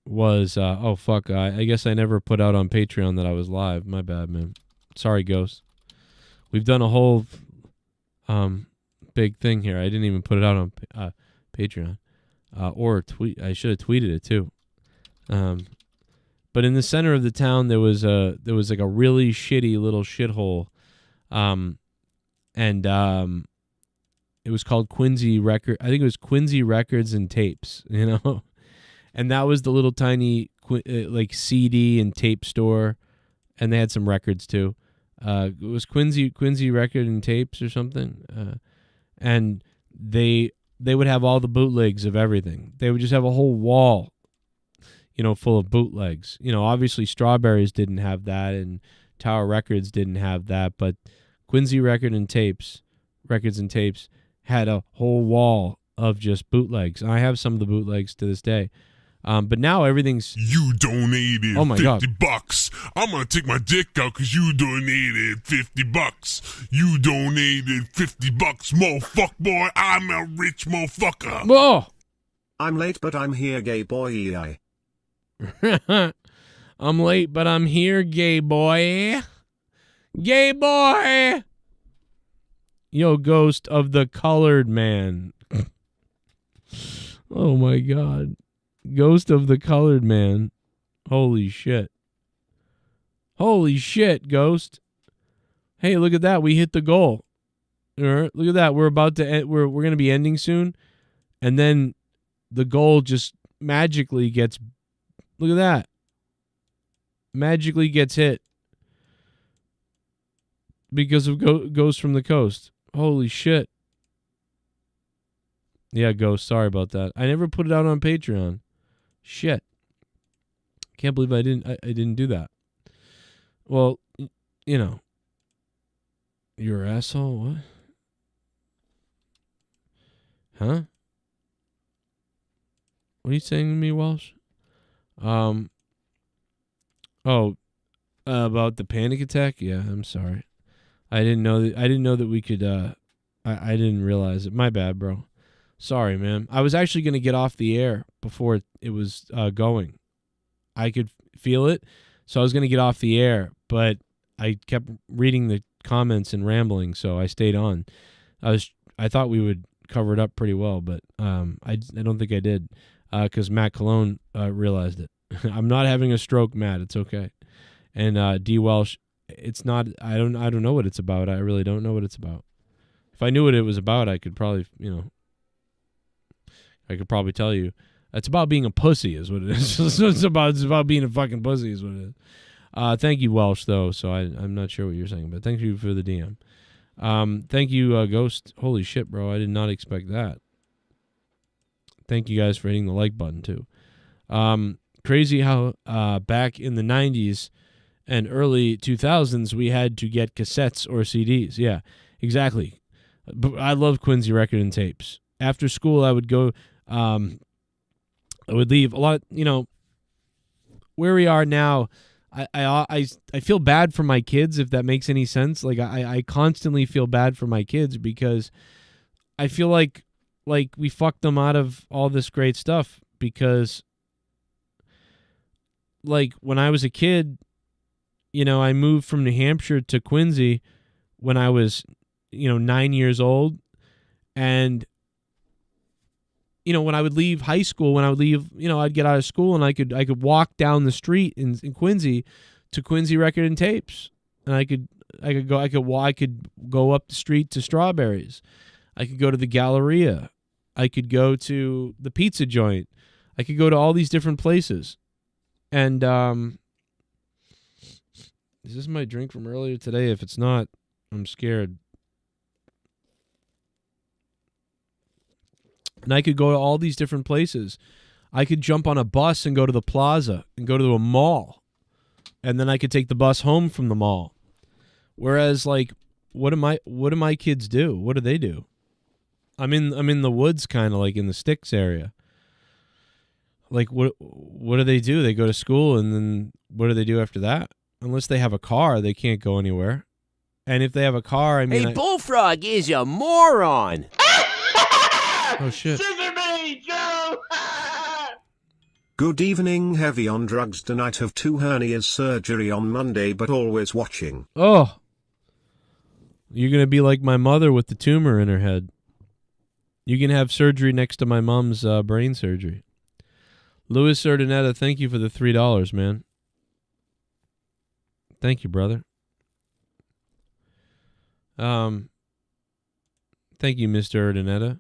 was oh fuck, I guess I never put out on Patreon that I was live. My bad, man. Sorry, Ghost. We've done a whole big thing here. I didn't even put it out on Patreon or tweet. I should have tweeted it too. But in the center of the town there was like a really shitty little shithole, and it was called Quincy Record. I think it was Quincy Records and Tapes, and that was the little tiny like CD and tape store, and they had some records too. It was Quincy Record and Tapes or something, and they would have all the bootlegs of everything. They would just have a whole wall, full of bootlegs. Obviously Strawberries didn't have that, and Tower Records didn't have that, but Quincy Records and Tapes had a whole wall of just bootlegs. I have some of the bootlegs to this day. But now everything's... You donated $50. I'm going to take my dick out because you donated $50. You donated $50, motherfucker, boy. I'm a rich motherfucker. Whoa! I'm late, but I'm here, gay boy. I'm late, but I'm here, gay boy. Gay boy! Yo, ghost of the colored man. Oh my God. Ghost of the colored man. Holy shit. Holy shit, Ghost. Hey, look at that. We hit the goal. All right, look at that. We're about to end, we're going to be ending soon. And then the goal just magically gets, look at that. Magically gets hit. Because of Ghost from the Coast. Holy shit. Yeah, Ghost. Sorry about that. I never put it out on Patreon. Shit. Can't believe I didn't do that. Well, you know. You're an asshole? What? Huh? What are you saying to me, Walsh? About the panic attack? Yeah, I'm sorry. I didn't know that we could I didn't realize it. My bad, bro. Sorry, man. I was actually going to get off the air before it was going. I could feel it, so I was going to get off the air, but I kept reading the comments and rambling, so I stayed on. I thought we would cover it up pretty well, but I don't think I did because Matt Cologne realized it. I'm not having a stroke, Matt. It's okay. And D. Welsh, it's not. I don't know what it's about. I really don't know what it's about. If I knew what it was about, I could probably tell you. It's about being a pussy, is what it is. It's about being a fucking pussy, is what it is. Thank you, Welsh, though. So I'm not sure what you're saying, but thank you for the DM. Thank you, Ghost. Holy shit, bro! I did not expect that. Thank you guys for hitting the like button too. Crazy how back in the 90s and early 2000s we had to get cassettes or CDs. Yeah, exactly. But I love Quincy record and tapes. After school, I would go. I would leave a lot. Where we are now. I feel bad for my kids, if that makes any sense. Like I constantly feel bad for my kids because I feel like we fucked them out of all this great stuff because like when I was a kid, I moved from New Hampshire to Quincy when I was 9 years old, and when I would leave high school, I'd get out of school and I could walk down the street in Quincy to Quincy Record and Tapes, and I could go up the street to Strawberries, I could go to the Galleria, I could go to the pizza joint, I could go to all these different places, and is this my drink from earlier today? If it's not, I'm scared. And I could go to all these different places. I could jump on a bus and go to the plaza and go to a mall. And then I could take the bus home from the mall. Whereas, like, what do my kids do? What do they do? I'm in the woods, kind of like in the sticks area. Like, what do they do? They go to school, and then what do they do after that? Unless they have a car, they can't go anywhere. And if they have a car, Hey, Bullfrog is a moron. Oh, shit. Scissor me, Joe! Good evening. Heavy on drugs tonight. Have 2 hernias surgery on Monday, but always watching. Oh. You're going to be like my mother with the tumor in her head. You can have surgery next to my mom's brain surgery. Louis Urdaneta, thank you for the $3, man. Thank you, brother. Thank you, Mr. Urdaneta.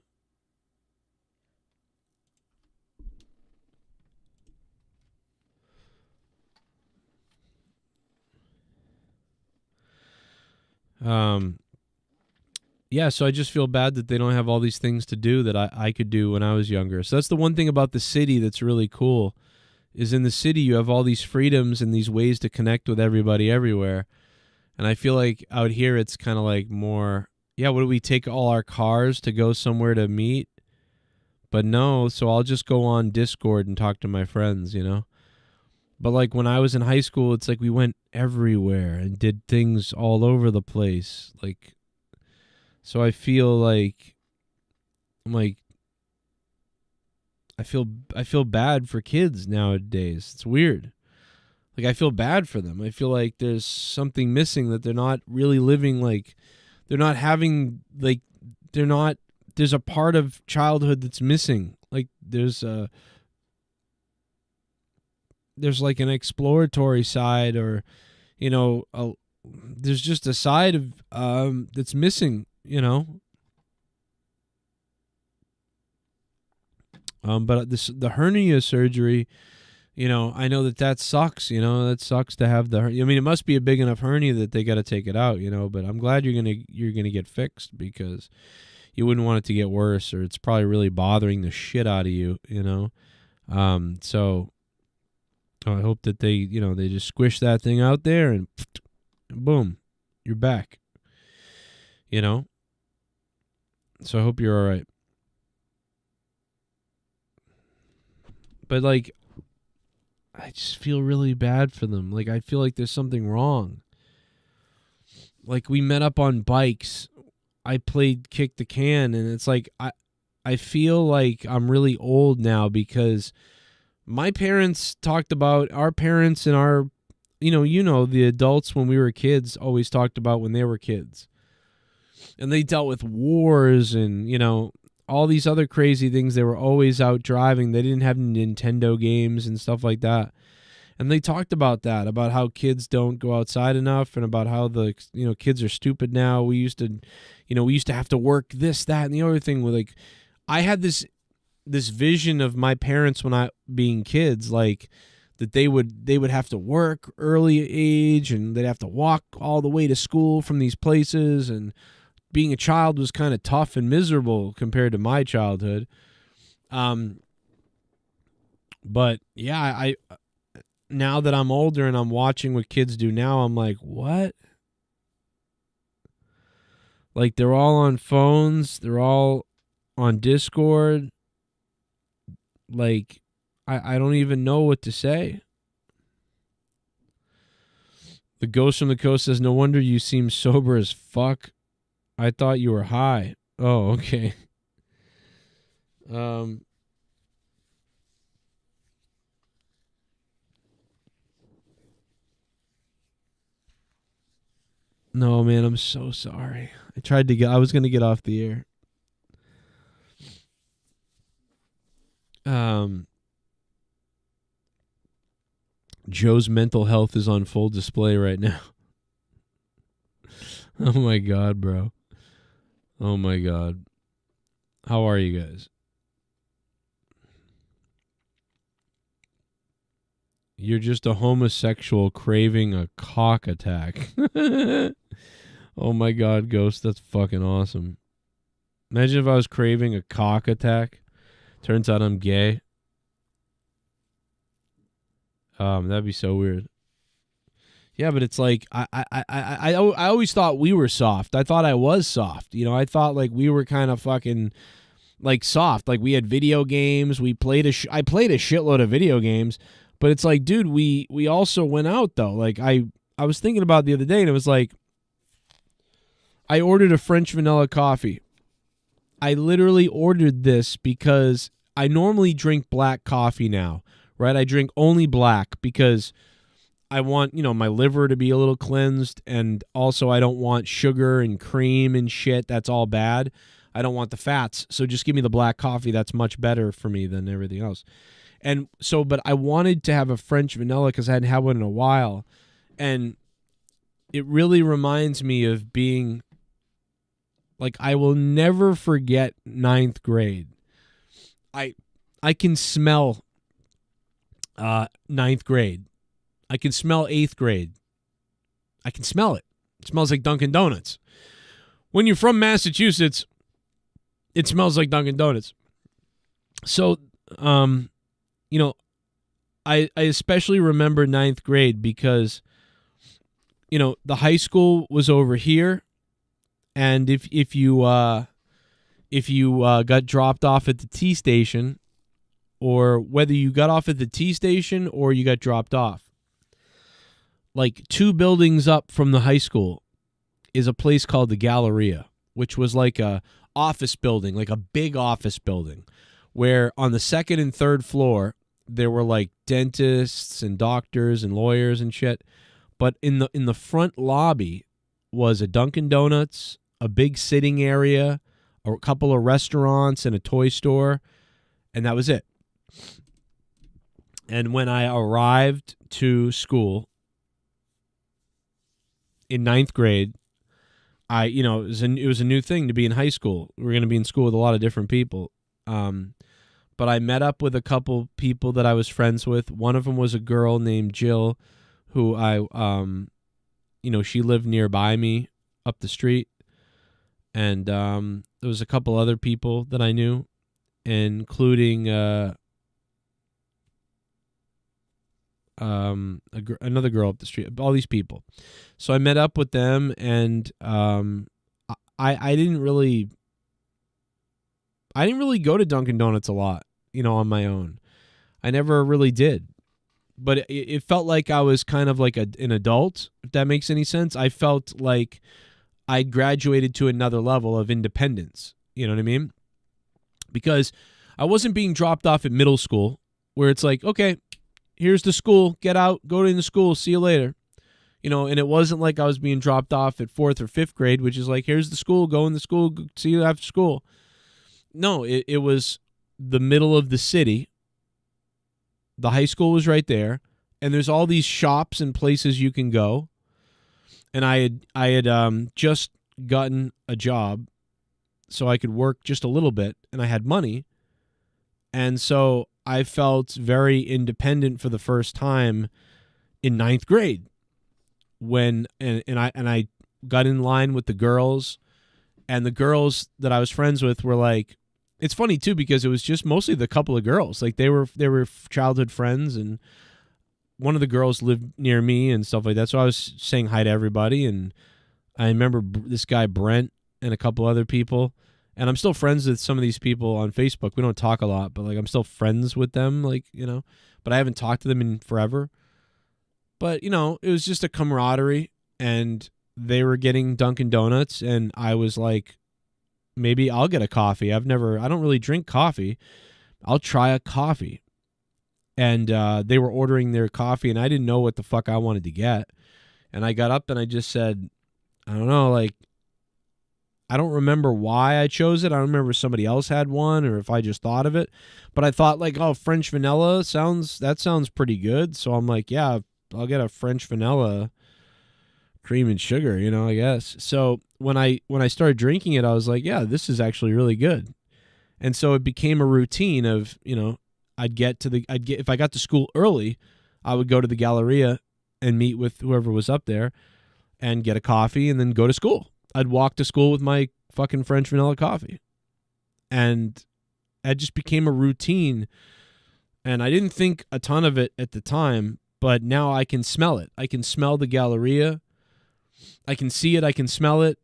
Yeah, so I just feel bad that they don't have all these things to do that I could do when I was younger. So that's the one thing about the city that's really cool, is in the city you have all these freedoms and these ways to connect with everybody everywhere. And I feel like out here it's kind of like more, yeah, what do we take all our cars to go somewhere to meet? But no, so I'll just go on Discord and talk to my friends, But like when I was in high school, it's like we went everywhere and did things all over the place. Like, so I feel like I feel bad for kids nowadays. It's weird. Like I feel bad for them. I feel like there's something missing, that they're not really living like they're not having, like, they're not, there's a part of childhood that's missing. Like, there's like an exploratory side, or, you know, there's just a side of that's missing, you know. But the hernia surgery, you know, I know that sucks. You know, that sucks to have I mean, it must be a big enough hernia that they got to take it out. You know, but I'm glad you're gonna get fixed, because you wouldn't want it to get worse, or it's probably really bothering the shit out of you. You know, so I hope that they just squish that thing out there and boom, you're back. You know, so I hope you're all right. But, like, I just feel really bad for them. Like, I feel like there's something wrong. Like, we met up on bikes. I played Kick the Can, and it's like, I feel like I'm really old now, because my parents talked about, our parents and our, the adults when we were kids always talked about when they were kids. And they dealt with wars and, all these other crazy things. They were always out driving. They didn't have Nintendo games and stuff like that. And they talked about that, about how kids don't go outside enough, and about how the kids are stupid now. We used to have to work this, that, and the other thing. With, like, I had this vision of my parents when being kids, like, that they would have to work early age, and they'd have to walk all the way to school from these places, and being a child was kind of tough and miserable compared to my childhood. But yeah, I now that I'm older and I'm watching what kids do now, I'm like, what? Like, they're all on phones, they're all on Discord. Like, I don't even know what to say. The Ghost from the Coast says, no wonder you seem sober as fuck. I thought you were high. Oh, okay. No, man, I'm so sorry. I was going to get off the air. Joe's mental health is on full display right now. Oh my God, bro. Oh my God. How are you guys? You're just a homosexual craving a cock attack. Oh my God, Ghost, that's fucking awesome. Imagine if I was craving a cock attack. Turns out I'm gay. That'd be so weird. Yeah, but it's like I always thought we were soft. I thought I was soft. I thought, like, we were kind of fucking, like, soft. Like, we had video games. I played a shitload of video games. But it's like, dude, we also went out, though. Like, I was thinking about it the other day, and it was like, I ordered a French vanilla coffee. I literally ordered this because I normally drink black coffee now, right? I drink only black because I want, my liver to be a little cleansed, and also I don't want sugar and cream and shit. That's all bad. I don't want the fats. So just give me the black coffee. That's much better for me than everything else. And so, but I wanted to have a French vanilla because I hadn't had one in a while. And it really reminds me of being, like, I will never forget 9th grade. I can smell 9th grade. I can smell 8th grade. I can smell it. It smells like Dunkin' Donuts. When you're from Massachusetts, it smells like Dunkin' Donuts. So, I especially remember 9th grade because, the high school was over here, and if you got dropped off at the T station, or whether you got off at the T station or you got dropped off, like 2 buildings up from the high school is a place called the Galleria, which was like a office building, like a big office building, where on the 2nd and 3rd floor there were like dentists and doctors and lawyers and shit. But in the front lobby was a Dunkin' Donuts, a big sitting area, a couple of restaurants, and a toy store, and that was it. And when I arrived to school in 9th grade, it was a new thing to be in high school. We were going to be in school with a lot of different people. But I met up with a couple people that I was friends with. One of them was a girl named Jill, who she lived nearby me up the street. And there was a couple other people that I knew, including another girl up the street. All these people. So I met up with them, and I didn't really go to Dunkin' Donuts a lot, on my own. I never really did. But it felt like I was kind of like an adult, if that makes any sense. I felt like I graduated to another level of independence. You know what I mean? Because I wasn't being dropped off at middle school, where it's like, okay, here's the school, get out, go to the school, see you later. And it wasn't like I was being dropped off at 4th or 5th grade, which is like, here's the school, go in the school, see you after school. No, it was the middle of the city. The high school was right there, and there's all these shops and places you can go. And I had just gotten a job, so I could work just a little bit, and I had money. And so I felt very independent for the first time in 9th grade. And I got in line with the girls, and the girls that I was friends with were like, it's funny too, because it was just mostly the couple of girls. Like they were childhood friends, and one of the girls lived near me and stuff like that. So I was saying hi to everybody, and I remember this guy Brent and a couple other people, and I'm still friends with some of these people on Facebook. We don't talk a lot, but like I'm still friends with them, but I haven't talked to them in forever. But, it was just a camaraderie, and they were getting Dunkin' Donuts, and I was like, maybe I'll get a coffee. I don't really drink coffee. I'll try a coffee. And they were ordering their coffee, and I didn't know what the fuck I wanted to get. And I got up and I just said, I don't know, I don't remember why I chose it. I don't remember if somebody else had one or if I just thought of it. But I thought French vanilla sounds pretty good. So I'm like, yeah, I'll get a French vanilla cream and sugar, I guess. So when I started drinking it, I was like, yeah, this is actually really good. And so it became a routine of, if I got to school early, I would go to the Galleria and meet with whoever was up there and get a coffee and then go to school. I'd walk to school with my fucking French vanilla coffee. And it just became a routine. And I didn't think a ton of it at the time, but now I can smell it. I can smell the Galleria. I can see it. I can smell it.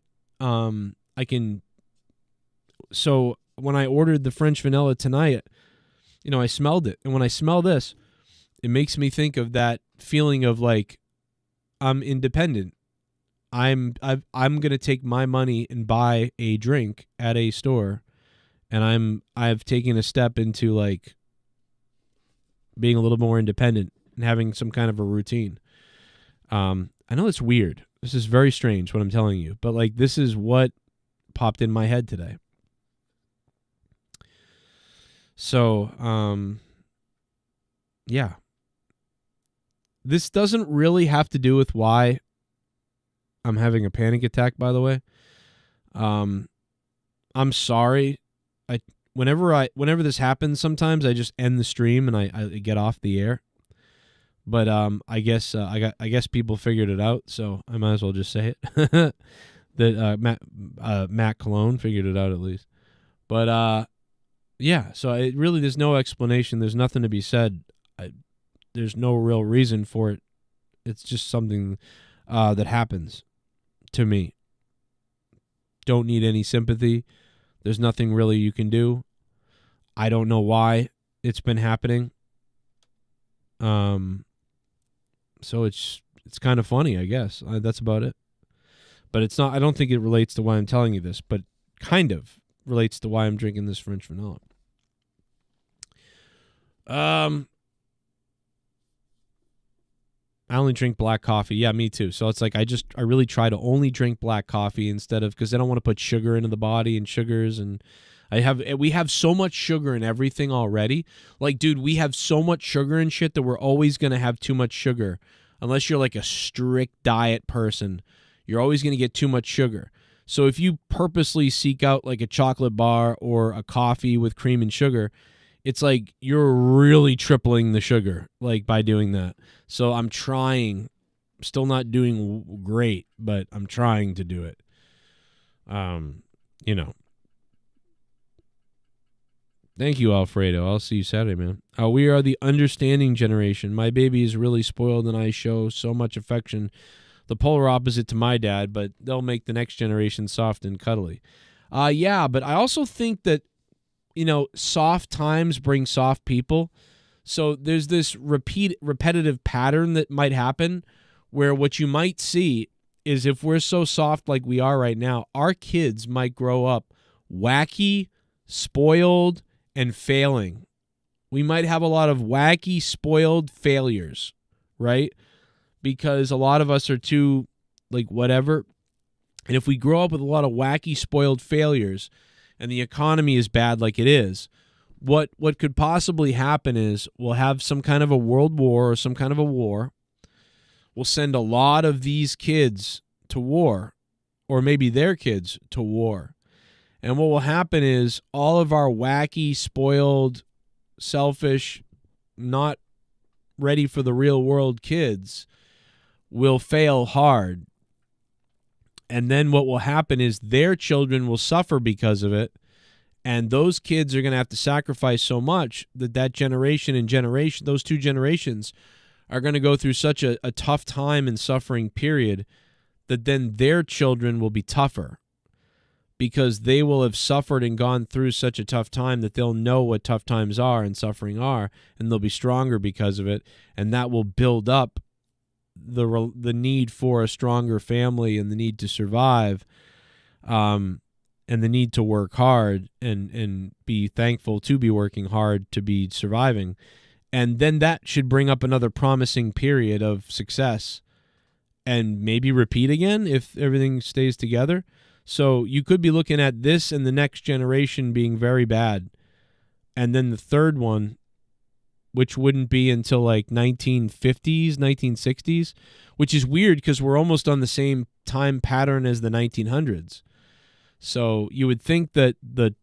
So when I ordered the French vanilla tonight, I smelled it. And when I smell this, it makes me think of that feeling of like, I'm independent. I'm going to take my money and buy a drink at a store, and I've taken a step into like being a little more independent and having some kind of a routine. I know it's weird. This is very strange what I'm telling you, but like this is what popped in my head today. So, yeah. This doesn't really have to do with why I'm having a panic attack, by the way. I'm sorry. Whenever this happens, sometimes I just end the stream and I get off the air. But I guess people figured it out, so I might as well just say it. That Matt Cologne figured it out at least. But yeah, so there's no explanation. There's nothing to be said. There's no real reason for it. It's just something that happens to me. Don't need any sympathy. There's nothing really you can do. I don't know why it's been happening. So it's kind of funny, I guess. That's about it. But it's not. I don't think it relates to why I'm telling you this, but kind of relates to why I'm drinking this French vanilla. I I only drink black coffee. Yeah, me too. So it's like I really try to only drink black coffee instead of, because I don't want to put sugar into the body and sugars, and we have so much sugar in everything already. Like, dude, we have so much sugar and shit that we're always going to have too much sugar. Unless you're like a strict diet person, you're always going to get too much sugar. So if you purposely seek out like a chocolate bar or a coffee with cream and sugar, it's like you're really tripling the sugar, like, by doing that. So I'm trying, still not doing great, but I'm trying to do it. You know. Thank you, Alfredo. I'll see you Saturday, man. We are the understanding generation. My baby is really spoiled, and I show so much affection. The polar opposite to my dad, but they'll make the next generation soft and cuddly. Yeah, but I also think that, you know, soft times bring soft people. So there's this repetitive pattern that might happen where what you might see is, if we're so soft like we are right now, our kids might grow up wacky, spoiled, and failing. We might have a lot of wacky, spoiled failures, right? Because a lot of us are too, like, whatever. And if we grow up with a lot of wacky, spoiled failures, and the economy is bad like it is, what could possibly happen is we'll have some kind of a world war or some kind of a war. We'll send a lot of these kids to war, or maybe their kids to war. And what will happen is all of our wacky, spoiled, selfish, not ready for the real world kids will fail hard. And then what will happen is their children will suffer because of it. And those kids are going to have to sacrifice so much that generation and generation, those two generations, are going to go through such a tough time and suffering period that then their children will be tougher, because they will have suffered and gone through such a tough time that they'll know what tough times are and suffering are, and they'll be stronger because of it. And that will build up the need for a stronger family, and the need to survive, and the need to work hard and be thankful to be working hard to be surviving. And then that should bring up another promising period of success, and maybe repeat again if everything stays together. So you could be looking at this and the next generation being very bad, and then the third one, which wouldn't be until like 1950s, 1960s, which is weird because we're almost on the same time pattern as the 1900s. So you would think that the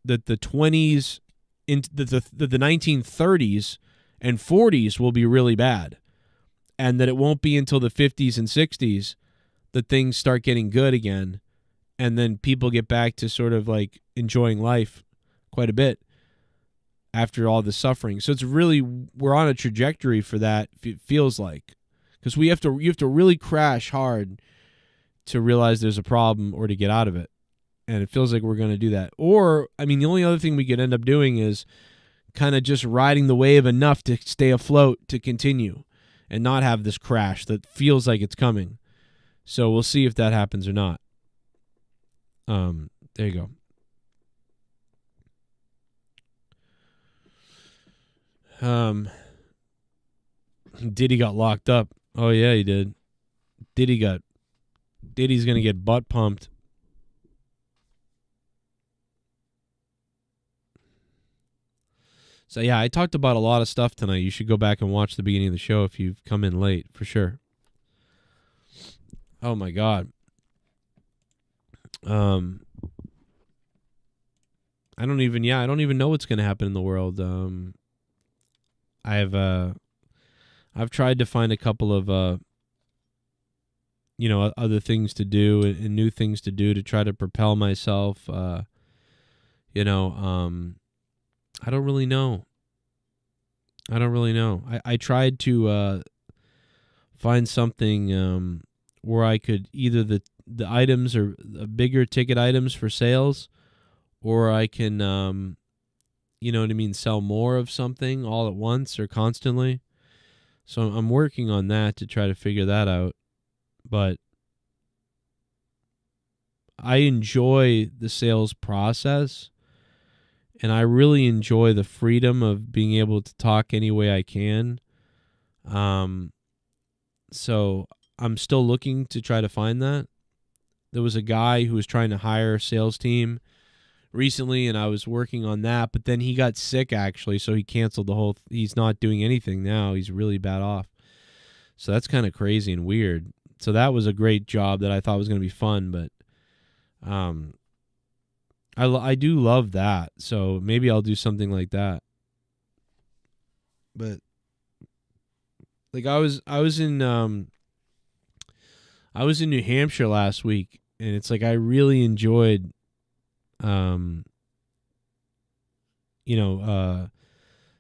20s, into the 1930s and 40s will be really bad, and that it won't be until the 50s and 60s that things start getting good again. And then people get back to sort of like enjoying life quite a bit after all the suffering. So it's really, we're on a trajectory for that, it feels like. Because you have to really crash hard to realize there's a problem or to get out of it. And it feels like we're going to do that. Or, I mean, the only other thing we could end up doing is kind of just riding the wave enough to stay afloat, to continue and not have this crash that feels like it's coming. So we'll see if that happens or not. There you go. Diddy got locked up. Oh yeah, he did. Diddy's gonna get butt pumped. So yeah, I talked about a lot of stuff tonight. You should go back and watch the beginning of the show if you've come in late, for sure. Oh my God. I don't even know what's going to happen in the world. I've tried to find a couple of other things to do and new things to do to try to propel myself. I don't really know. I tried to find something where I could either the items are bigger ticket items for sales, or I can, sell more of something all at once or constantly. So I'm working on that to try to figure that out. But I enjoy the sales process, and I really enjoy the freedom of being able to talk any way I can. So I'm still looking to try to find that. There was a guy who was trying to hire a sales team recently, and I was working on that, but then he got sick, actually, so he canceled the whole he's not doing anything now. He's really bad off. So that's kind of crazy and weird. So that was a great job that I thought was going to be fun, but I do love that. So maybe I'll do something like that. But like I was in New Hampshire last week, and it's like I really enjoyed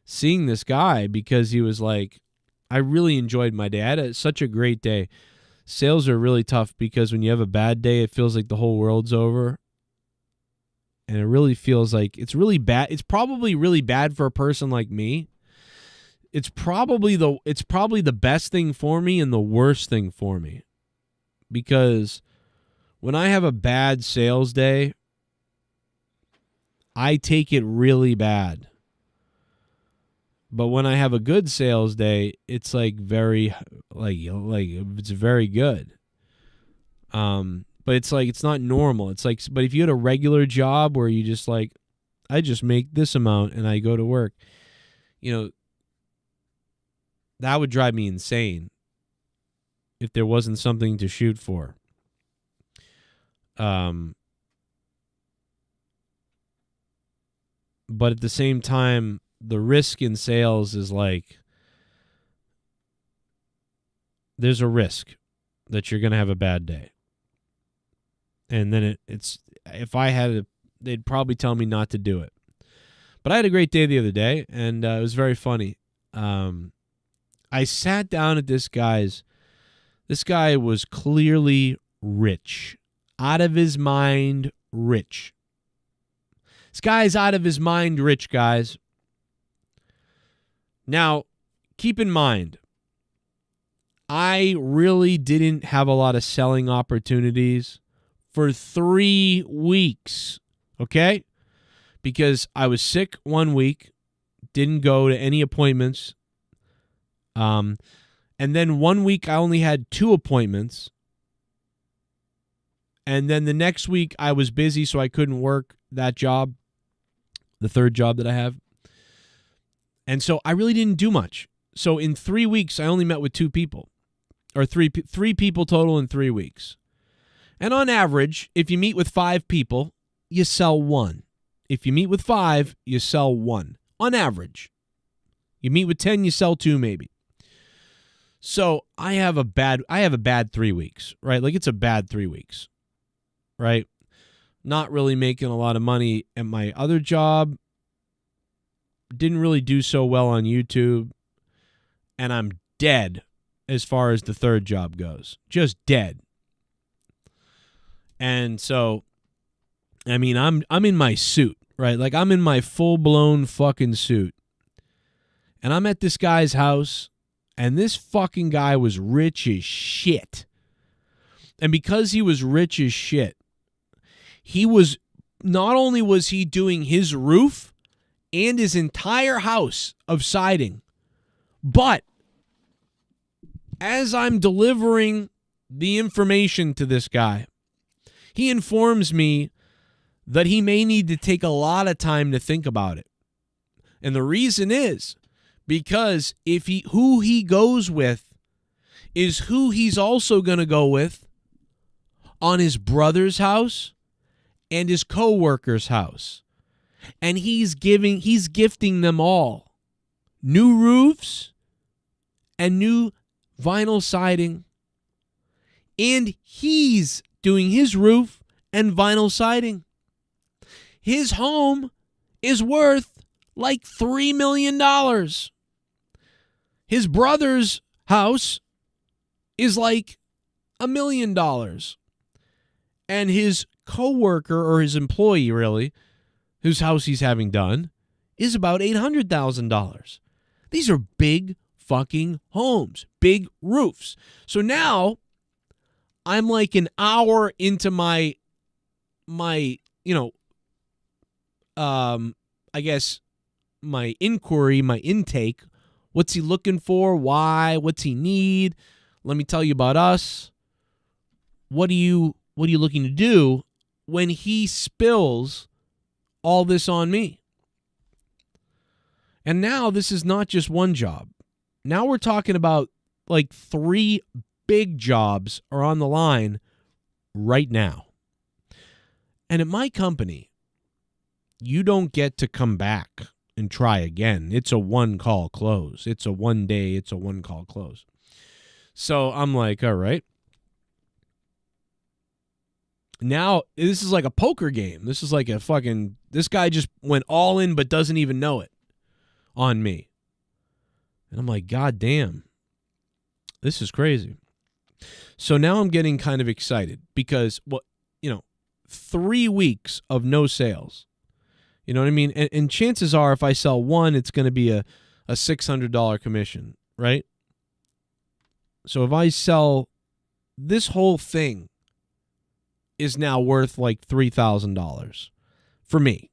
seeing this guy, because he was like, I really enjoyed my day. I had such a great day. Sales are really tough because when you have a bad day, it feels like the whole world's over. And it really feels like it's really bad. It's probably really bad for a person like me. It's probably the best thing for me and the worst thing for me. Because when I have a bad sales day, I take it really bad. But when I have a good sales day, it's like very it's very good. But it's like it's not normal. It's like, but if you had a regular job where you just like, I just make this amount and I go to work, that would drive me insane if there wasn't something to shoot for. But at the same time, the risk in sales is like, there's a risk that you're going to have a bad day. And then if I had it, they'd probably tell me not to do it. But I had a great day the other day, and it was very funny. I sat down at this guy was clearly rich, out of his mind rich. This guy's out of his mind rich, guys. Now, keep in mind, I really didn't have a lot of selling opportunities for 3 weeks, okay? Because I was sick 1 week, didn't go to any appointments, and then 1 week I only had 2 appointments, and then the next week I was busy, so I couldn't work that job, the third job that I have. And so I really didn't do much. So in 3 weeks, I only met with 2 people, or three people total in 3 weeks. And on average, if you meet with 5 people, you sell 1. If you meet with 5, you sell 1. On average. You meet with 10, you sell 2 maybe. So I have a bad 3 weeks, right? Like it's a bad 3 weeks, right? Not really making a lot of money at my other job. Didn't really do so well on YouTube. And I'm dead as far as the third job goes. Just dead. And so, I mean, I'm in my suit, right? Like I'm in my full-blown fucking suit. And I'm at this guy's house, and this fucking guy was rich as shit. And because he was rich as shit, not only was he doing his roof and his entire house of siding, but as I'm delivering the information to this guy, he informs me that he may need to take a lot of time to think about it. And the reason is because who he goes with is who he's also going to go with on his brother's house and his coworker's house. And he's gifting them all new roofs and new vinyl siding. And he's doing his roof and vinyl siding. His home is worth like $3 million. His brother's house is like $1 million. And his coworker, or his employee really, whose house he's having done, is about $800,000. These are big fucking homes, big roofs. So now I'm like an hour into my I guess my inquiry, my intake. What's he looking for? Why? What's he need? Let me tell you about us. What are you looking to do when he spills all this on me? And now this is not just one job. Now we're talking about like 3 big jobs are on the line right now. And at my company, you don't get to come back and try again. It's a one-call close. It's a one-call close. So I'm like, all right. Now, this is like a poker game. This is like this guy just went all in but doesn't even know it on me. And I'm like, God damn, this is crazy. So now I'm getting kind of excited because, 3 weeks of no sales. You know what I mean? And chances are if I sell one, it's going to be a $600 commission, right? So if I sell this whole thing is now worth like $3,000 for me.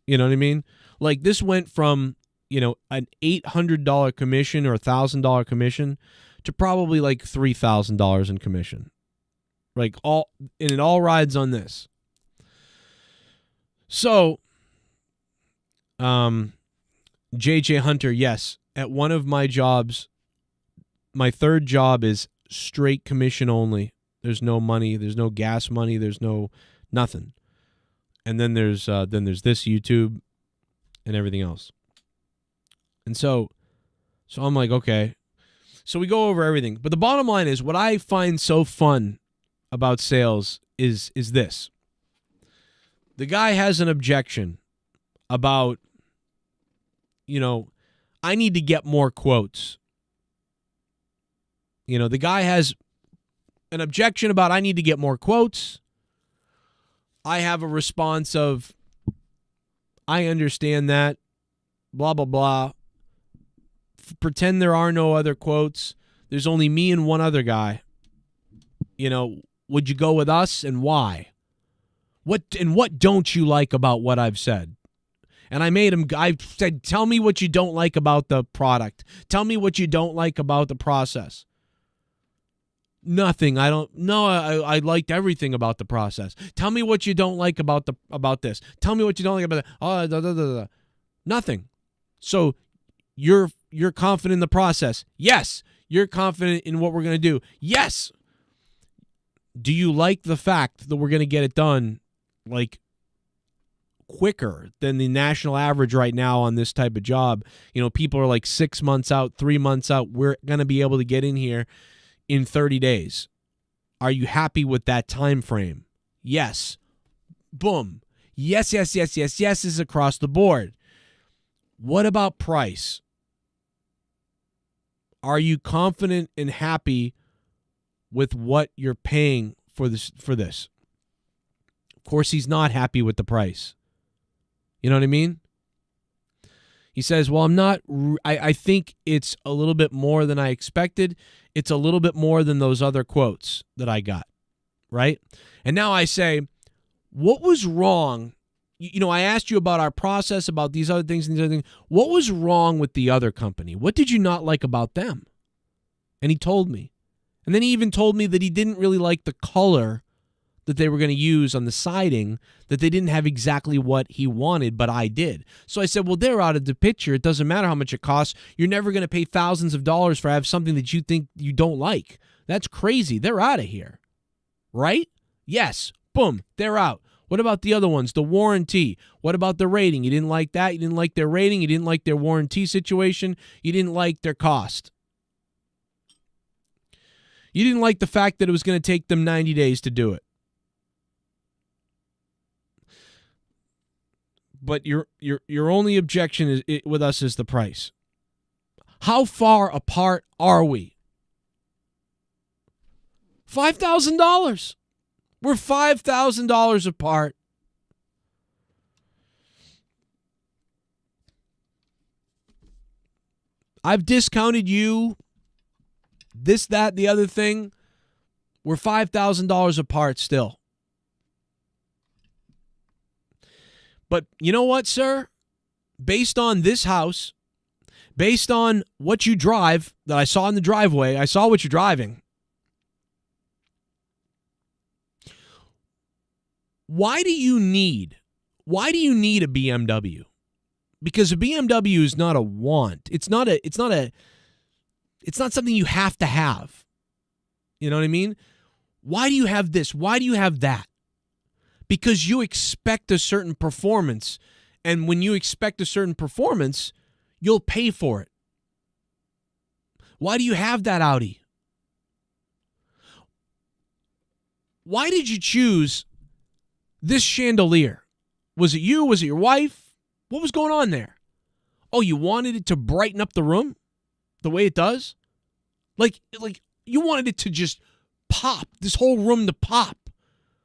You know what I mean? Like this went from, an $800 commission or $1,000 commission to probably like $3,000 in commission. Like it all rides on this. So, JJ Hunter, yes, at one of my jobs, my third job is straight commission only. There's no money, there's no gas money, there's no nothing. And then there's this YouTube and everything else. And so I'm like, okay. So we go over everything. But the bottom line is what I find so fun about sales is this. The guy has an objection about, I need to get more quotes. The guy has an objection about I need to get more quotes. I have a response of, I understand that, blah, blah, blah. Pretend there are no other quotes. There's only me and one other guy. Would you go with us and why? What don't you like about what I've said? And I said, tell me what you don't like about the product. Tell me what you don't like about the process. Nothing. I liked everything about the process. Tell me what you don't like about this. Tell me what you don't like about that. Nothing. So you're confident in the process. Yes. You're confident in what we're going to do. Yes. Do you like the fact that we're going to get it done like quicker than the national average right now on this type of job? People are like 6 months out, 3 months out. We're going to be able to get in here in 30 days. Are you happy with that time frame? Yes. Boom. Yes is across the board. What about price? Are you confident and happy with what you're paying for this? Of course, he's not happy with the price. You know what I mean? He says, well, I'm not, I think it's a little bit more than I expected. It's a little bit more than those other quotes that I got, right? And now I say, what was wrong? I asked you about our process, about these other things and these other things. What was wrong with the other company? What did you not like about them? And he told me. And then he even told me that he didn't really like the color that they were going to use on the siding, that they didn't have exactly what he wanted, but I did. So I said, well, they're out of the picture. It doesn't matter how much it costs. You're never going to pay thousands of dollars for have something that you think you don't like. That's crazy. They're out of here. Right? Yes. Boom. They're out. What about the other ones? The warranty. What about the rating? You didn't like that? You didn't like their rating? You didn't like their warranty situation? You didn't like their cost? You didn't like the fact that it was going to take them 90 days to do it? But your only objection with us is the price. How far apart are we? $5,000. We're $5,000 apart. I've discounted you. This, that, the other thing. We're $5,000 apart still. But you know what, sir? Based on this house, based on what you drive, that I saw in the driveway, I saw what you're driving. why do you need a BMW? Because a BMW is not a want. It's not something you have to have. You know what I mean? Why do you have this? Why do you have that? Because you expect a certain performance, and when you expect a certain performance, you'll pay for it. Why do you have that Audi? Why did you choose this chandelier? Was it you? Was it your wife? What was going on there? Oh, you wanted it to brighten up the room the way it does? Like you wanted it to just pop, this whole room to pop.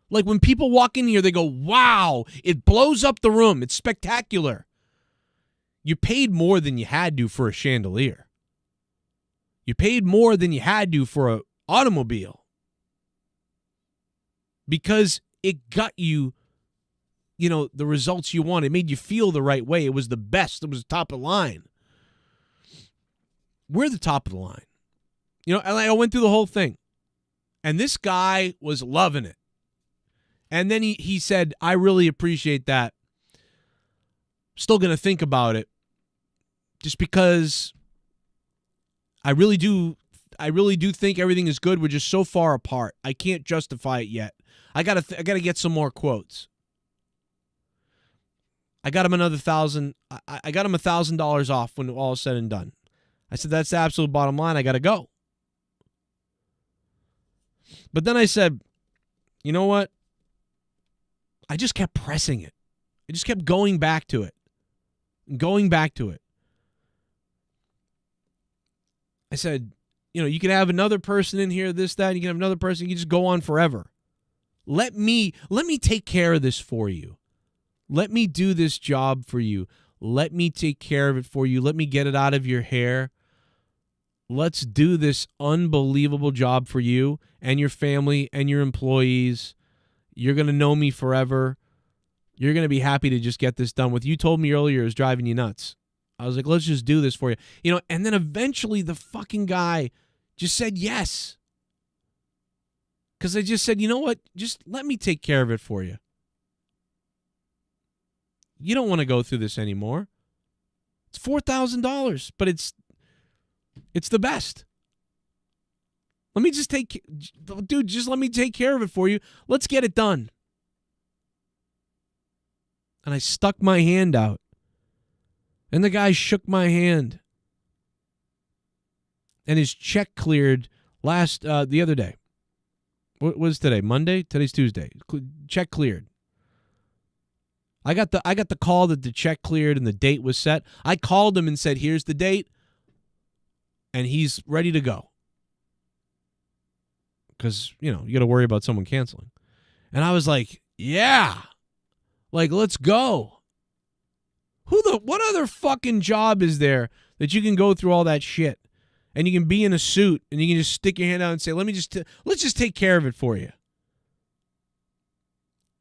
Like when people walk in here, they go, wow, it blows up the room. It's spectacular. You paid more than you had to for a chandelier. You paid more than you had to for an automobile. Because it got you, the results you wanted. It made you feel the right way. It was the best. It was top of the line. We're the top of the line. I went through the whole thing. And this guy was loving it. And then he said, I really appreciate that. Still going to think about it. Just because I really do think everything is good. We're just so far apart. I can't justify it yet. I gotta get some more quotes. I got him another $1,000. I got him $1,000 off when all is said and done. I said, that's the absolute bottom line. I got to go. But then I said, you know what? I just kept pressing it. I just kept going back to it. I said, you can have another person in here, this, that, and you can have another person. You can just go on forever. Let me take care of this for you. Let me do this job for you. Let me take care of it for you. Let me get it out of your hair. Let's do this unbelievable job for you and your family and your employees. You're going to know me forever. You're going to be happy to just get this done with. You told me earlier it was driving you nuts. I was like, let's just do this for you. And then eventually the fucking guy just said yes. Because I just said, you know what? Just let me take care of it for you. You don't want to go through this anymore. It's $4,000, but it's the best. Let me just let me take care of it for you. Let's get it done. And I stuck my hand out. And the guy shook my hand. And his check cleared the other day. What was today? Monday? Today's Tuesday. Check cleared. I got the call that the check cleared and the date was set. I called him and said, here's the date. And he's ready to go. Because, you got to worry about someone canceling. And I was like, yeah. Like, let's go. What other fucking job is there that you can go through all that shit and you can be in a suit and you can just stick your hand out and say, let's just take care of it for you.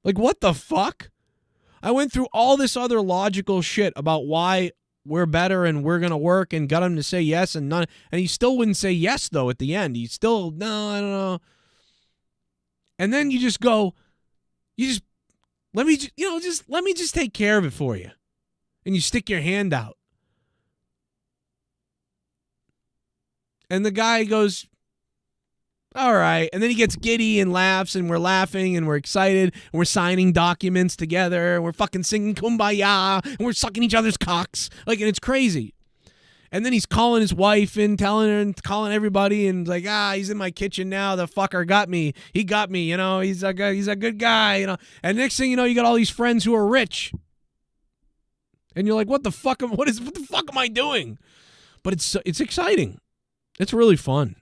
Like, what the fuck? I went through all this other logical shit about why we're better and we're going to work and got him to say yes and none. And he still wouldn't say yes, though, at the end. He still, no, I don't know. And then you just go, let me just take care of it for you. And you stick your hand out. And the guy goes, all right. And then he gets giddy and laughs, and we're laughing, and we're excited, and we're signing documents together, and we're fucking singing Kumbaya, and we're sucking each other's cocks. Like, and it's crazy. And then he's calling his wife and telling her and calling everybody, and like, he's in my kitchen now. The fucker got me. He got me, he's a good guy, And next thing you know, you got all these friends who are rich. And you're like, what the fuck am I doing? But it's exciting. It's really fun.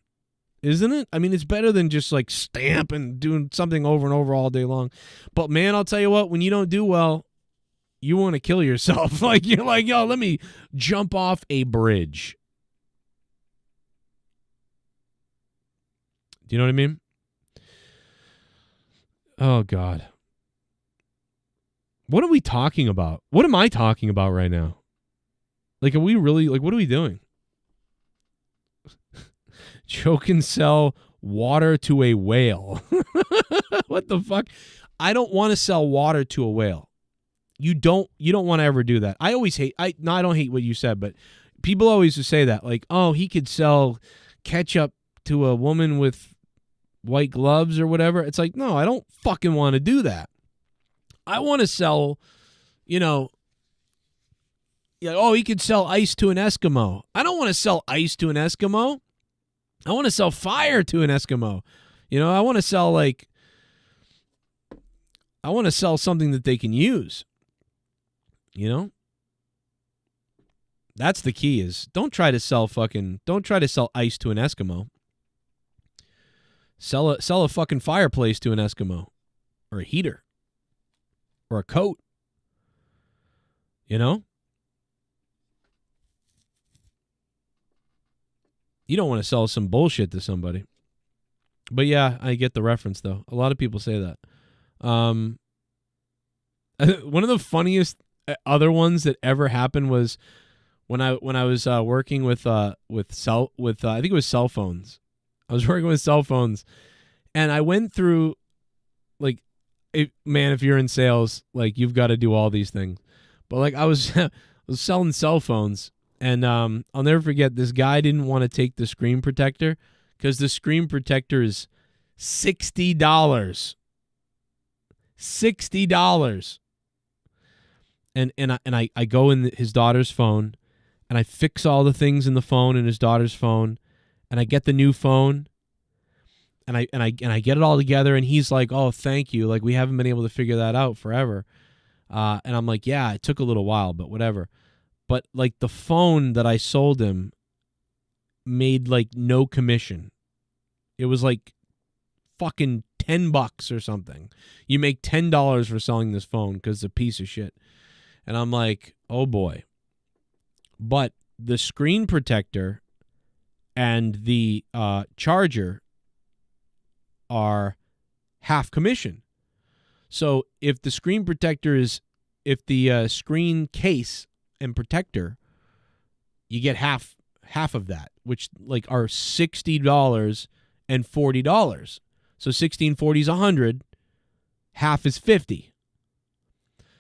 Isn't it? I mean, it's better than just like stamp and doing something over and over all day long. But man, I'll tell you what, when you don't do well, you want to kill yourself. Like, you're like, yo, let me jump off a bridge. Do you know what I mean? Oh, God. What are we talking about? What am I talking about right now? Like, are we really, like, what are we doing? Joe can sell water to a whale. What the fuck? I don't want to sell water to a whale. You don't want to ever do that. I always hate, I don't hate what you said, but people always say that, like, oh, he could sell ketchup to a woman with white gloves or whatever. It's like, no, I don't fucking want to do that. I want to sell, oh, he could sell ice to an Eskimo. I don't want to sell ice to an Eskimo. I want to sell fire to an Eskimo. I want to sell something that they can use. That's the key is don't try to sell ice to an Eskimo. Sell a fucking fireplace to an Eskimo or a heater or a coat. You don't want to sell some bullshit to somebody. But yeah, I get the reference though. A lot of people say that. One of the funniest other ones that ever happened was when I was working with I think it was cell phones. I was working with cell phones, and I went through, like, if you're in sales, like, you've got to do all these things. But like I was selling cell phones, and I'll never forget, this guy didn't want to take the screen protector because the screen protector is $60. $60. And I go in his daughter's phone, and I fix all the things in the phone in his daughter's phone, and I get the new phone, and I get it all together, and he's like, "Oh, thank you. Like, we haven't been able to figure that out forever." And I'm like, "Yeah, it took a little while, but whatever." But like the phone that I sold him made like no commission. It was like fucking $10 or something. You make $10 for selling this phone because it's a piece of shit. And I'm like, oh boy. But the screen protector and the charger are half commission. So if the screen protector if the screen case and protector, you get half of that, which like are $60 and $40. So 1640 is 100, half is 50.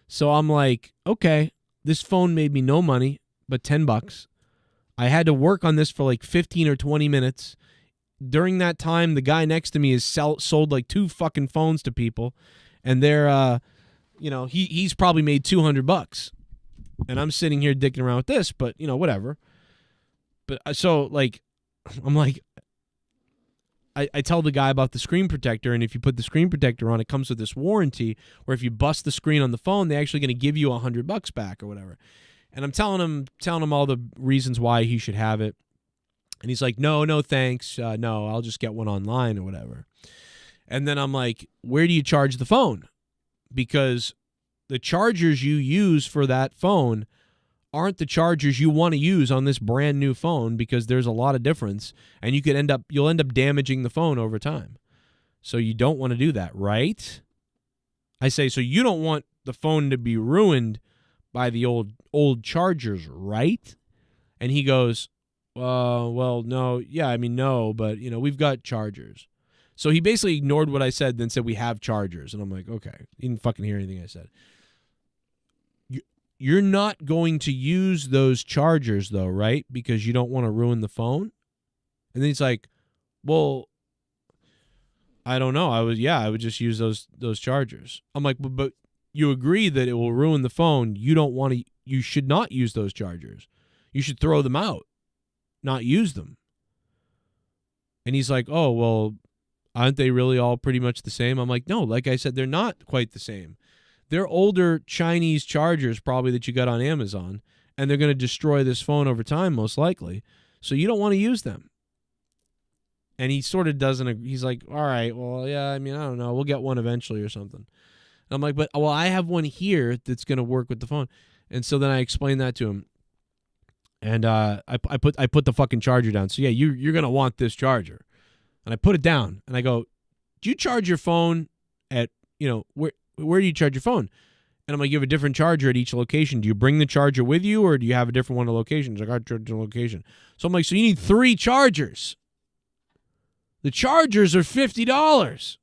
So I'm like, okay, this phone made me no money but $10. I had to work on this for like 15 or 20 minutes. During that time, the guy next to me has sold like 2 fucking phones to people, and they're he's probably made $200. And I'm sitting here dicking around with this, but whatever. But so like, I'm like, I tell the guy about the screen protector, and if you put the screen protector on, it comes with this warranty where if you bust the screen on the phone, they're actually going to give you $100 back or whatever. And I'm telling him all the reasons why he should have it. And he's like, no, thanks. No, I'll just get one online or whatever. And then I'm like, where do you charge the phone? Because the chargers you use for that phone aren't the chargers you want to use on this brand new phone, because there's a lot of difference, and you'll end up damaging the phone over time. So you don't want to do that, right? I say, so you don't want the phone to be ruined by the old chargers, right? And he goes, well, no. Yeah, I mean, no, but we've got chargers. So he basically ignored what I said, then said we have chargers. And I'm like, okay. He didn't fucking hear anything I said. You're not going to use those chargers, though, right? Because you don't want to ruin the phone? And then he's like, well, I don't know. I would just use those chargers. I'm like, but you agree that it will ruin the phone. You should not use those chargers. You should throw them out, not use them. And he's like, oh, well, aren't they really all pretty much the same? I'm like, no, like I said, they're not quite the same. They're older Chinese chargers probably that you got on Amazon, and they're going to destroy this phone over time most likely. So you don't want to use them. And he sort of doesn't. He's like, all right, well, yeah, I mean, I don't know. We'll get one eventually or something. And I'm like, but, well, I have one here that's going to work with the phone. And so then I explained that to him. And I put the fucking charger down. So, yeah, you're going to want this charger. And I put it down. And I go, do you charge your phone at, where do you charge your phone? And I'm like, you have a different charger at each location. Do you bring the charger with you, or do you have a different one at location? He's like, I charge a location. So I'm like, so you need 3 chargers. The chargers are $50.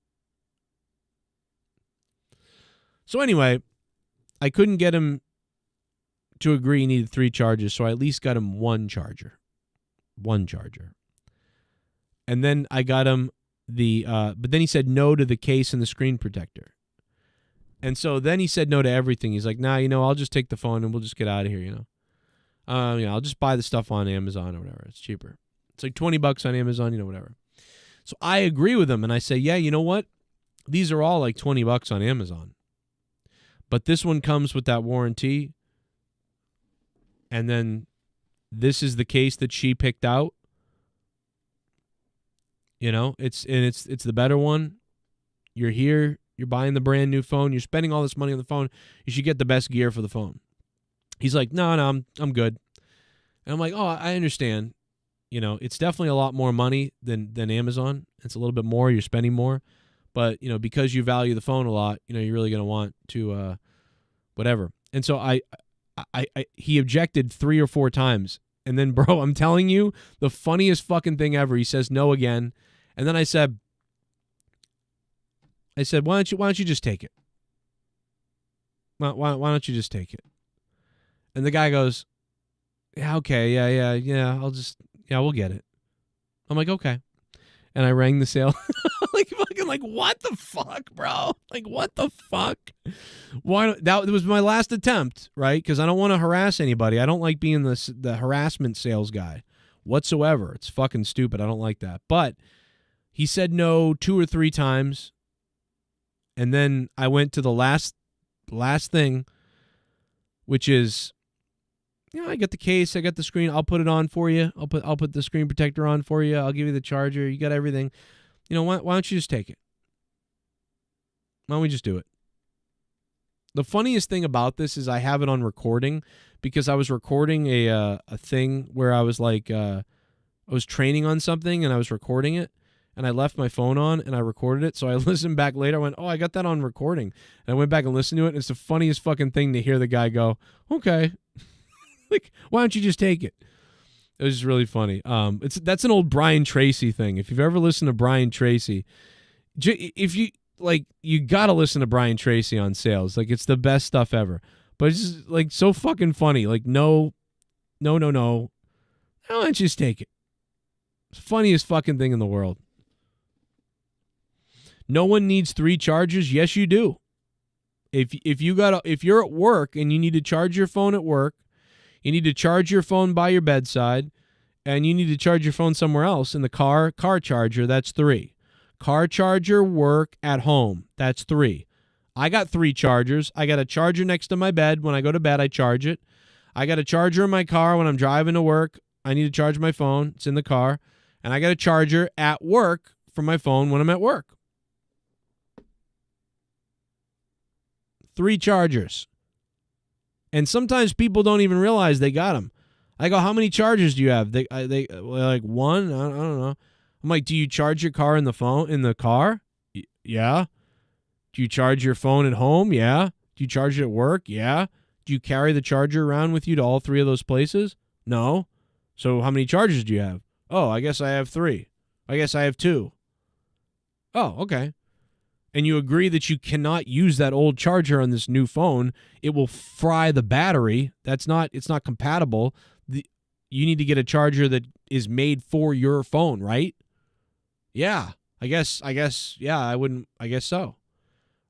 So anyway, I couldn't get him to agree he needed 3 chargers, so I at least got him 1 charger. 1 charger. And then I got him but then he said no to the case and the screen protector. And so then he said no to everything. He's like, nah, I'll just take the phone and we'll just get out of here, I'll just buy the stuff on Amazon or whatever. It's cheaper. It's like $20 on Amazon, whatever. So I agree with him and I say, yeah, you know what? These are all like $20 on Amazon. But this one comes with that warranty. And then this is the case that she picked out. It's the better one. You're here, you're buying the brand new phone, you're spending all this money on the phone. You should get the best gear for the phone. He's like, no, I'm good. And I'm like, oh, I understand. It's definitely a lot more money than Amazon. It's a little bit more. You're spending more. But, because you value the phone a lot, you're really going to want to whatever. And so he objected 3 or 4 times. And then, bro, I'm telling you, the funniest fucking thing ever. He says no again. And then I said, why don't you just take it? Why don't you just take it? And the guy goes, yeah, okay, yeah, we'll get it. I'm like, okay. And I rang the sale. like, what the fuck, bro? Like, what the fuck? That was my last attempt, right? Because I don't want to harass anybody. I don't like being the harassment sales guy whatsoever. It's fucking stupid. I don't like that. But he said no 2 or 3 times. And then I went to the last thing, which is, I got the case, I got the screen, I'll put it on for you. I'll put the screen protector on for you. I'll give you the charger. You got everything. Why don't you just take it? Why don't we just do it? The funniest thing about this is I have it on recording because I was recording a thing where I was like, I was training on something and I was recording it. And I left my phone on and I recorded it. So I listened back later. I went, oh, I got that on recording. And I went back and listened to it. And it's the funniest fucking thing to hear the guy go, okay. Like, why don't you just take it? It was just really funny. That's an old Brian Tracy thing. If you've ever listened to Brian Tracy, if you like, you got to listen to Brian Tracy on sales. Like, it's the best stuff ever. But it's just like so fucking funny. Like, no. Why don't you just take it? It's the funniest fucking thing in the world. No one needs 3 chargers. Yes, you do. If you're at work and you need to charge your phone at work, you need to charge your phone by your bedside, and you need to charge your phone somewhere else in the car charger, that's 3. Car charger, work, at home, that's 3. I got 3 chargers. I got a charger next to my bed. When I go to bed, I charge it. I got a charger in my car when I'm driving to work. I need to charge my phone. It's in the car. And I got a charger at work for my phone when I'm at work. 3 chargers. And sometimes people don't even realize they got them. I go, how many chargers do you have? They like 1? I don't know. I'm like, do you charge your car in the car? Yeah. Do you charge your phone at home? Yeah. Do you charge it at work? Yeah. Do you carry the charger around with you to all 3 of those places? No. So how many chargers do you have? Oh, I guess I have 3. I guess I have 2. Oh, okay. And you agree that you cannot use that old charger on this new phone. It will fry the battery. It's not compatible. You need to get a charger that is made for your phone, right? Yeah. I guess so.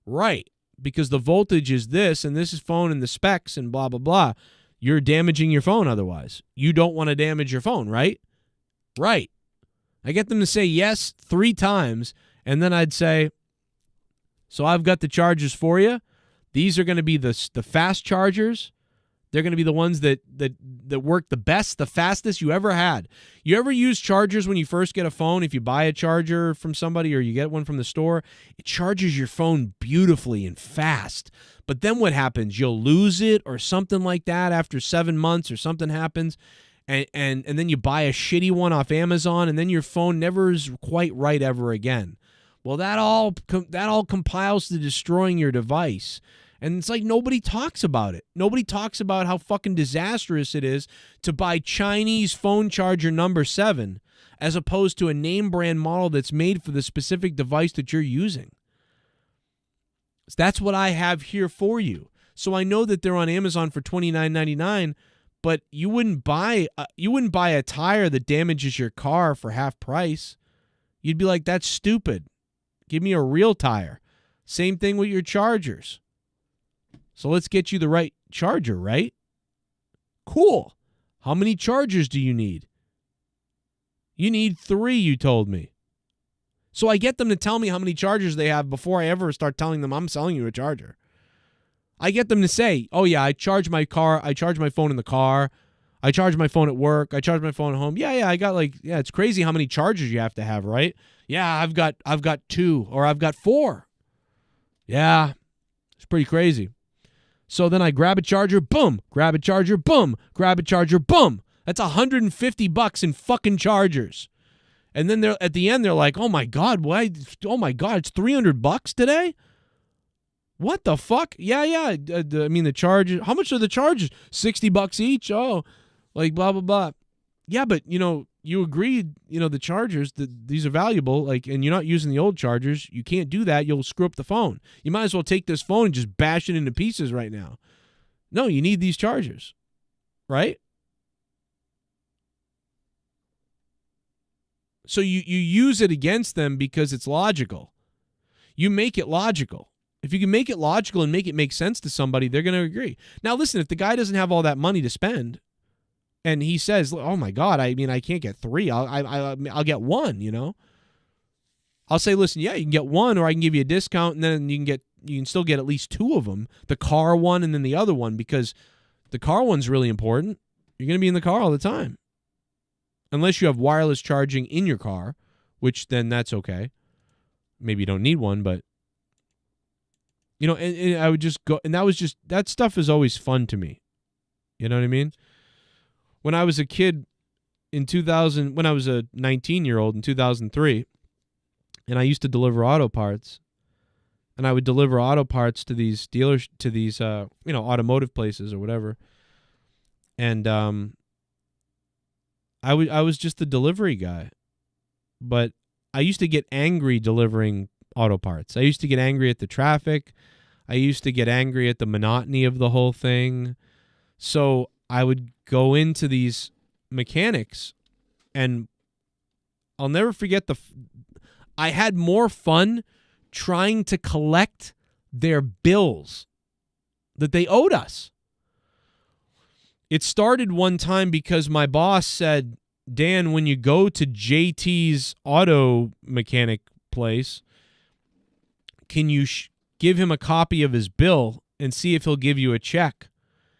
Right. Because the voltage is this, and this is phone and the specs and blah, blah, blah. You're damaging your phone otherwise. You don't want to damage your phone, right? Right. I get them to say yes 3 times, and then I'd say, so I've got the chargers for you. These are going to be the fast chargers. They're going to be the ones that work the best, the fastest you ever had. You ever use chargers when you first get a phone? If you buy a charger from somebody or you get one from the store, it charges your phone beautifully and fast. But then what happens? You'll lose it or something like that after 7 months or something happens. And then you buy a shitty one off Amazon, and then your phone never is quite right ever again. Well, that all compiles to destroying your device. And it's like nobody talks about it. Nobody talks about how fucking disastrous it is to buy Chinese phone charger number 7 as opposed to a name brand model that's made for the specific device that you're using. That's what I have here for you. So I know that they're on Amazon for $29.99, but you wouldn't buy a tire that damages your car for half price. You'd be like, that's stupid. Give me a real tire. Same thing with your chargers. So let's get you the right charger, right? Cool. How many chargers do you need? You need 3, you told me. So I get them to tell me how many chargers they have before I ever start telling them I'm selling you a charger. I get them to say, oh yeah, I charge my car, I charge my phone in the car, I charge my phone at work, I charge my phone at home. Yeah, I got it's crazy how many chargers you have to have, right? Yeah, I've got 2 or I've got 4. Yeah, it's pretty crazy. So then I grab a charger, boom, grab a charger, boom, grab a charger, boom. That's $150 in fucking chargers. And then they're at the end, they're like, oh my God, why? Oh my God, it's $300 today? What the fuck? Yeah. I mean, the charges, how much are the charges? $60 each? Oh, like blah, blah, blah. Yeah, but you agreed, the chargers, these are valuable, and you're not using the old chargers. You can't do that. You'll screw up the phone. You might as well take this phone and just bash it into pieces right now. No, you need these chargers, right? So you use it against them because it's logical. You make it logical. If you can make it logical and make it make sense to somebody, they're going to agree. Now, listen, if the guy doesn't have all that money to spend, and he says, "Oh my God, I can't get 3. I'll get 1." I'll say, "Listen, yeah, you can get 1, or I can give you a discount, and then you can still get at least 2 of them, the car one and then the other one, because the car one's really important. You're going to be in the car all the time, unless you have wireless charging in your car, which then that's okay. Maybe you don't need one, but." And I would just go, and that stuff is always fun to me. You know what I mean? When I was a kid in 2000, when I was a 19-year-old in 2003, and I used to deliver auto parts, and I would deliver auto parts to these dealers, to these, automotive places or whatever. And I was just the delivery guy, but I used to get angry delivering auto parts. I used to get angry at the traffic. I used to get angry at the monotony of the whole thing. So I would go into these mechanics, and I'll never forget I had more fun trying to collect their bills that they owed us. It started one time because my boss said, Dan, when you go to JT's auto mechanic place, can you give him a copy of his bill and see if he'll give you a check?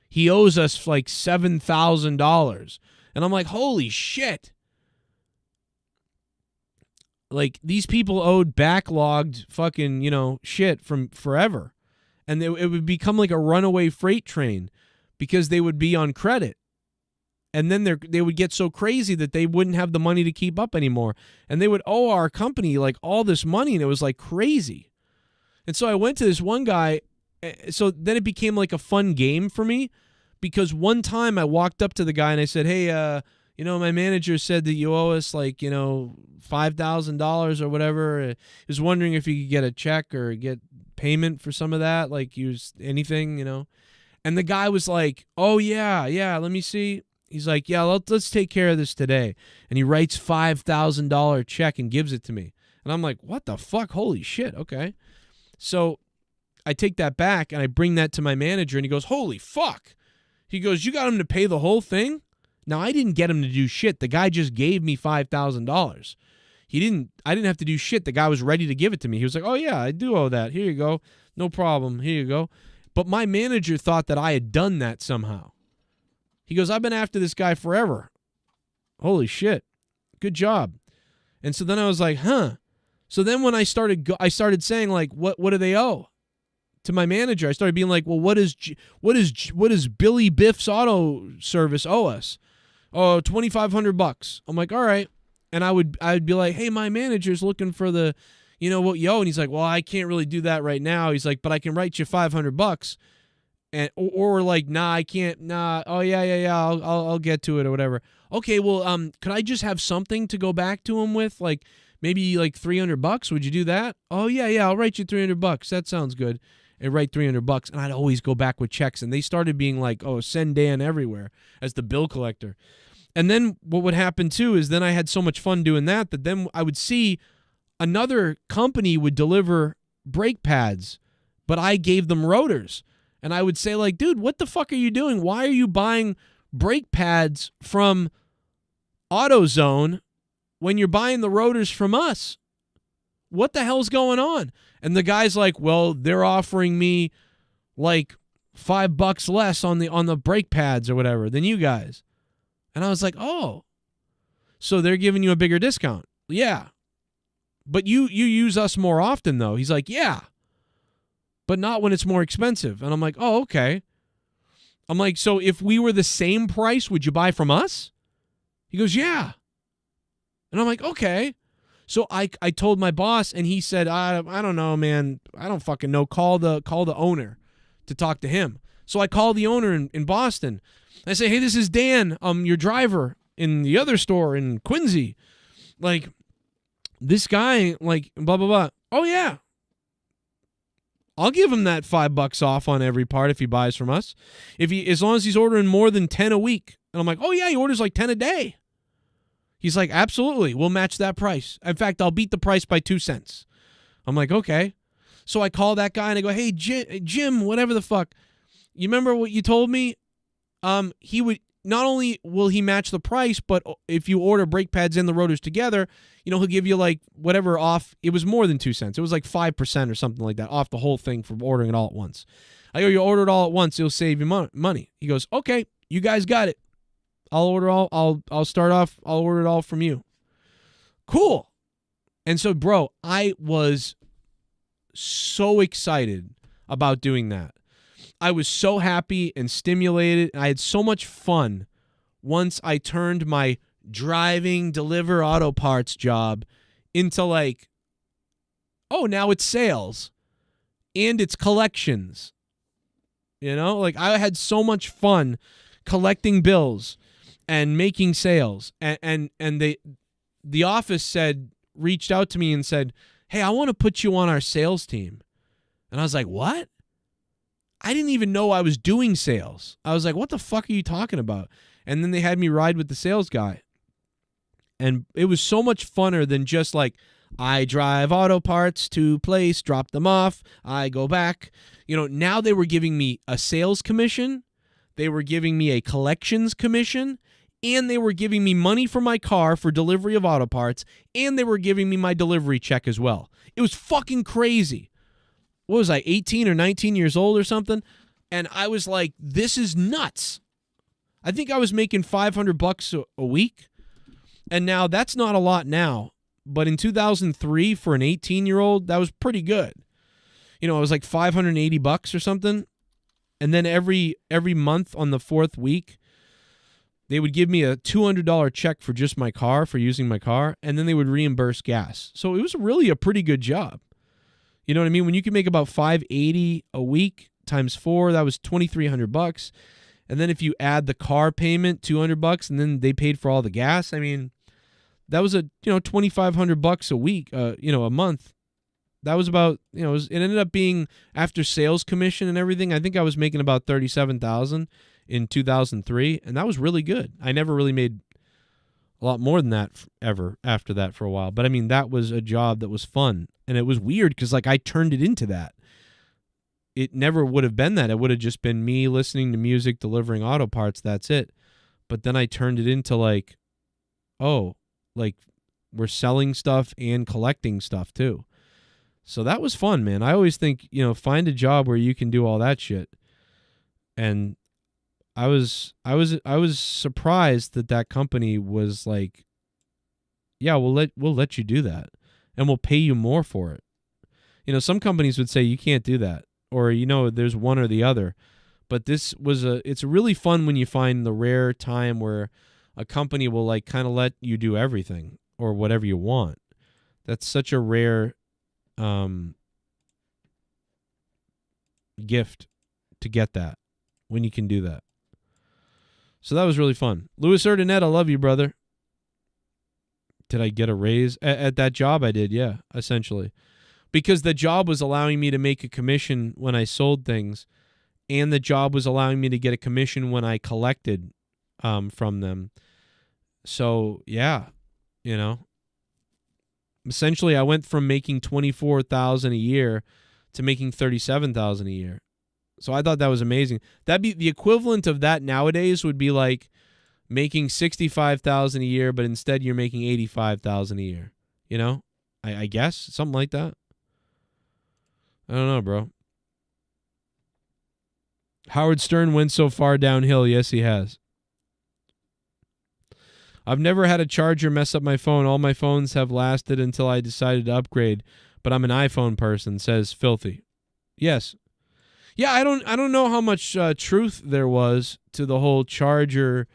He owes us like $7,000. And I'm like, holy shit. Like, these people owed backlogged fucking, shit from forever. And it would become like a runaway freight train because they would be on credit. And then they would get so crazy that they wouldn't have the money to keep up anymore. And they would owe our company like all this money, and it was like crazy. And so I went to this one guy. So then it became like a fun game for me, because one time I walked up to the guy and I said, hey, my manager said that you owe us like, $5,000 or whatever. He was wondering if you could get a check or get payment for some of that, like use anything, And the guy was like, oh, yeah, let me see. He's like, yeah, let's take care of this today. And he writes $5,000 check and gives it to me. And I'm like, what the fuck? Holy shit. Okay. So I take that back and I bring that to my manager, and he goes, holy fuck. He goes, you got him to pay the whole thing? Now, I didn't get him to do shit. The guy just gave me $5,000. I didn't have to do shit. The guy was ready to give it to me. He was like, oh yeah, I do owe that. Here you go. No problem. Here you go. But my manager thought that I had done that somehow. He goes, I've been after this guy forever. Holy shit. Good job. And so then I was like, huh. So then when I started saying like, what do they owe to my manager? I started being like, well, what does Billy Biff's auto service owe us? Oh, $2,500. I'm like, all right. And I'd be like, hey, my manager's looking for the, what you owe. And he's like, well, I can't really do that right now. He's like, but I can write you $500. And or like, nah, I can't. Nah. Oh yeah. I'll get to it or whatever. Okay. Well, could I just have something to go back to him with? Like, maybe like $300. Would you do that? Oh, yeah, I'll write you $300. That sounds good. And write $300. And I'd always go back with checks. And they started being like, oh, send Dan everywhere as the bill collector. And then what would happen too is then I had so much fun doing that then I would see another company would deliver brake pads, but I gave them rotors. And I would say like, dude, what the fuck are you doing? Why are you buying brake pads from AutoZone when you're buying the rotors from us? What the hell's going on? And the guy's like, well, they're offering me like $5 less on the brake pads or whatever than you guys. And I was like, oh, so they're giving you a bigger discount. Yeah. But you use us more often though. He's like, yeah, but not when it's more expensive. And I'm like, oh, okay. I'm like, so if we were the same price, would you buy from us? He goes, yeah. And I'm like, okay. So I told my boss, and he said, I don't know, man. I don't fucking know. Call the owner to talk to him. So I call the owner in Boston. I say, hey, this is Dan, your driver in the other store in Quincy. Like, this guy, like, blah, blah, blah. Oh, yeah. I'll give him that $5 off on every part if he buys from us. As long as he's ordering more than 10 a week. And I'm like, oh, yeah, he orders like 10 a day. He's like, absolutely, we'll match that price. In fact, I'll beat the price by 2 cents. I'm like, okay. So I call that guy and I go, hey, Jim, whatever the fuck. You remember what you told me? He would, not only will he match the price, but if you order brake pads and the rotors together, he'll give you like whatever off. It was more than 2 cents. It was like 5% or something like that off the whole thing for ordering it all at once. I go, you order it all at once, it'll save you money. He goes, okay, you guys got it. I'll order all. I'll start off. I'll order it all from you. Cool. And so, bro, I was so excited about doing that. I was so happy and stimulated. I had so much fun once I turned my driving, deliver auto parts job into like, oh, now it's sales and it's collections. Like I had so much fun collecting bills and making sales. And the office reached out to me and said, hey, I want to put you on our sales team. And I was like, what? I didn't even know I was doing sales. I was like, what the fuck are you talking about? And then they had me ride with the sales guy. And it was so much funner than just like, I drive auto parts to place, drop them off, I go back. Now they were giving me a sales commission, they were giving me a collections commission, and they were giving me money for my car for delivery of auto parts, and they were giving me my delivery check as well. It was fucking crazy. What was I, 18 or 19 years old or something? And I was like, this is nuts. I think I was making $500 a week. And now that's not a lot now. But in 2003, for an 18-year-old, that was pretty good. It was like $580 or something. And then every month on the fourth week, they would give me a $200 check for just my car, for using my car. And then they would reimburse gas. So it was really a pretty good job. You know what I mean? When you can make about $580 a week times 4, that was $2,300. And then if you add the car payment, $200, and then they paid for all the gas, I mean, that was a $2,500 a week, a month. That was about it ended up being, after sales commission and everything, I think I was making about $37,000 in 2003, and that was really good. I never really made a lot more than that ever after that for a while. But I mean, that was a job that was fun. And it was weird because like I turned it into that. It never would have been that. It would have just been me listening to music, delivering auto parts. That's it. But then I turned it into like, oh, like we're selling stuff and collecting stuff too. So that was fun, man. I always think, find a job where you can do all that shit. And I was surprised that company was like, yeah, we'll let you do that, and we'll pay you more for it. Some companies would say you can't do that, or there's one or the other. But this was it's really fun when you find the rare time where a company will like kind of let you do everything or whatever you want. That's such a rare gift to get that, when you can do that. So that was really fun. Louis Erdinet, I love you, brother. Did I get a raise? At that job I did, yeah, essentially. Because the job was allowing me to make a commission when I sold things, and the job was allowing me to get a commission when I collected from them. So, yeah, you know. Essentially, I went from making $24,000 a year to making $37,000 a year. So I thought that was amazing. That'd be the equivalent of that nowadays would be like making $65,000 a year, but instead you're making $85,000 a year. You know, I guess something like that. I don't know, bro. Howard Stern went so far downhill. Yes, he has. I've never had a charger mess up my phone. All my phones have lasted until I decided to upgrade, but I'm an iPhone person, says Filthy. Yes. Yeah, I don't know how much truth there was to the whole charger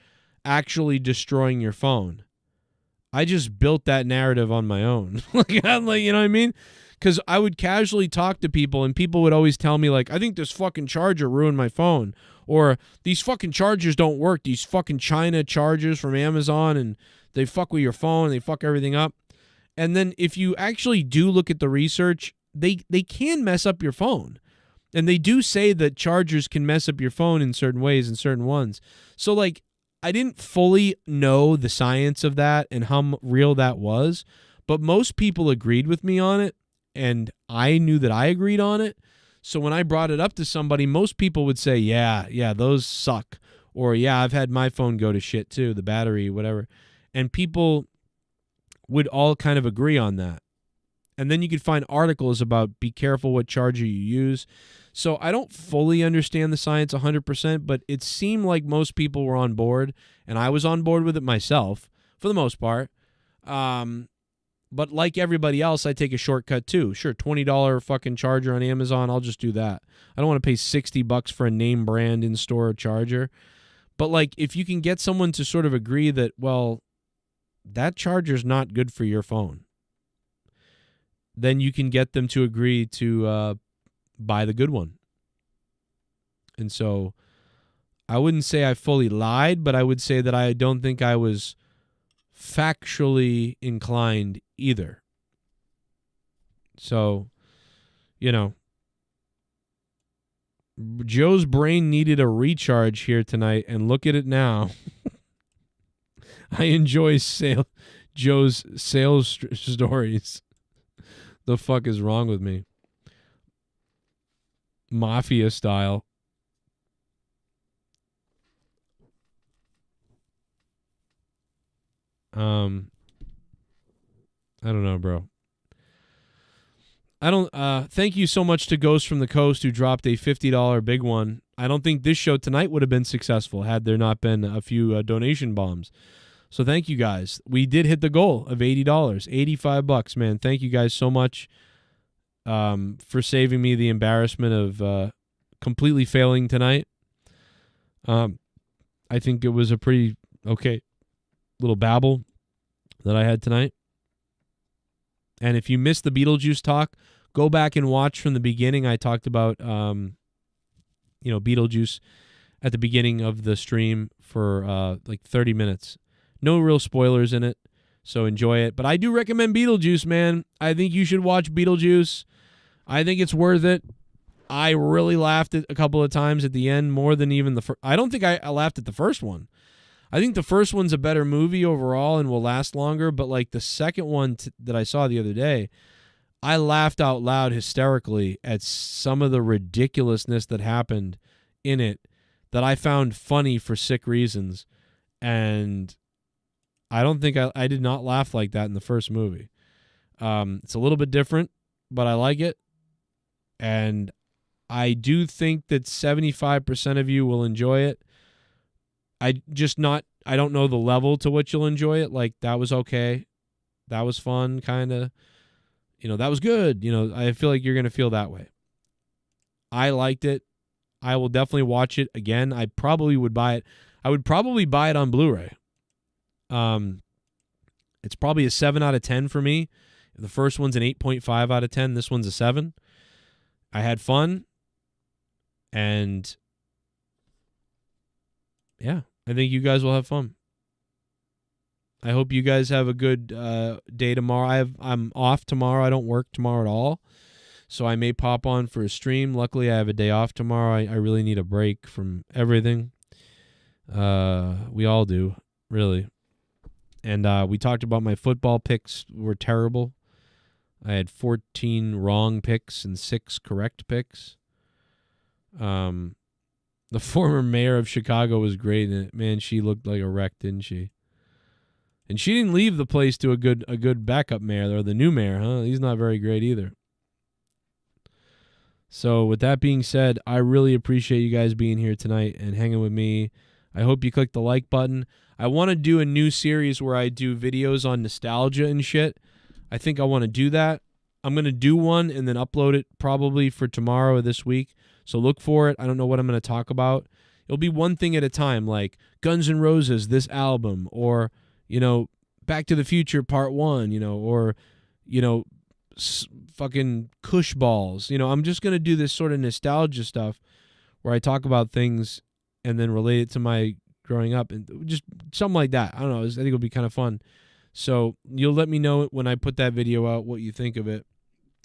actually destroying your phone. I just built that narrative on my own. like, you know what I mean? Because I would casually talk to people, and people would always tell me, like, I think this fucking charger ruined my phone. Or, these fucking chargers don't work. These fucking China chargers from Amazon, and they fuck with your phone, and they fuck everything up. And then if you actually do look at the research, they can mess up your phone. And they do say that chargers can mess up your phone in certain ways and certain ones. So, like, I didn't fully know the science of that and how real that was, but most people agreed with me on it. And I knew that I agreed on it. So when I brought it up to somebody, most people would say, yeah, those suck. Or, yeah, I've had my phone go to shit too, the battery, whatever. And people would all kind of agree on that. And then you could find articles about be careful what charger you use. So I don't fully understand the science 100%, but it seemed like most people were on board. And I was on board with it myself, for the most part. But like everybody else, I take a shortcut too. Sure, $20 fucking charger on Amazon, I'll just do that. I don't want to pay $60 for a name brand in-store charger. But like if you can get someone to sort of agree that, well, that charger's not good for your phone, then you can get them to agree to buy the good one. And so I wouldn't say I fully lied, but I would say that I don't think I was factually inclined either. So, you know, Joe's brain needed a recharge here tonight, and look at it now. I enjoy Joe's sales stories. The fuck is wrong with me? Mafia style. I don't know, bro. Thank you so much to Ghost from the Coast who dropped a $50 big one. I don't think this show tonight would have been successful had there not been a few donation bombs. So thank you guys. We did hit the goal of $80, $85, man. Thank you guys so much for saving me the embarrassment of completely failing tonight. I think it was a pretty okay little babble that I had tonight. And if you missed the Beetlejuice talk, go back and watch from the beginning. I talked about, Beetlejuice at the beginning of the stream for like 30 minutes. No real spoilers in it, so enjoy it. But I do recommend Beetlejuice, man. I think you should watch Beetlejuice. I think it's worth it. I really laughed at a couple of times at the end, more than even the first. I don't think I laughed at the first one. I think the first one's a better movie overall and will last longer, but like the second one that I saw the other day, I laughed out loud hysterically at some of the ridiculousness that happened in it that I found funny for sick reasons. And I don't think I did not laugh like that in the first movie. It's a little bit different, but I like it. And I do think that 75% of you will enjoy it. I don't know the level to which you'll enjoy it. Like, that was okay. That was fun, kind of. That was good. I feel like you're going to feel that way. I liked it. I will definitely watch it again. I probably would buy it. I would probably buy it on Blu-ray. It's probably a 7 out of 10 for me. The first one's an 8.5 out of 10. This one's a 7. I had fun. And yeah, I think you guys will have fun. I hope you guys have a good day tomorrow. I'm off tomorrow. I don't work tomorrow at all. So I may pop on for a stream. Luckily, I have a day off tomorrow. I really need a break from everything. We all do, really. And we talked about my football picks were terrible. I had 14 wrong picks and 6 correct picks. The former mayor of Chicago was great, and man, she looked like a wreck, didn't she? And she didn't leave the place to a good backup mayor, or the new mayor, huh? He's not very great either. So with that being said, I really appreciate you guys being here tonight and hanging with me. I hope you click the like button. I want to do a new series where I do videos on nostalgia and shit. I think I want to do that. I'm going to do one and then upload it probably for tomorrow or this week. So look for it. I don't know what I'm going to talk about. It'll be one thing at a time, like Guns N' Roses, this album, or, Back to the Future Part 1, or, fucking Kush Balls. I'm just going to do this sort of nostalgia stuff where I talk about things and then relate it to my growing up and just something like that. I don't know. I think it'll be kind of fun. So you'll let me know when I put that video out what you think of it.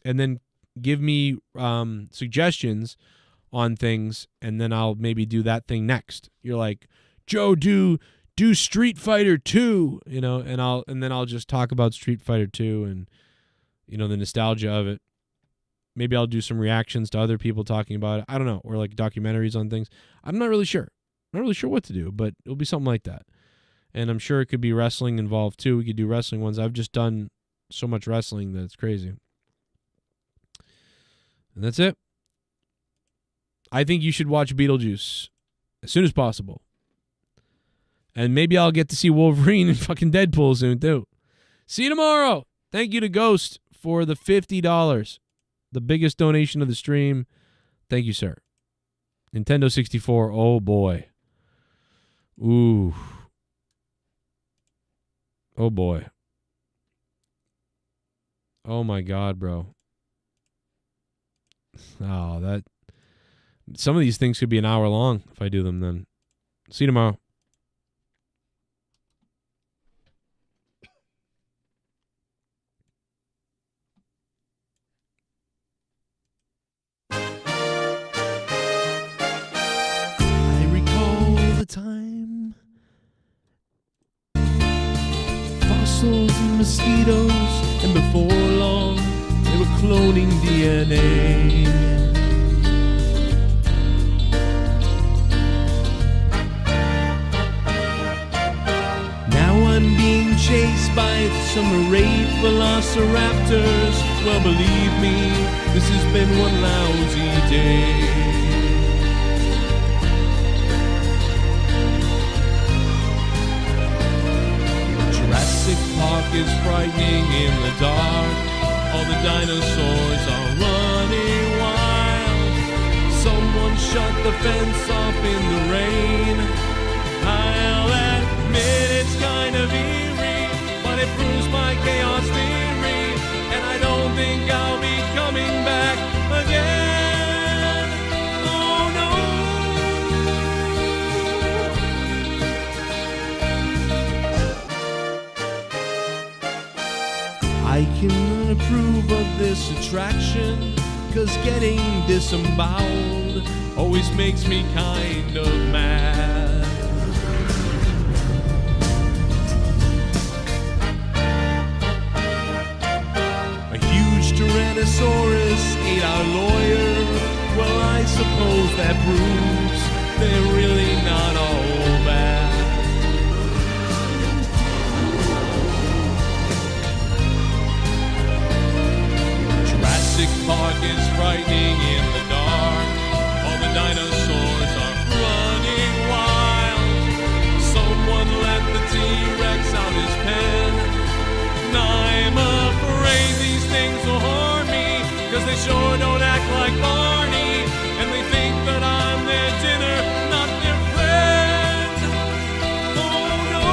And then give me suggestions on things, and then I'll maybe do that thing next. You're like, Joe, do Street Fighter 2, and then I'll just talk about Street Fighter 2 and the nostalgia of it. Maybe I'll do some reactions to other people talking about it. I don't know, or like documentaries on things. I'm not really sure. I'm not really sure what to do, but it'll be something like that. And I'm sure it could be wrestling involved too. We could do wrestling ones. I've just done so much wrestling that it's crazy. And that's it. I think you should watch Beetlejuice as soon as possible. And maybe I'll get to see Wolverine and fucking Deadpool soon too. See you tomorrow. Thank you to Ghost for the $50. The biggest donation of the stream. Thank you, sir. Nintendo 64. Oh, boy. Ooh. Oh, boy. Oh, my God, bro. Oh, some of these things could be an hour long if I do them then. See you tomorrow. Time fossils and mosquitoes, and before long they were cloning DNA. Now I'm being chased by some raid velociraptors. Well, believe me, this has been one lousy day. Jurassic Park is frightening in the dark. All the dinosaurs are running wild. Someone shut the fence off in the rain. I'll admit it's kind of eerie, but it proves my chaos theory, and I don't think I'll be coming back again. Oh no. I cannot approve of this attraction, 'cause getting disemboweled always makes me kind of mad. A huge Tyrannosaurus ate our lawyer. Well, I suppose that proves they're really not all bad. Jurassic Park is frightening in the dark. All the dinosaurs are running wild. Someone let the T-Rex out his pen. I'm afraid these things will harm me, 'cause they sure don't act like Barney, and they think that I'm their dinner, not their friend. Oh no.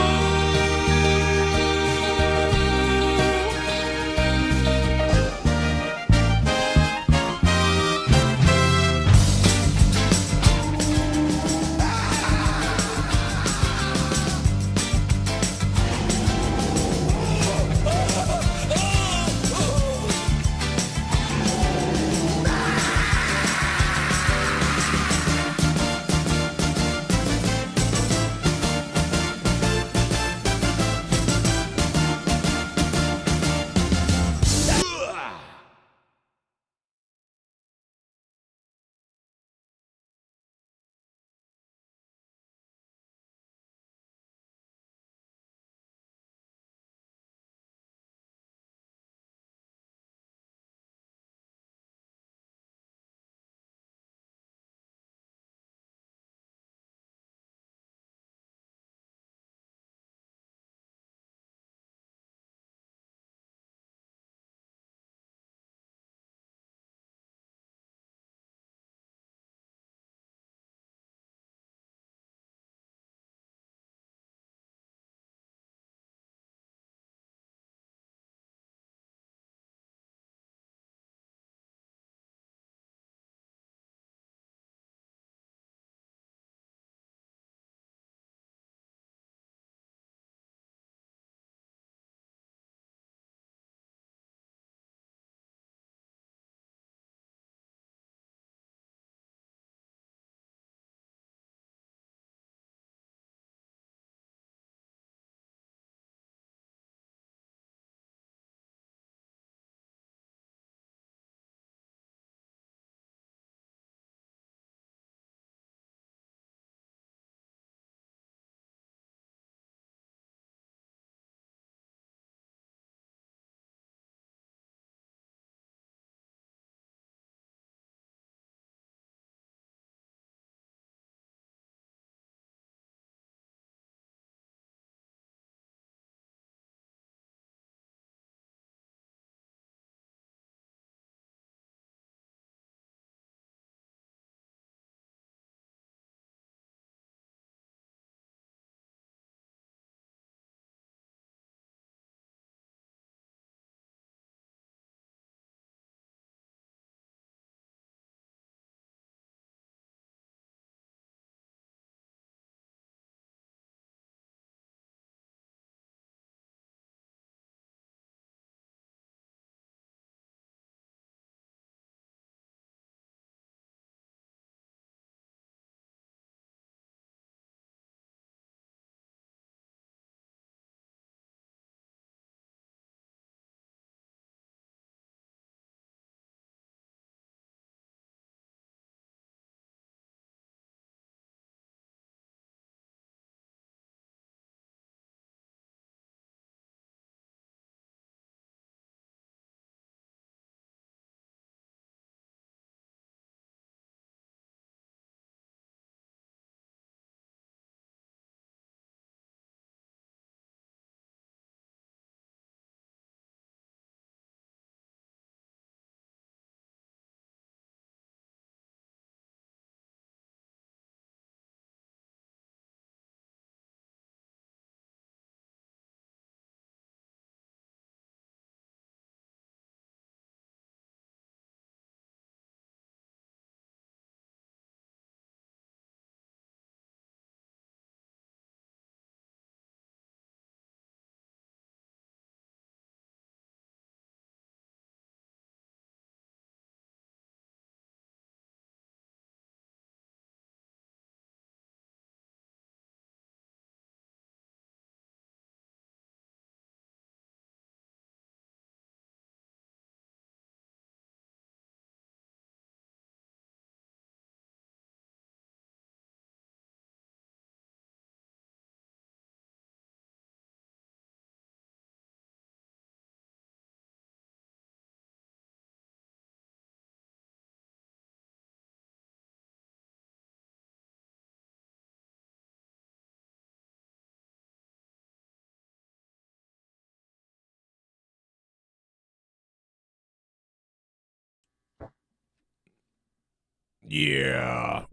Yeah.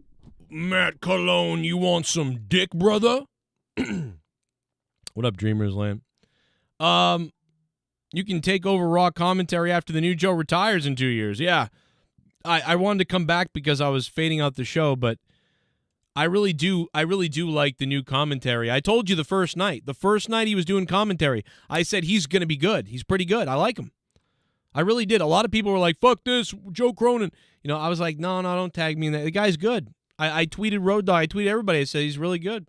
Matt Cologne, you want some dick, brother? What up, Dreamers Land? You can take over Raw commentary after the new Joe retires in 2 years. Yeah. I wanted to come back because I was fading out the show, but I really do like the new commentary. I told you the first night he was doing commentary, I said he's going to be good. He's pretty good. I like him. I really did. A lot of people were like, fuck this, Joe Cronin. You know, I was like, no, don't tag me in that. The guy's good. I tweeted Road Dogg. I tweeted everybody. I said he's really good.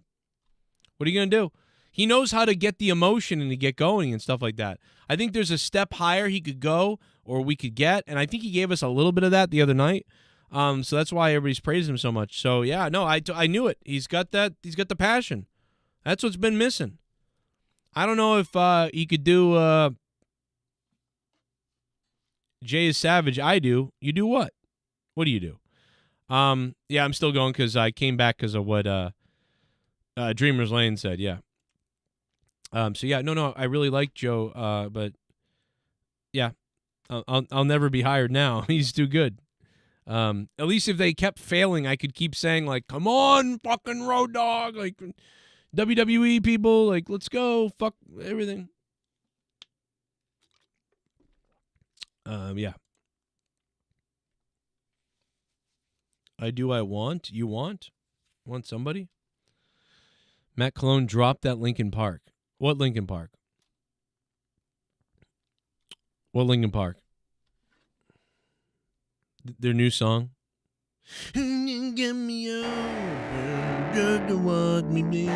What are you going to do? He knows how to get the emotion and to get going and stuff like that. I think there's a step higher he could go or we could get, and I think he gave us a little bit of that the other night. So that's why everybody's praising him so much. So, yeah, no, I knew it. He's got that. He's got the passion. That's what's been missing. I don't know if he could do Jay is Savage. I do. You do what? What do you do? Yeah, I'm still going because I came back because of what Dreamers Lane said. Yeah. So yeah, no, I really like Joe. But yeah, I'll never be hired now. He's too good. At least if they kept failing, I could keep saying like, "Come on, fucking Road Dogg!" Like WWE people, like, let's go, fuck everything. Yeah. I want? You want? Want somebody? Matt Cologne dropped that Linkin Park. What Linkin Park? What Linkin Park? Their new song? Get me over, just want me.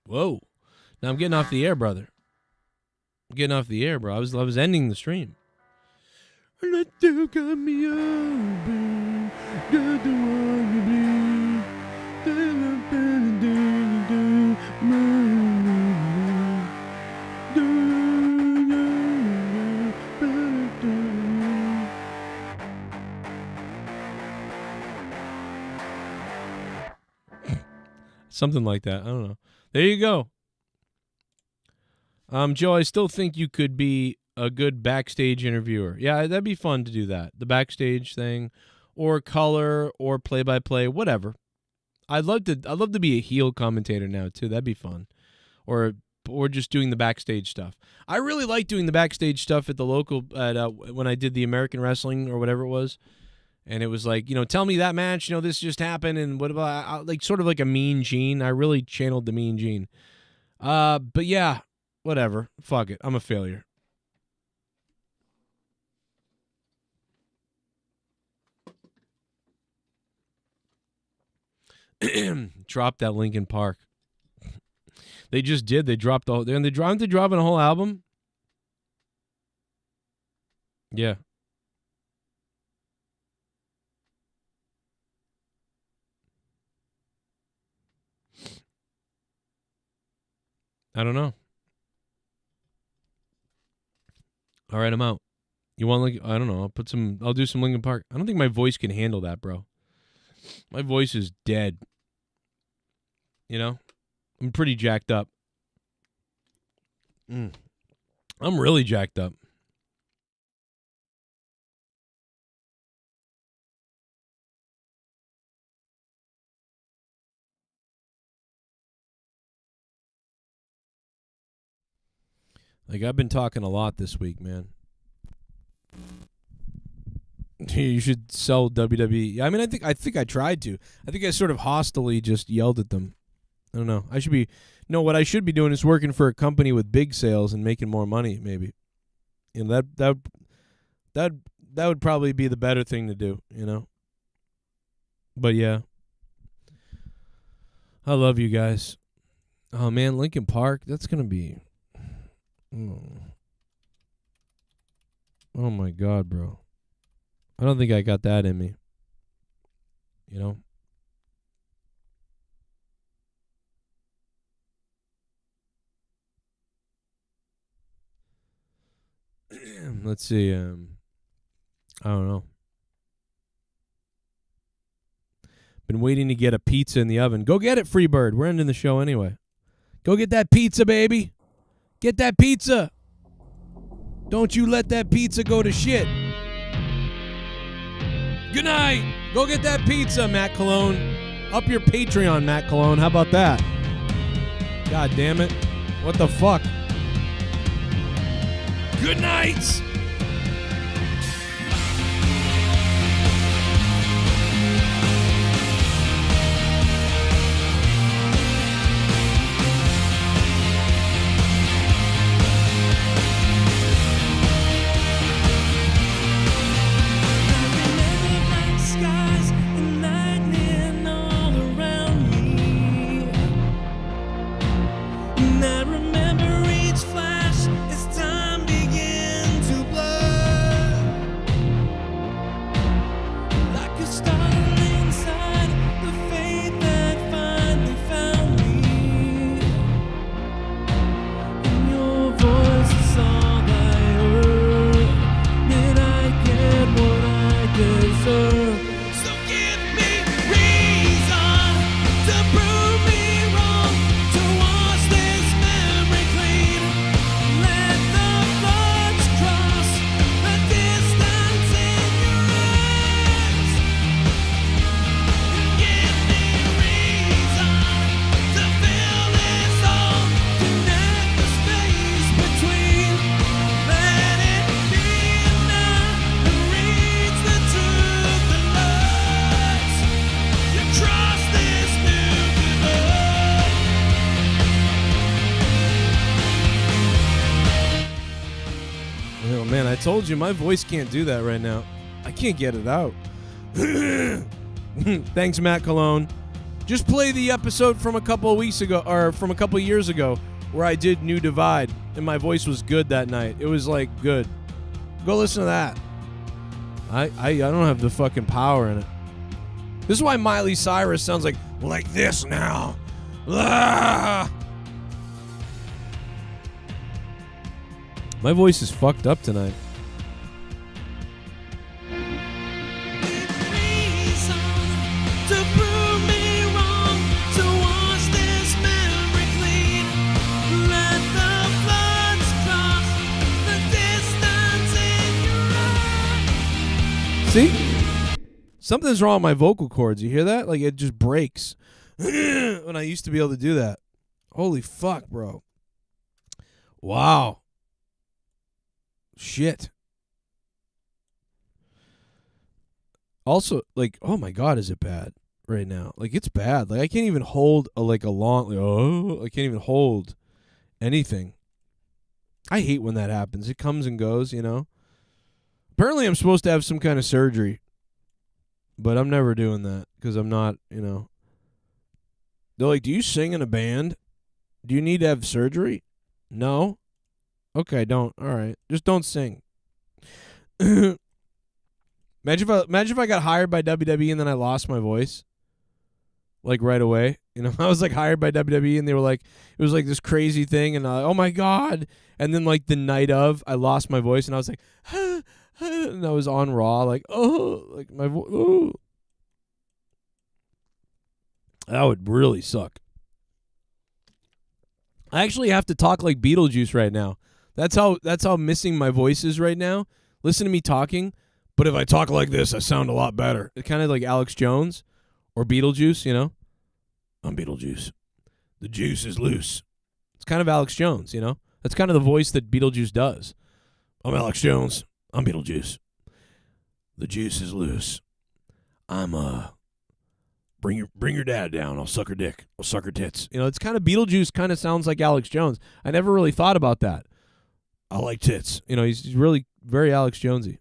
Whoa. Now I'm getting off the air, brother. I'm getting off the air, bro. I was ending the stream. Let you got me open, just want me. Something like that. I don't know. There you go. Joe, I still think you could be a good backstage interviewer. Yeah, that'd be fun to do that. The backstage thing, or color, or play-by-play, whatever. I'd love to be a heel commentator now too. That'd be fun. Or just doing the backstage stuff. I really like doing the backstage stuff at the local when I did the American Wrestling or whatever it was. And it was like, tell me that match, this just happened, and what about, like, sort of like a Mean Gene. I really channeled the Mean Gene. But yeah, whatever. Fuck it. I'm a failure. Drop that Linkin Park. They just did. They dropped the whole. Aren't they dropping a whole album? Yeah. I don't know. All right, I'm out. You want I don't know. I'll do some Linkin Park. I don't think my voice can handle that, bro. My voice is dead. I'm pretty jacked up. I'm really jacked up. Like, I've been talking a lot this week, man. You should sell WWE. I mean, I think I tried to. I think I sort of hostilely just yelled at them. I don't know. What I should be doing is working for a company with big sales and making more money, maybe. That would probably be the better thing to do, But yeah. I love you guys. Oh man, Linkin Park, that's going to be Oh my God, bro. I don't think I got that in me. Let's see. I don't know. Been waiting to get a pizza in the oven. Go get it, Freebird. We're ending the show anyway. Go get that pizza, baby. Get that pizza. Don't you let that pizza go to shit. Good night. Go get that pizza, Matt Cologne. Up your Patreon, Matt Cologne. How about that? God damn it. What the fuck? Good night. I told you my voice can't do that right now. I can't get it out. Thanks, Matt Cologne. Just play the episode from a couple of weeks ago, or from a couple of years ago, where I did New Divide, and my voice was good that night. It was like good. Go listen to that. I don't have the fucking power in it. This is why Miley Cyrus sounds like this now. Ah! My voice is fucked up tonight. See? Something's wrong with my vocal cords. You hear that? Like, it just breaks. When I used to be able to do that. Holy fuck, bro. Wow. Shit. Also, like, oh my God, is it bad right now? Like, it's bad. Like, I can't even hold I can't even hold anything. I hate when that happens. It comes and goes, you know? Apparently, I'm supposed to have some kind of surgery, but I'm never doing that because I'm not, you know. They're like, do you sing in a band? Do you need to have surgery? No. Okay, don't. All right. Just don't sing. Imagine if I got hired by WWE and then I lost my voice. Like right away. You know, I was like hired by WWE and they were like, it was like this crazy thing and oh my God. And then like the night of, I lost my voice and I was like, and I was on Raw, like, oh, like my voice. Oh. That would really suck. I actually have to talk like Beetlejuice right now. That's how missing my voice is right now. Listen to me talking, but if I talk like this, I sound a lot better. It's kind of like Alex Jones or Beetlejuice, you know? I'm Beetlejuice. The juice is loose. It's kind of Alex Jones, you know? That's kind of the voice that Beetlejuice does. I'm Alex Jones. I'm Beetlejuice. The juice is loose. I'm bring your dad down. I'll suck her dick. I'll suck her tits. You know, it's kind of Beetlejuice kind of sounds like Alex Jones. I never really thought about that. I like tits. You know, he's really very Alex Jonesy.